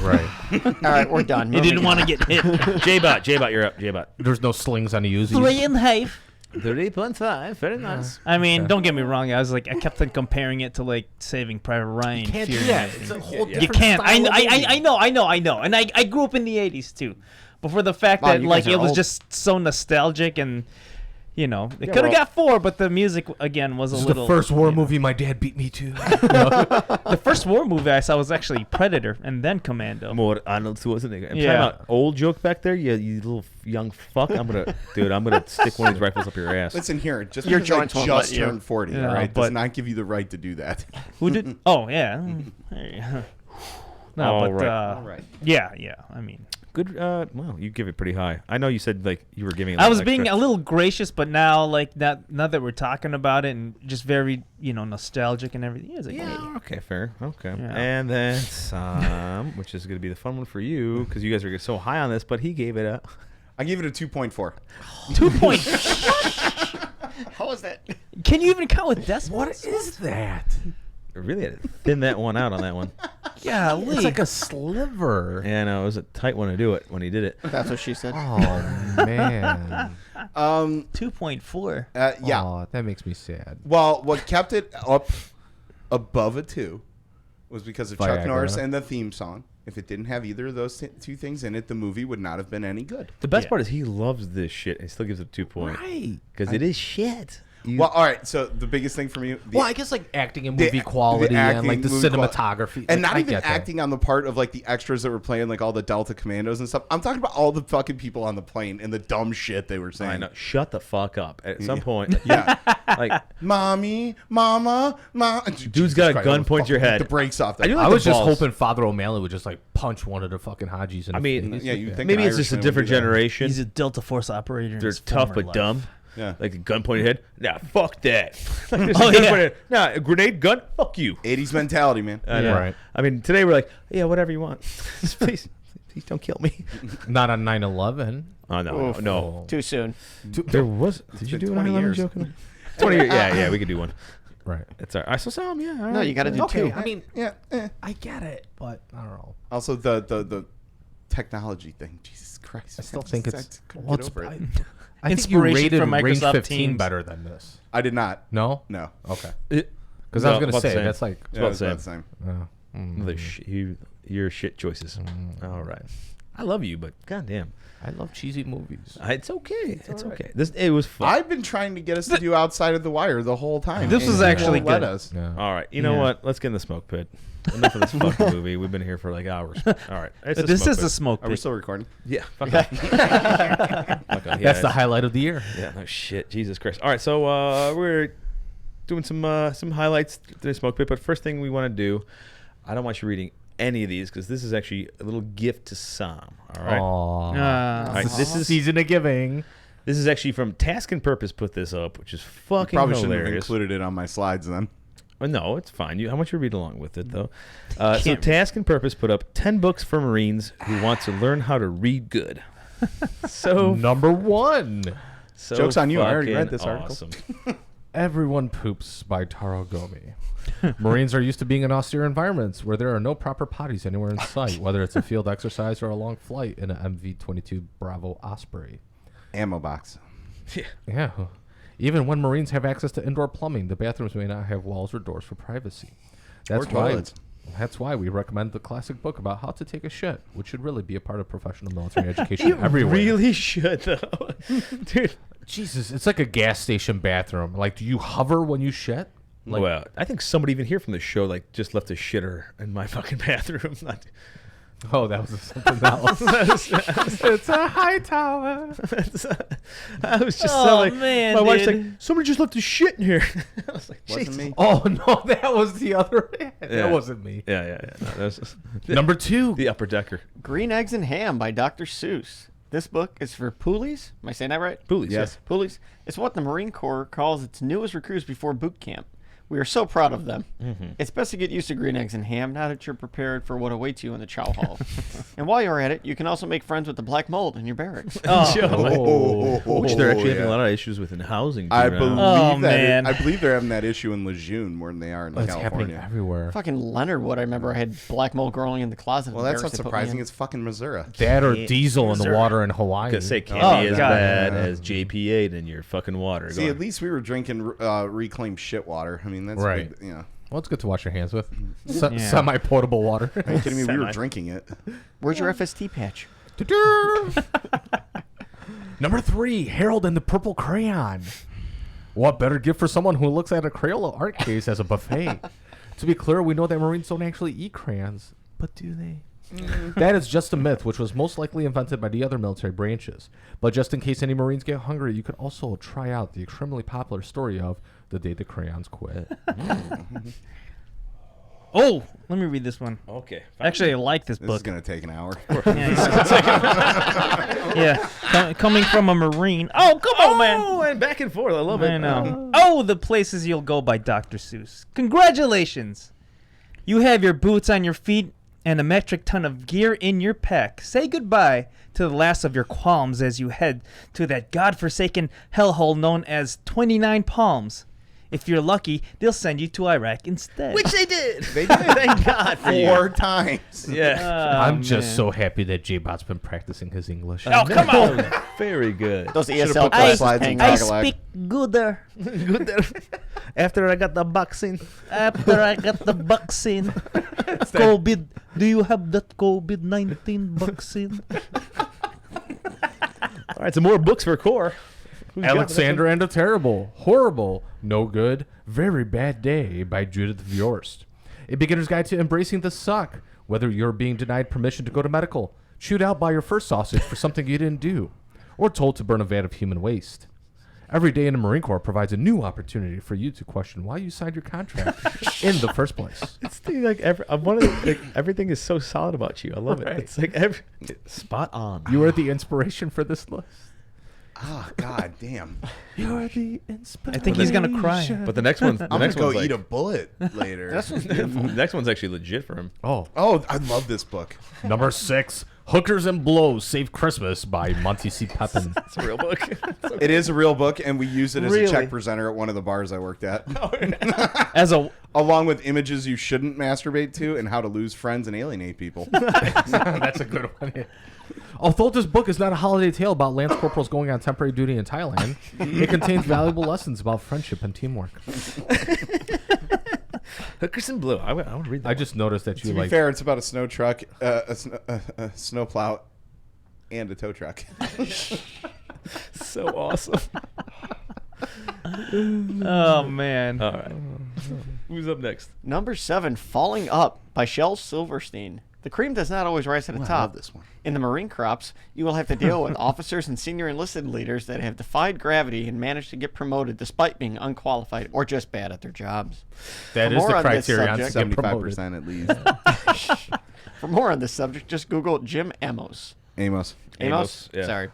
Right. All right, we're done. You didn't want to get hit. J-Bot, you're up. J-Bot. There's no slings on the Uzis. 3.5. Very nice. I mean, don't get me wrong. I kept on comparing it to like Saving Private Ryan. You can't do Fury. that. It's a whole You different can't. style of movie. I know. And I grew up in the '80s too. But for the fact Wow, that you like guys are it was old. just so nostalgic and it Yeah, could have well- got 4, but the music again was This a is little. the first war you know. movie my dad beat me to. The first war movie I saw was actually Predator and then Commando. More Arnold Schwarzenegger. I'm Yeah. talking about old joke back there. You little young fuck. I'm gonna stick one of these rifles up your ass. Listen here, just Your because I joints won't just let you. turned 40, Yeah, all right, but- does not give you the right to do that. Who did? Oh yeah. No, All but right. All right. yeah. I mean, Good. Well, you give it pretty high. I know you said like you were giving. I was being a little gracious, but now like now that we're talking about it and just very nostalgic and everything. Yeah, it's like, hey. Yeah. Okay. Fair. Okay. Yeah. And then Sam, which is going to be the fun one for you because you guys are so high on this, but he gave it a. I give it a 2.4. 2 point. How was that? Can you even count with decimals? What is that? Really had to thin that one out on that one. Yeah, It's like a sliver. Yeah, no, it was a tight one to do it when he did it. That's what she said. Oh man. 2.4. Yeah. Aw, that makes me sad. Well, what kept it up above a 2 was because of Chuck Viagra. Norris and the theme song. If it didn't have either of those two things in it, the movie would not have been any good. The best Yeah. part is he loves this shit and he still gives it 2 points. Right. Because it is shit. You- Well, all right. So the biggest thing for me, Well, I guess like acting and the- movie quality the and like acting, the movie quali- cinematography, and like, not I even get that. acting on the part of like the extras that were playing like all the Delta Commandos and stuff. I'm talking about all the fucking people on the plane and the dumb shit they were saying. I know. Shut the fuck up. At some point, Yeah. like Mommy, mama, mama. Dude's got a gun pointed to your head. The brakes off. I do That. like I was the just balls. hoping Father O'Malley would just like punch one of the fucking Hajis. In I the mean, face. yeah, you think maybe an it's just a Irishman would different do that. generation. He's a Delta Force operator. in They're his tough former but life. dumb. Yeah. Like a gun pointed head. Nah, fuck that. Like, there's Oh, a gun yeah. pointed, nah, a grenade gun. Fuck you. 80s mentality, man. I know. Right. I mean, today we're like, yeah, whatever you want. please don't kill me. Not on 9/11. Oh no, Oof. no. Too soon. There was. Did you been do 20 an 9/11 years. joke? 20 years. Yeah, we could do one. Right. It's all right. I saw some. Yeah. all No, right. you got to do Okay. two. I mean, Yeah. I get it, but I don't know. Also, the technology thing. Jesus Christ. I still think it's. I couldn't well, get it's over it. I think you Inspiration rated from Range Microsoft 15 Teams. better than this. I did not. No. No. Okay. It- Because No, I was gonna about the say same. that's like. It's about it's the about same. Uh, Your shit choices. All right. I love you, but goddamn, I love cheesy movies. it's okay. It's okay. It was fun. I've been trying to get us to do Outside of the Wire the whole time. This and was you actually won't let good. us. Yeah. All right. You know Yeah. what? Let's get in the smoke pit. Enough of this fucking movie. We've been here for like hours. All right. It's This smoke is pit. a smoke Are we pit. still recording? Yeah. Fuck off. Fuck off. Yeah, That's the highlight of the year. Yeah. No shit. Jesus Christ. All right. So we're doing some highlights to the smoke pit. But first thing we want to do, I don't want you reading any of these because this is actually a little gift to Sam. All right. Aww. All right. This is season of giving. This is actually from Task and Purpose put this up, which is fucking Probably shouldn't have hilarious. included it on my slides then. No, it's fine. I want you to read along with it, though. So Task and Purpose put up 10 books for Marines who want to learn how to read good. So, Number 1. so Joke's on you. I already read fucking this article. awesome. Everyone Poops by Taro Gomi. Marines are used to being in austere environments where there are no proper potties anywhere in sight, whether it's a field exercise or a long flight in an MV-22 Bravo Osprey. Ammo box. Yeah. Even when Marines have access to indoor plumbing, the bathrooms may not have walls or doors for privacy. That's Or why. toilets. That's why we recommend the classic book about how to take a shit, which should really be a part of professional military education You everywhere. really should, though. Dude. Jesus, it's like a gas station bathroom. Like, do you hover when you shit? Like, Well, I think somebody even here from the show like just left a shitter in my fucking bathroom. oh, that was something else. It's a high tower. I was just Oh, like, man, my wife's dude. like, somebody just left a shit in here. I was like, Wasn't Jesus. me. Oh no, that was the other. Yeah. That wasn't me. Yeah. No, that was Number 2. the upper decker. Green Eggs and Ham by Dr. Seuss. This book is for Poolies. Am I saying that right? Poolies, Yes. Poolies. It's what the Marine Corps calls its newest recruits before boot camp. We are so proud of them. It's best to get used to green eggs and ham now that you're prepared for what awaits you in the chow hall. And while you're at it, you can also make friends with the black mold in your barracks. Which they're actually having a lot of issues with in housing. I too, believe now. that. I believe they're having that issue in Lejeune more than they are in It's California. happening everywhere. Fucking Leonard Wood, I remember I had black mold growing in the closet. Well, that's not surprising. It's fucking Missouri. That or diesel in the water in Hawaii. Because say can't Oh, be as God. bad as JP8 in your fucking water. See, at least we were drinking reclaimed shit water. I mean, that's Right. big, yeah. Well, it's good to wash your hands with. Yeah. Semi-potable water. Are you kidding me? We were drinking it. Where's your FST patch? Number 3, Harold and the Purple Crayon. What better gift for someone who looks at a Crayola art case as a buffet? To be clear, we know that Marines don't actually eat crayons, but do they? That is just a myth, which was most likely invented by the other military branches. But just in case any Marines get hungry, you could also try out the extremely popular story of the day the crayons quit. Oh, let me read this one. Okay. Actually, I like this This book. is going to take an hour. Yeah, coming from a Marine. Oh, come on, man. Oh, and back and forth. I love it. I know. Oh, the places you'll go by Dr. Seuss. Congratulations. You have your boots on your feet and a metric ton of gear in your pack. Say goodbye to the last of your qualms as you head to that godforsaken hellhole known as 29 Palms. If you're lucky, they'll send you to Iraq instead. Which they did. They did. Thank God for you. 4 times. Yeah. I'm just man. so happy that J-Bot's been practicing his English. Oh, come on. Very good. Those Should've ESL put those classes slides hang in out. Tagalog. gooder. Good there. After I got the boxing. After I got the vaccine. COVID. Do you have that COVID-19 vaccine? All right, some more books for Core. Who's got the next Alexander and a Terrible, Horrible, No Good, Very Bad Day by Judith Viorst. A beginner's guide to embracing the suck, whether you're being denied permission to go to medical, chewed out by your first sausage for something you didn't do, or told to burn a vat of human waste. Every day in the Marine Corps provides a new opportunity for you to question why you signed your contract in the first place. It's the, like everything is so solid about you. I love it. It's like spot on. You are the inspiration for this list. Oh, God damn. You're the inspiration. I think he's going to cry. But the next one, I'm going to go eat a bullet later. the next one's actually legit for him. Oh, I love this book. number 6, Hookers and Blows Save Christmas by Monty C. Pepin. It's a real book. It is a real book, and we use it as a Really? check presenter at one of the bars I worked at. As a Along with images you shouldn't masturbate to and how to lose friends and alienate people. That's a good one. Although this book is not a holiday tale about Lance Corporals going on temporary duty in Thailand, it contains valuable lessons about friendship and teamwork. Hookers and Blue. I would read that. I just noticed that To you be like. fair, it's about a snow truck, a snow plow, and a tow truck. So awesome. Oh, man. All right. Who's up next? Number 7, Falling Up by Shel Silverstein. The cream does not always rise to the Ooh, I top. love this one. In the Marine Corps, you will have to deal with officers and senior enlisted leaders that have defied gravity and managed to get promoted despite being unqualified or just bad at their jobs. That For is more the on this criterion to subject- get promoted. 75% at least. For more on this subject, just Google Jim Amos. Amos. Amos? yeah. Sorry.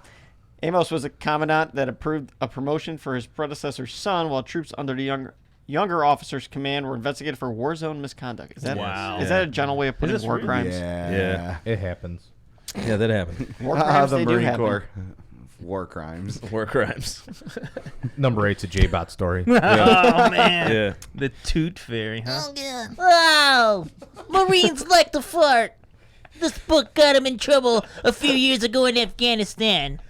Amos was a commandant that approved a promotion for his predecessor's son while troops under the younger officer's command were investigated for war zone misconduct. Is that Wow. Is that a general way of putting this war real? crimes? Yeah. It happens. Yeah, that happened. War crimes, The they do Marine happen. Corps. War crimes. War crimes. Number 8's a J-Bot story. Oh, man. Yeah. The Toot Fairy, huh? Wow! Marines like to fart. This book got him in trouble a few years ago in Afghanistan.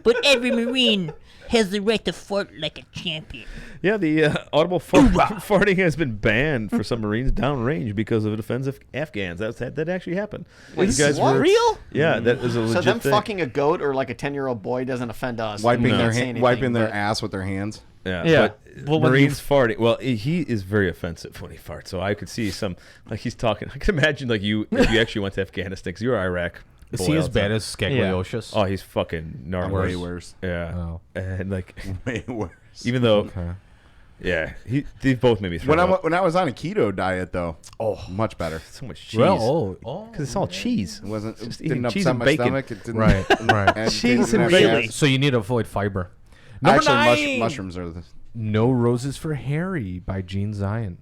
But every Marine has the right to fart like a champion. Yeah, the audible farting has been banned for some Marines downrange because of offensive Afghans. That actually happened. Wait, These guys what? were Real? Yeah, that is a legit So them thing. fucking a goat or like a 10-year-old boy doesn't offend us. Wiping We their can't say anything, wiping their but- ass with their hands. Yeah. But Well, when Marines farting. Well, he is very offensive when he farts. So I could see some like he's talking. I can imagine like you if you actually went to Afghanistan because you're Iraq. Is boy he all as the bad time. as Scagliosius? Oh, he's fucking gnarly. Way worse. Yeah, Oh. and like Way worse. even though Okay. Yeah, these both made me throw up. When I was on a keto diet, though, much better. So much cheese. Well, because it's all cheese. It wasn't. Just It didn't eating cheese upset and my bacon. stomach. It didn't. Right. and Cheese didn't and have bacon. gas. So you need to avoid fiber. Number Actually, 9. mushrooms are the. No Roses for Harry by Gene Zion.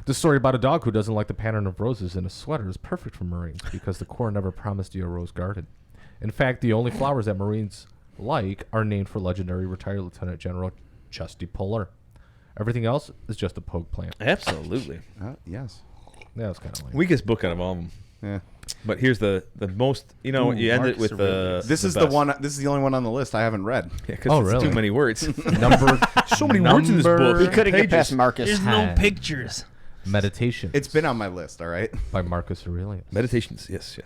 The story about a dog who doesn't like the pattern of roses in a sweater is perfect for Marines because the Corps never promised you a rose garden. In fact, the only flowers that Marines like are named for legendary retired Lieutenant General Chesty Puller. Everything else is just a POG plant. Absolutely. Yes. That was kind of lame. Weakest book out of all of them. Yeah. But here's the most, you end it with the. This is the one. This is the only one on the list I haven't read. Yeah, because it's too many words. So many words in this book. He couldn't get Pages. past Marcus. There's no pictures. Meditation. It's been on my list. All right. By Marcus Aurelius. Meditations. Yes.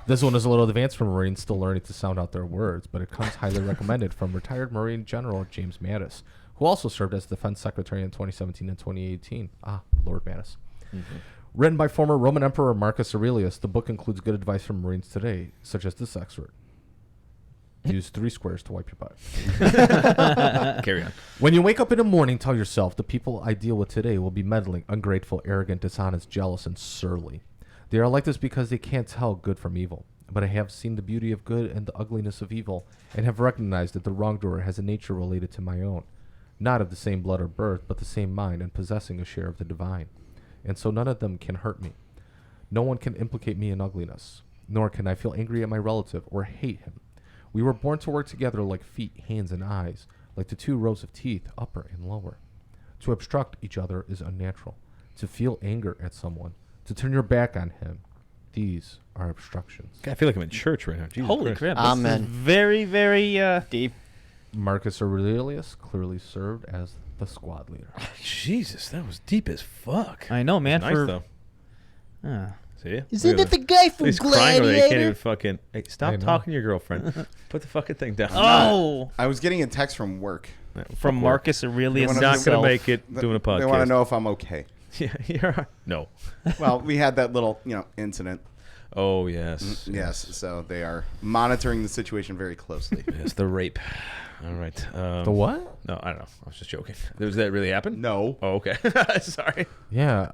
This one is a little advanced for Marines still learning to sound out their words, but it comes highly recommended from retired Marine General James Mattis, who also served as Defense Secretary in 2017 and 2018. Lord Mattis. Mm-hmm. Written by former Roman Emperor Marcus Aurelius, the book includes good advice from Marines today, such as this excerpt. Use 3 squares to wipe your butt. Carry on. When you wake up in the morning, tell yourself the people I deal with today will be meddling, ungrateful, arrogant, dishonest, jealous, and surly. They are like this because they can't tell good from evil. But I have seen the beauty of good and the ugliness of evil, and have recognized that the wrongdoer has a nature related to my own, not of the same blood or birth, but the same mind, and possessing a share of the divine. And so none of them can hurt me. No one can implicate me in ugliness, nor can I feel angry at my relative or hate him. We were born to work together like feet, hands, and eyes, like the 2 rows of teeth, upper and lower. To obstruct each other is unnatural. To feel anger at someone, to turn your back on him, these are obstructions. God, I feel like I'm in church right now. Jesus Holy Christ. crap. Amen. This is very, very deep. Marcus Aurelius clearly served as the squad leader. Jesus, that was deep as fuck. I know, man. Nice, though. See? Isn't it the guy from He's crying over there. He can't even Gladiator? fucking. Hey, stop talking to your girlfriend. Put the fucking thing down. Oh. I was getting a text from work. From Marcus Aurelius. He's not going to make it doing a podcast. They want to know if I'm okay. Yeah. No. Well, we had that little, incident. Oh, yes. Yes. So they are monitoring the situation very closely. Yes, the rape. All right. The what? No, I don't know. I was just joking. Does that really happen? No. Oh, okay. Sorry. Yeah.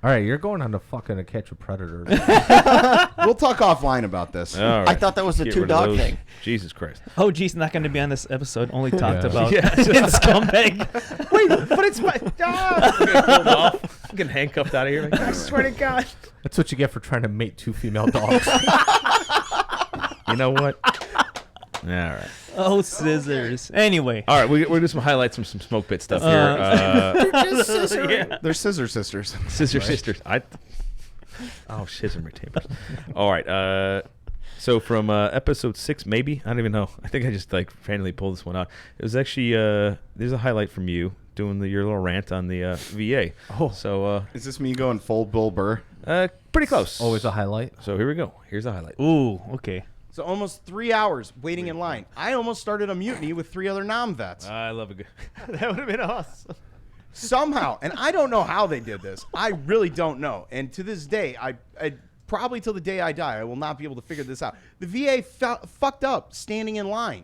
All right, you're going on to fucking a catch a predator. We'll talk offline about this. All right. I thought that was the Get 2 rid of dog those. thing. Jesus Christ. Oh, geez, not going to be on this episode. Only talked about Yeah. in Scumbag. Wait, but it's my dog. I'm getting pulled off. I'm getting handcuffed out of here. Like, I swear to God. That's what you get for trying to mate 2 female dogs. You know what? All right. Oh, scissors. Anyway. All right, we're going to do some highlights from some smoke bit stuff here. They're scissor sisters. Scissor sisters. Oh, scissor chambers. All right. So from episode 6, maybe, I don't even know. I think I just randomly pulled this one out. It was actually there's a highlight from you doing your little rant on the VA. Oh, so is this me going full Bill Burr? Pretty close. Always a highlight. So here we go. Here's a highlight. Ooh, okay. So almost 3 hours waiting in line. I almost started a mutiny with 3 other nom-vets. I love a good. That would have been awesome. Somehow, and I don't know how they did this. I really don't know. And to this day, I probably till the day I die, I will not be able to figure this out. The VA fucked up standing in line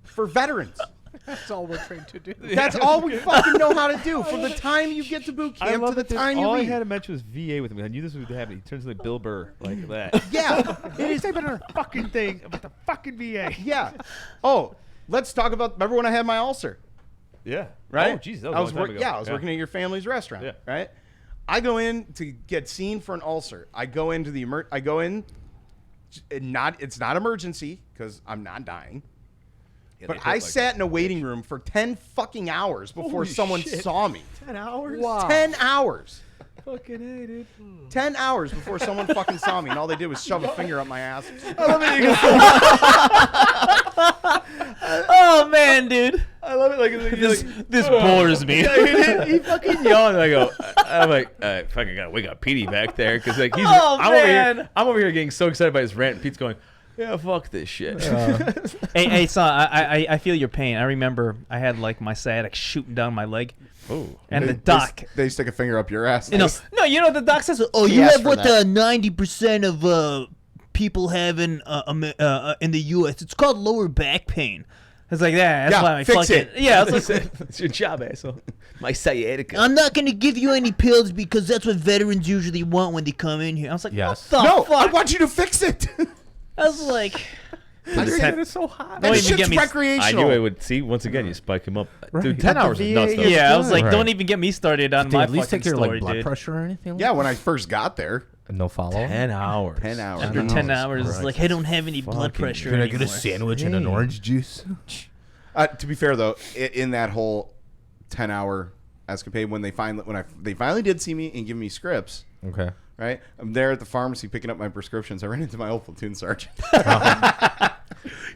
for veterans. That's all we're trained to do. That's all we fucking know how to do. From the time you get to boot camp to the time you all leave. I had to mention was VA with me. I knew this would happen. He turns into Bill Burr like that. Yeah, it is. Say better fucking thing about the fucking VA. Yeah. Oh, let's talk about. Remember when I had my ulcer? Yeah. Right. Oh, jeez, that was a long time ago. Yeah, I was working at your family's restaurant. Yeah. Right. I go in to get seen for an ulcer. I go into the I go in. It's not emergency because I'm not dying. Yeah, but I sat in a waiting room for 10 fucking hours before Holy someone shit. saw me. 10 hours? Wow. 10 hours. Fucking hate it. 10 hours before someone fucking saw me, and all they did was shove a finger up my ass. I love it. Oh, man, dude. I love it. This bores me. Yeah, he fucking yawned. I'm like, I fucking gotta wake up Petey back there because he's. Oh, I'm over here getting so excited by his rant. And Pete's going, yeah, fuck this shit. Hey, son, I feel your pain. I remember I had my sciatic shooting down my leg. Oh. And the doc. They stick a finger up your ass. No, the doc says, Oh, you Yes, have for what that. 90% of people have in the U.S. It's called lower back pain. It's like that. That's Yeah, why I fix fuck it. it. Yeah, it's like, It's your job, asshole. My sciatica. I'm not gonna give you any pills because that's what veterans usually want when they come in here. I was like, Yes. what the No, fuck? I want you to fix it. I was like, It's so hot. Don't That even shit's get me- recreational. I knew I would see once again. You spike him up, dude. Right. 10 hours is nuts. Though. yeah, I was like, Right. don't even get me started on Did they my at least fucking take your story, blood dude. pressure or anything? Yeah, when I first got there. And no follow. 10 hours. 10 hours. After 10 hours, it's like, I don't have any blood Fucking pressure Can I anymore. get a sandwich and an orange juice? To be fair though, in that whole 10-hour escapade, when they finally did see me and give me scripts, Okay. right? I'm there at the pharmacy picking up my prescriptions. I ran into my old platoon sergeant.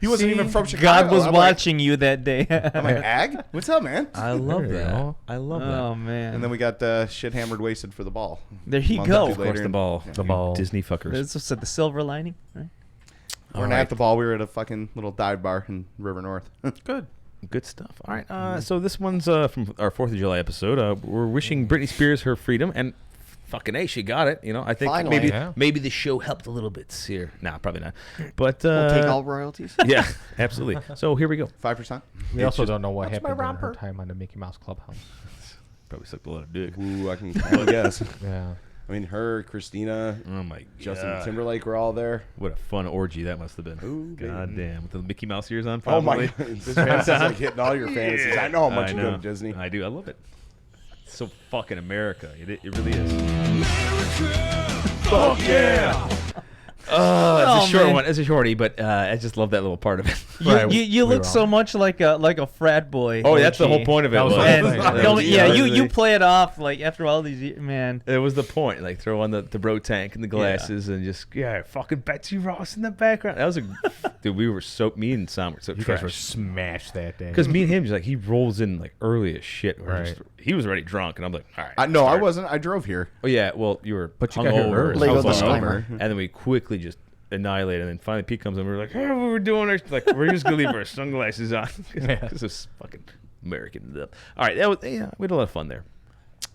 He wasn't even from Chicago. God was I'm watching you that day. I'm like, Ag, what's up, man? I love There you that. go. I love Oh, that. man. And then we got shit hammered, wasted for the ball. There you Month go. or two Of course, later, the and ball. The ball. Disney fuckers. This was the silver lining, right? We're not at the ball. We were at a fucking little dive bar in River North. Good. Good stuff. All right. So this one's from our 4th of July episode. We're wishing Britney Spears her freedom, and fucking A, she got it. You know, I think Finally. maybe the show helped a little bit here. Nah, probably not. But We'll take all royalties. yeah, absolutely. So here we go. 5%. We also don't know what happened during her time on the Mickey Mouse Clubhouse. Probably sucked a lot of dick. Ooh, I can kind of guess. Yeah. I mean, her, Christina, Oh my Justin god. Timberlake were all there. What a fun orgy that must have been. Ooh, God baby. damn. With the Mickey Mouse ears on, Oh my! probably. This fantasy's like hitting all your fantasies. I know how much you go to Disney. I do. I love it. It's so fucking America. It really is. Fuck yeah! It's Oh, a short man. one. It's a shorty, but I just love that little part of it. You look so much like a frat boy. Oh, that's the OG. whole point of it. That was was. the And whole thing. That don't- was- yeah, that you was you the- play it off like after all these years, man. It was the point. Like throw on the bro tank and the glasses and just fucking Betsy Ross in the background. That was a dude. We were so me and Sam were so You guys were trash. smashed that day. Because me and him, just like he rolls in like early as shit. We're just- Right. he was already drunk, and I'm like, all right. No, I start. wasn't. I drove here. Oh yeah, well you were, But you got here hungover. early. I Legal was disclaimer. hungover. And then we quickly just annihilated. And then finally Pete comes in. We were like, hey, what we're doing? Like we're just gonna leave our sunglasses on because it's fucking American stuff. All right, that was we had a lot of fun there.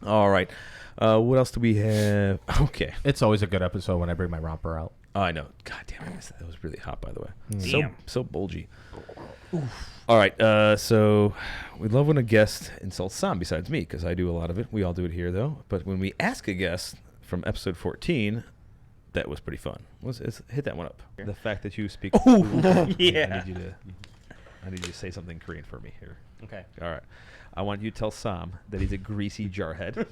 All right, what else do we have? Okay, It's always a good episode when I bring my romper out. oh, I know. God damn, I missed that. That was really hot, by the way. Damn. So bulgy. All right, so we love when a guest insults Sam besides me, because I do a lot of it. We all do it here, though. But when we ask a guest from episode 14, that was pretty fun. Hit that one up. The fact that you speak. Yeah. I need you to say something Korean for me here. Okay. All right. I want you to tell Sam that he's a greasy jarhead.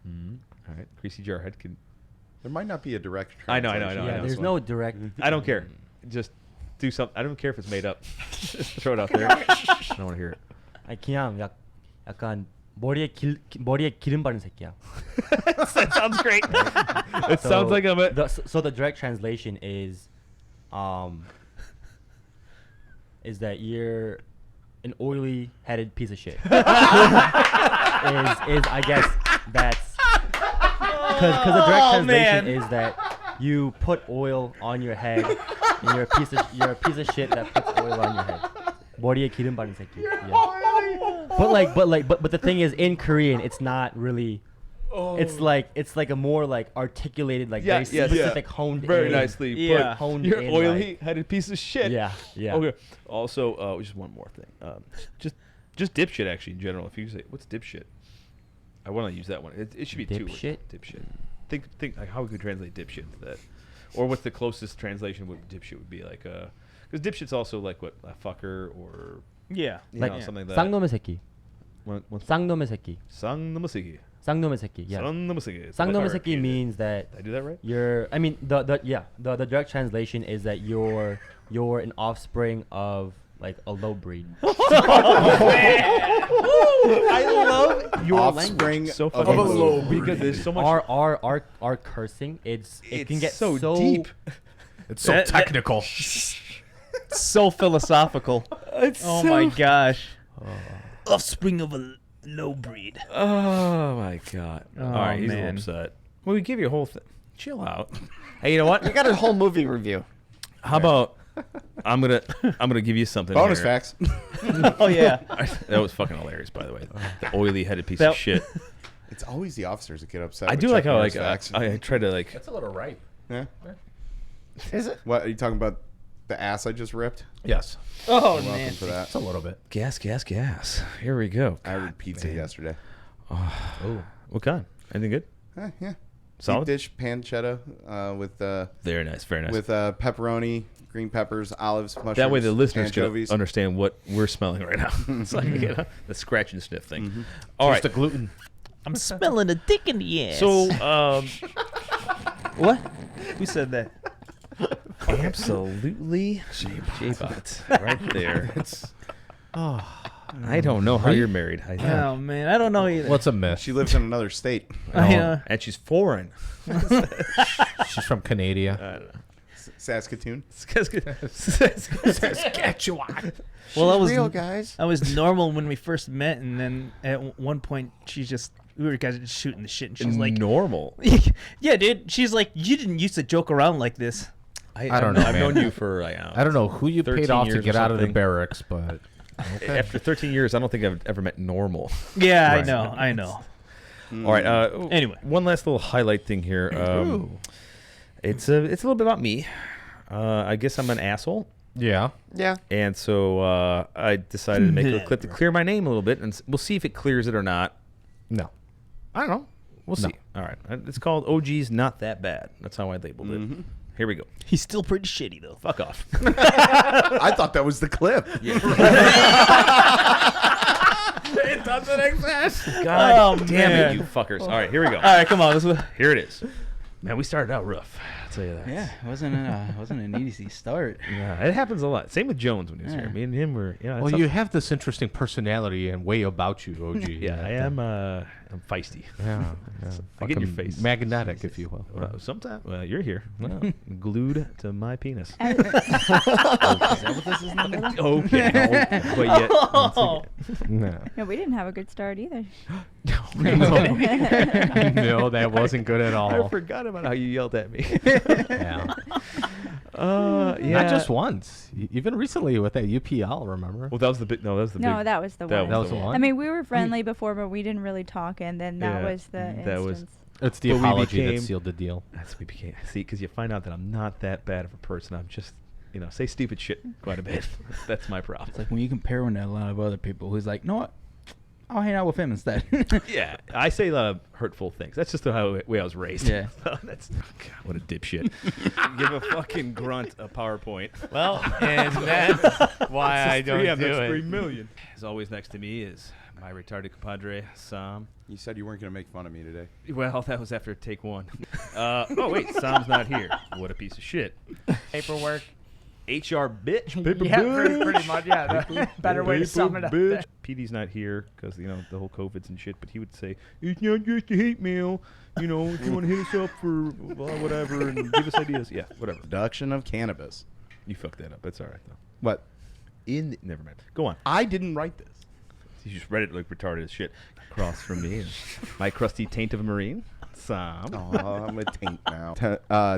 All right, greasy jarhead can. There might not be a direct I know. translation. Yeah, on there's this no one. direct. I don't care. Just do something. I don't care if it's made up. Just throw it out there. I don't want to hear it. 아니 그냥 약간 머리에 기름 바른 새끼야. That sounds great. It sounds like I'm a. So the direct translation is that you're an oily headed piece of shit. is I guess that's because the direct translation is that you put oil on your head and you're a piece of shit that puts oil on your head. 머리에 기름 바른 새끼. Yeah. But the thing is, in Korean, it's not really. It's like a more like articulated, like very specific, honed Very in. nicely Yeah. put. Honed You're in, oily-headed piece of shit. Yeah, yeah. Okay. Also, just one more thing. Just dipshit actually in general. If you say what's dipshit, I want to use that one. It should be two words. Dipshit? Dipshit. Think like how we could translate dipshit into that, or what's the closest translation would dipshit would be like because dipshit's also like what a fucker or Yeah. you Like know, something like that. 쌍놈의 새끼. What's 쌍놈의 새끼. 쌍놈의 새끼. 쌍놈의 새끼. Yeah. 쌍놈의 새끼. 쌍놈의 새끼 means that Did I do that right? you're. I mean, the direct translation is that you're an offspring of like a low breed. I love your Offspring language. So of fucking a low because there's so much. Our cursing, it can get so deep. It's so technical. So philosophical. Oh my gosh. Offspring of a low breed. Oh my god! All right, he's a man. little upset. Well, we give you a whole thing. Chill out. Hey, you know what? We got a whole movie review. How about I'm gonna give you something. Bonus here. facts. Oh yeah. That was fucking hilarious, by the way. The oily-headed piece That- of shit. It's always the officers that get upset. I with do like checking how bonus like facts. I try to like. That's a little right. Yeah. Is it? What are you talking about? the ass I just ripped. Yes. Oh, You're welcome man. for that. It's a little bit. Gas. Here we go. I ordered pizza yesterday. Oh. What kind? Anything good? Yeah. Solid? Deep dish pancetta with Very nice. with pepperoni, green peppers, olives, mushrooms. That way the listeners anchovies. can understand what we're smelling right now. It's like the scratch and sniff thing. Mm-hmm. All Just right. the gluten. I'm smelling a dick in the ass. So, What? Who said that? absolutely J-Bot right there. I don't know how you're married. Oh, man. I don't know either. What's a myth? She lives in another state. And she's foreign. She's from Canada. I don't know. Saskatoon. Saskatchewan. Well, I was real, guys. I was normal when we first met, and then at one point we were guys just shooting the shit, and she's like, normal. "Yeah, dude." She's like, "You didn't used to joke around like this." I don't know, I've man. known you for I don't know who you 13 paid off to years get or out of the something. barracks, but okay. After 13 years, I don't think I've ever met normal. Yeah, Right. I know. All right. Anyway. one last little highlight thing here. It's a little bit about me. I guess I'm an asshole. Yeah. Yeah. And so I decided to make a clip to clear my name a little bit, and we'll see if it clears it or not. No. I don't know. We'll No. see. All right. It's called OG's Not That Bad. That's how I labeled it. Here we go. He's still pretty shitty though. Fuck off. I thought that was the clip. It doesn't exist. God Oh, damn man. it, you fuckers. All right, here we go. All right, come on. Here it is. Man, we started out rough. I'll tell you that. Yeah, it wasn't an easy start. Yeah, it happens a lot. Same with Jones when he was Yeah. here. Me and him were, Well, you have this interesting personality and way about you, OG. Yeah, I am. I'm feisty. Yeah. I get in your Fucking face. magnetic, if you will. Sometimes, you're here. Glued to my penis. Is that what this is in the middle? Okay. No, quite yet. Oh. No. No, we didn't have a good start either. No, that wasn't good at all. I forgot about how you yelled at me. Yeah. Yeah. Not just once. Even recently with that UPL, remember? Well, that was the big. No, that was the No, big. that was the that one. That was the one? I mean, we were friendly before, but we didn't really talk, and then that Yeah, was the that was- instance. It's the But we apology that became- sealed the deal. That's we became. See, because you find out that I'm not that bad of a person. I'm just, say stupid shit quite a bit. That's my problem. It's like when you compare him to a lot of other people who's like, know what? I'll hang out with him instead. Yeah, I say a lot of hurtful things. That's just the way I was raised. Yeah. That's God, what a dipshit. Give a fucking grunt a PowerPoint. Well, and that's why I don't do that's it. 3 million. As always, next to me is my retarded compadre, Sam. You said you weren't going to make fun of me today. Well, that was after take one. Oh, wait, Sam's not here. What a piece of shit. Paperwork. HR bitch. Paper Yeah, bitch. pretty much. Yeah, the better way to sum it up. Bitch. PD's not here because, the whole COVID's and shit, but he would say, it's not just a hate mail. If you want to hit us up for whatever and give us ideas. Yeah, whatever. Production of cannabis. You fucked that up. That's all right, though. What? Never mind. Go on. I didn't write this. You just read it like retarded as shit. Across from me is my crusty taint of a Marine, Sam. Oh, I'm a taint now.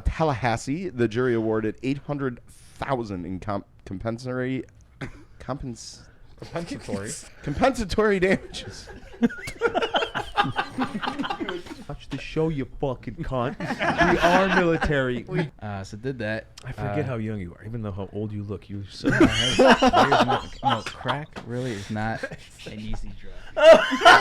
Tallahassee, the jury awarded $800,000 in compensatory damages. Watch the show, you fucking cunt. We are military. So did that. I forget how young you are, even though how old you look. You're so. No, crack really is not an easy drug.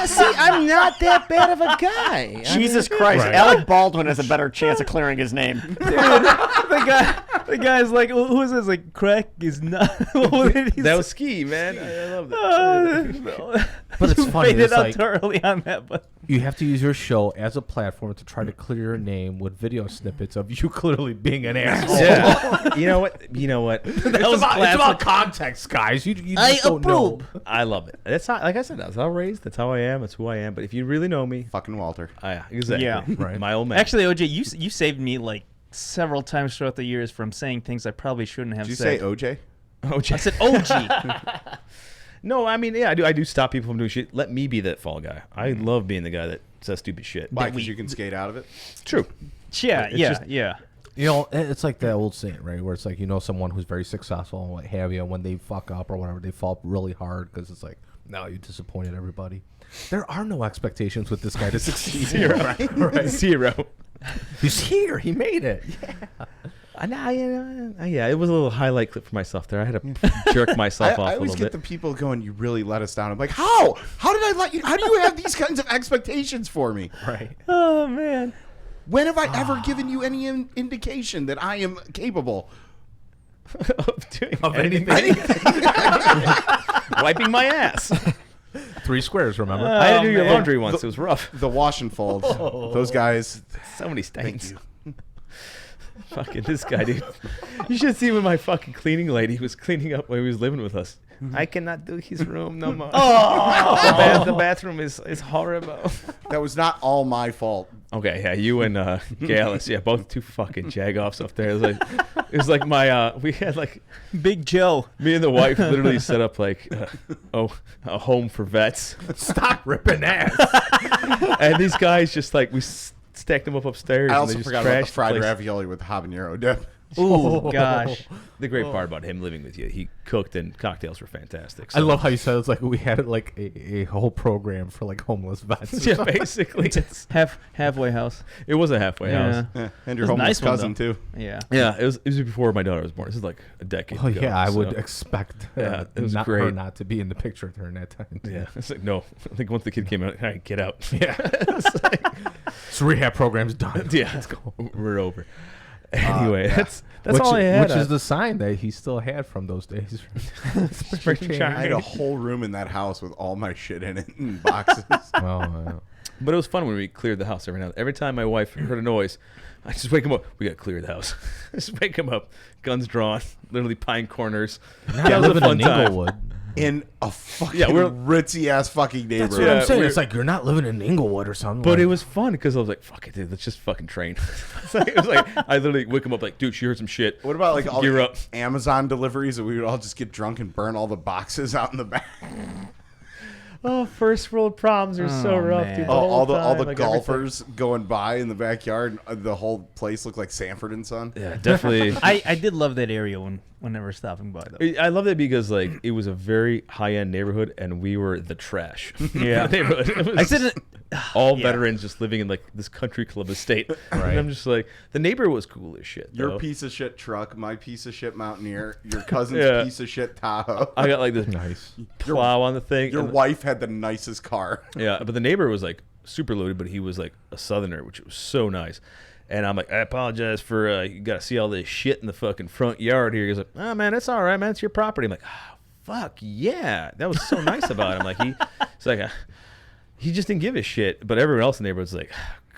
See, I'm not that bad of a guy. Jesus Christ, Right. Alec Baldwin has a better chance of clearing his name. The guy's like, who is this? Like, crack is not. That was Ski, man. I love that. But it's you funny, faded it's out like- too early on that, but You have to use your show as a platform to try to clear your name with video snippets of you clearly being an asshole. Yeah. You know what? It's about context, guys. You just don't know. I love it. That's not, like I said, that's how I was raised. That's how I am. That's who I am. But if you really know me, Fucking Walter. yeah, exactly. Yeah. Right. My old man. actually, OJ, you saved me like several times throughout the years from saying things I probably shouldn't have Did you said. say OJ? I said OG. No, I mean, yeah, I do stop people from doing shit. Let me be that fall guy. I love being the guy that says stupid shit. Why? Because you can skate out of it? True. Yeah, It's yeah, just- yeah. You know, it's like that old saying, right? Where it's like, someone who's very successful and what have you, and when they fuck up or whatever, they fall really hard because it's like, no, you disappointed everybody. There are no expectations with this guy to succeed. Zero. Right? Zero. He's here. He made it. Yeah. Yeah, it was a little highlight clip for myself there. I had to jerk myself off I a always little get bit. the people going, "You really let us down." I'm like, how? How did I let you? How do you have these kinds of expectations for me? Right. Oh man. When have I ever given you any indication that I am capable of doing anything? Wiping my ass. 3 squares, remember? I had to do your laundry once. It was rough. The wash and fold. Those guys. So many stains. Thank you. Fucking this guy, dude. You should see when my fucking cleaning lady was cleaning up when he was living with us. I cannot do his room no more. The bathroom is horrible. That was not all my fault. Okay, yeah, you and Gallus, yeah, both 2 fucking jagoffs up there. It was like my we had like Big Joe. me and the wife literally set up like a home for vets. Stop ripping ass. And these guys just like we stacked them up upstairs. I and also they just forgot about the trashed fried place. ravioli with habanero dip. Oh gosh. The great part about him living with you, he cooked and cocktails were fantastic. I love how you said it's like we had like a whole program for like homeless vets. Yeah, basically. Halfway house. It was a halfway house. Yeah, and It your was a homeless nice one, cousin though. too. Yeah. Yeah, it was before my daughter was born. This is like a decade Oh ago. yeah, I would so- expect Yeah, it was not great. her not to be in the picture during that time. Yeah, it's like no. I think once the kid came out, all right, get out. Yeah. So rehab program's done. Yeah, let's go. We're over. Anyway, that's which, all I had. Which is the sign that he still had from those days. I had a whole room in that house with all my shit in it and boxes. But it was fun when we cleared the house every now. Every time my wife heard a noise, I just wake him up. We gotta clear the house. Just wake him up, guns drawn, literally pine corners. That was a fun time. Inglewood. In a fucking we're ritzy ass fucking neighborhood. That's what I'm saying. It's like you're not living in Inglewood or something. But like, it was fun because I was like, "Fuck it, dude. Let's just fucking train." It was like I literally wake him up like, "Dude, she heard some shit." What about like all gear the up? Amazon deliveries that we would all just get drunk and burn all the boxes out in the back? Oh, first world problems are so rough, man. dude. all the like golfers going by in the backyard, and the whole place looked like Sanford and Son. Yeah, definitely. I did love that area whenever stopping by though. I love it because like it was a very high end neighborhood, and we were the trash. Yeah. Neighborhood. It was I didn't. all Yeah. veterans just living in like this country club estate. Right. And I'm just like, the neighbor was cool as shit. Your though. piece of shit truck, my piece of shit Mountaineer, your cousin's Yeah. piece of shit Tahoe. I got like this nice plow on the thing. Your and- wife had the nicest car. Yeah, but the neighbor was like super loaded, but he was like a southerner, which was so nice. And I'm like, I apologize for you got to see all this shit in the fucking front yard here. He's like, oh man, it's all right, man. It's your property. I'm like, oh, fuck yeah, that was so nice about him. Like it's like he just didn't give a shit. But everyone else in the neighborhood's like,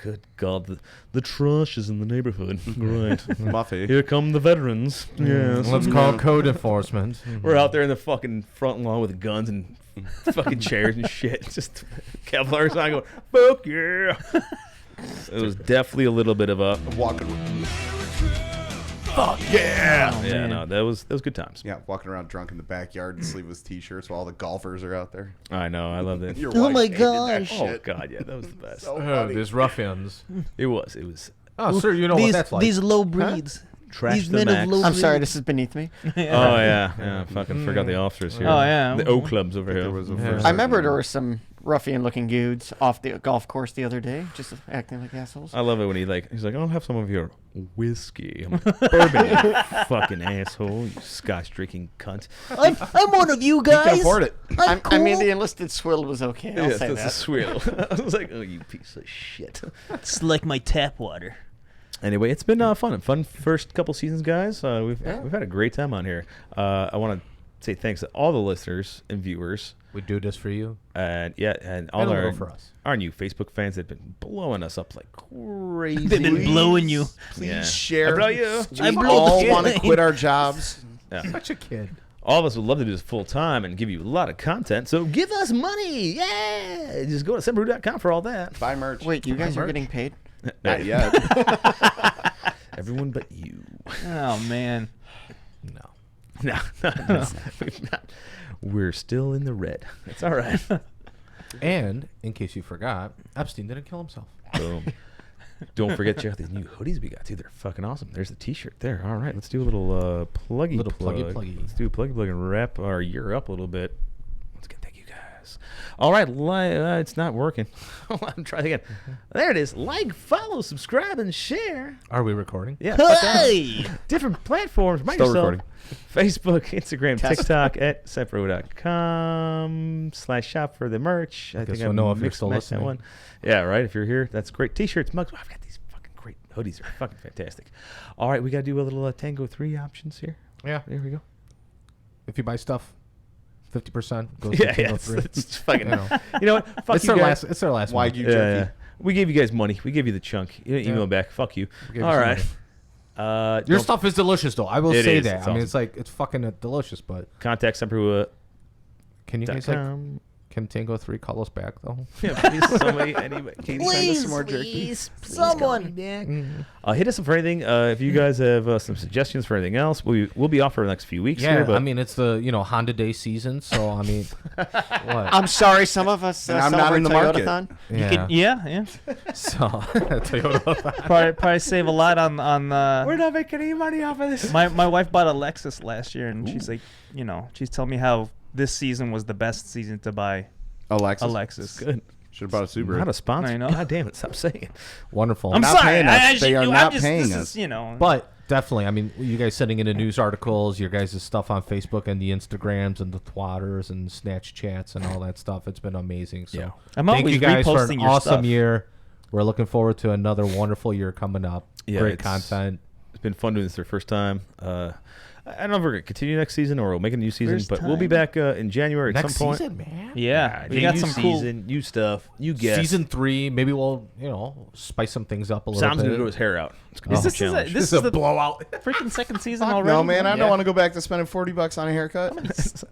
good God, the trash is in the neighborhood. Right, Muffy. Here come the veterans. Yes, let's call code enforcement. We're out there in the fucking front lawn with guns and fucking chairs and shit. Just Kevlar sign going, fuck yeah. It was definitely a little bit of a Walking. fuck yeah. Oh, Yeah, man. no, that was good times. Yeah, walking around drunk in the backyard in sleeveless t-shirts while all the golfers are out there. I know, I loved it. Your Oh wife my hated that gosh. Oh shit. god, yeah, that was the best. So Oh, funny. there's ruffians. It was Oh, sir, you know what that's like. These low breeds. trash These the men of max. low I'm sorry, breed. this is beneath me. Oh yeah, fucking forgot the officers here. Oh, yeah. The O clubs over here. There was a Yeah. first I remember there were some ruffian-looking dudes off the golf course the other day, just acting like assholes. I love it when he's like, I'll have some of your whiskey. I'm like, bourbon, you fucking asshole, you Scotch drinking cunt. I'm one of you You guys. can afford it. I'm cool. I mean, the enlisted swill was okay. I'll Yes, say that's a that. swill. I was like, oh, you piece of shit. It's like my tap water. Anyway, it's been fun first couple seasons, guys. We've had a great time on here. I want to say thanks to all the listeners and viewers, We do this for you. and all And a our little for us. our new Facebook fans that have been blowing us up like crazy. They've been blowing you. Please Yeah. share. I blow you. We I blow all you. want to quit our jobs. Yeah. Such a kid. All of us would love to do this full time and give you a lot of content. So give us money, yeah! Just go to semper.com for all that. Buy merch. Wait, you guys are getting paid? Not yet. Everyone but you. Oh man. No. No. We're still in the red. It's all right. And in case you forgot, Epstein didn't kill himself. Boom. Don't forget to check out these new hoodies we got, too. They're fucking awesome. There's the t-shirt there. All right, let's do a little pluggy Little plug. pluggy. Let's do a pluggy plug and wrap our year up a little bit. Once again, thank you guys. All right, it's not working. Hold on, try it again. There it is. Follow follow, subscribe, and share. Are we recording? Yeah. Hey! Different platforms. Write Still yourself. recording. Facebook, Instagram, Test. TikTok at Semper.com/shop for the merch. I Guess think we'll I know if you're mixed still and matched that listening. one. Yeah, right. If you're here, that's great. T-shirts, mugs. I've got these fucking great hoodies. They're fucking fantastic. All right, we got to do a little Tango 3 options here. Yeah. There we go. If you buy stuff, 50% goes Yeah, to yeah. Tango It's, 3. it's fucking. You know. You know what? Fuck It's you their guys. last. It's their last one. Wagyu jerky. We gave you guys money. We gave you the chunk. You didn't email back. Fuck you. We gave you All some right. money. Your Don't- stuff is delicious, though. I will It say is. that. It's I mean, awesome. it's like it's fucking delicious. But Contact Semper. can you guys like can Tango 3 call us back though? Yeah, please, somebody, anybody. Katie, send us some more jerky. Please, someone. Hit us up for anything. If you guys have some suggestions for anything else, we'll be off for the next few weeks. Yeah, here, but I mean it's the Honda Day season, so I mean, what? I'm sorry, some of us And I'm not in the market. Toyotathon. Yeah. Yeah. So Toyota. Probably save a lot on we're not making any money off of this. my wife bought a Lexus last year, and she's like, she's telling me how this season was the best season to buy Alexis. a Lexus. Good. Should have bought a Subaru. Not a sponsor. I know. God damn it! Stop saying it. Wonderful. I'm Not sorry. paying us. They are I'm not just- paying this us. Is, But definitely, I mean, you guys sending in the news articles, your guys' stuff on Facebook and the Instagrams and the Twitters and Snatch Chats and all that stuff. It's been amazing. So Yeah. I'm thank always you guys for reposting an your awesome stuff. year. We're looking forward to another wonderful year coming up. Yeah, Great it's- content. It's been fun doing this their first time. I don't know if we're gonna continue next season or we'll make a new season, First but we'll be time. back in January at Next some point. season, man. Yeah, we new got some cool. season, new stuff, new guests. Season 3, maybe we'll spice some things up a little Sam's bit. gonna grow his hair out. It's gonna Is be a this challenge. this is the blowout? Freaking second season Fuck already. no, man. I Yeah. don't want to go back to spending $40 on a haircut.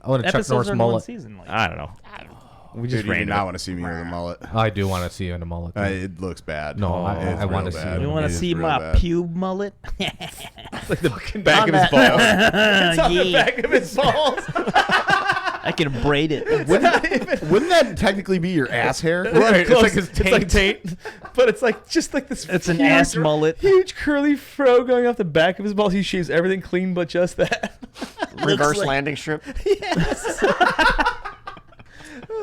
I want to check Episodes Norris are in one mullet. season. Like, I don't know. We Dude, just you do ran not want to see me with a mullet. I do want to see you in a mullet. though. It looks bad. No, I It's want real to see bad. it. you want It to is see real my bad. pube mullet? like the back of his balls. It's on the back of his balls. I can braid it. Wouldn't that technically be your ass hair? Right, it's like his it's like taint, but it's like just like this. It's an huge- ass mullet. Huge curly fro going off the back of his balls. He shaves everything clean but just that. Reverse like- landing strip. Yes.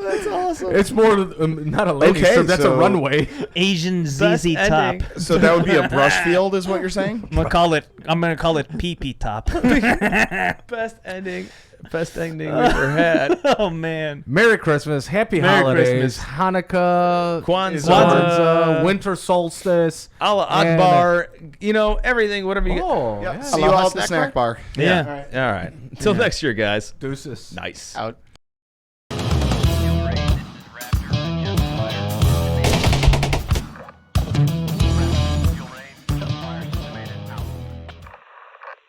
That's awesome. It's more not a landing Okay, strip, that's a so- runway. Asian Best ZZ top. ending. So that would be a brush field, is what you're saying? I'm gonna call it pee top. Best ending we've ever had. Oh man. Merry Christmas, Happy Merry Holidays, Christmas. Hanukkah, Kwanzaa. Winter Solstice. Allah And- Akbar, everything, whatever you Oh, Yep. yeah. See you all at the snack bar. Yeah. All right. Until next year, guys. Deuces. Nice. Out.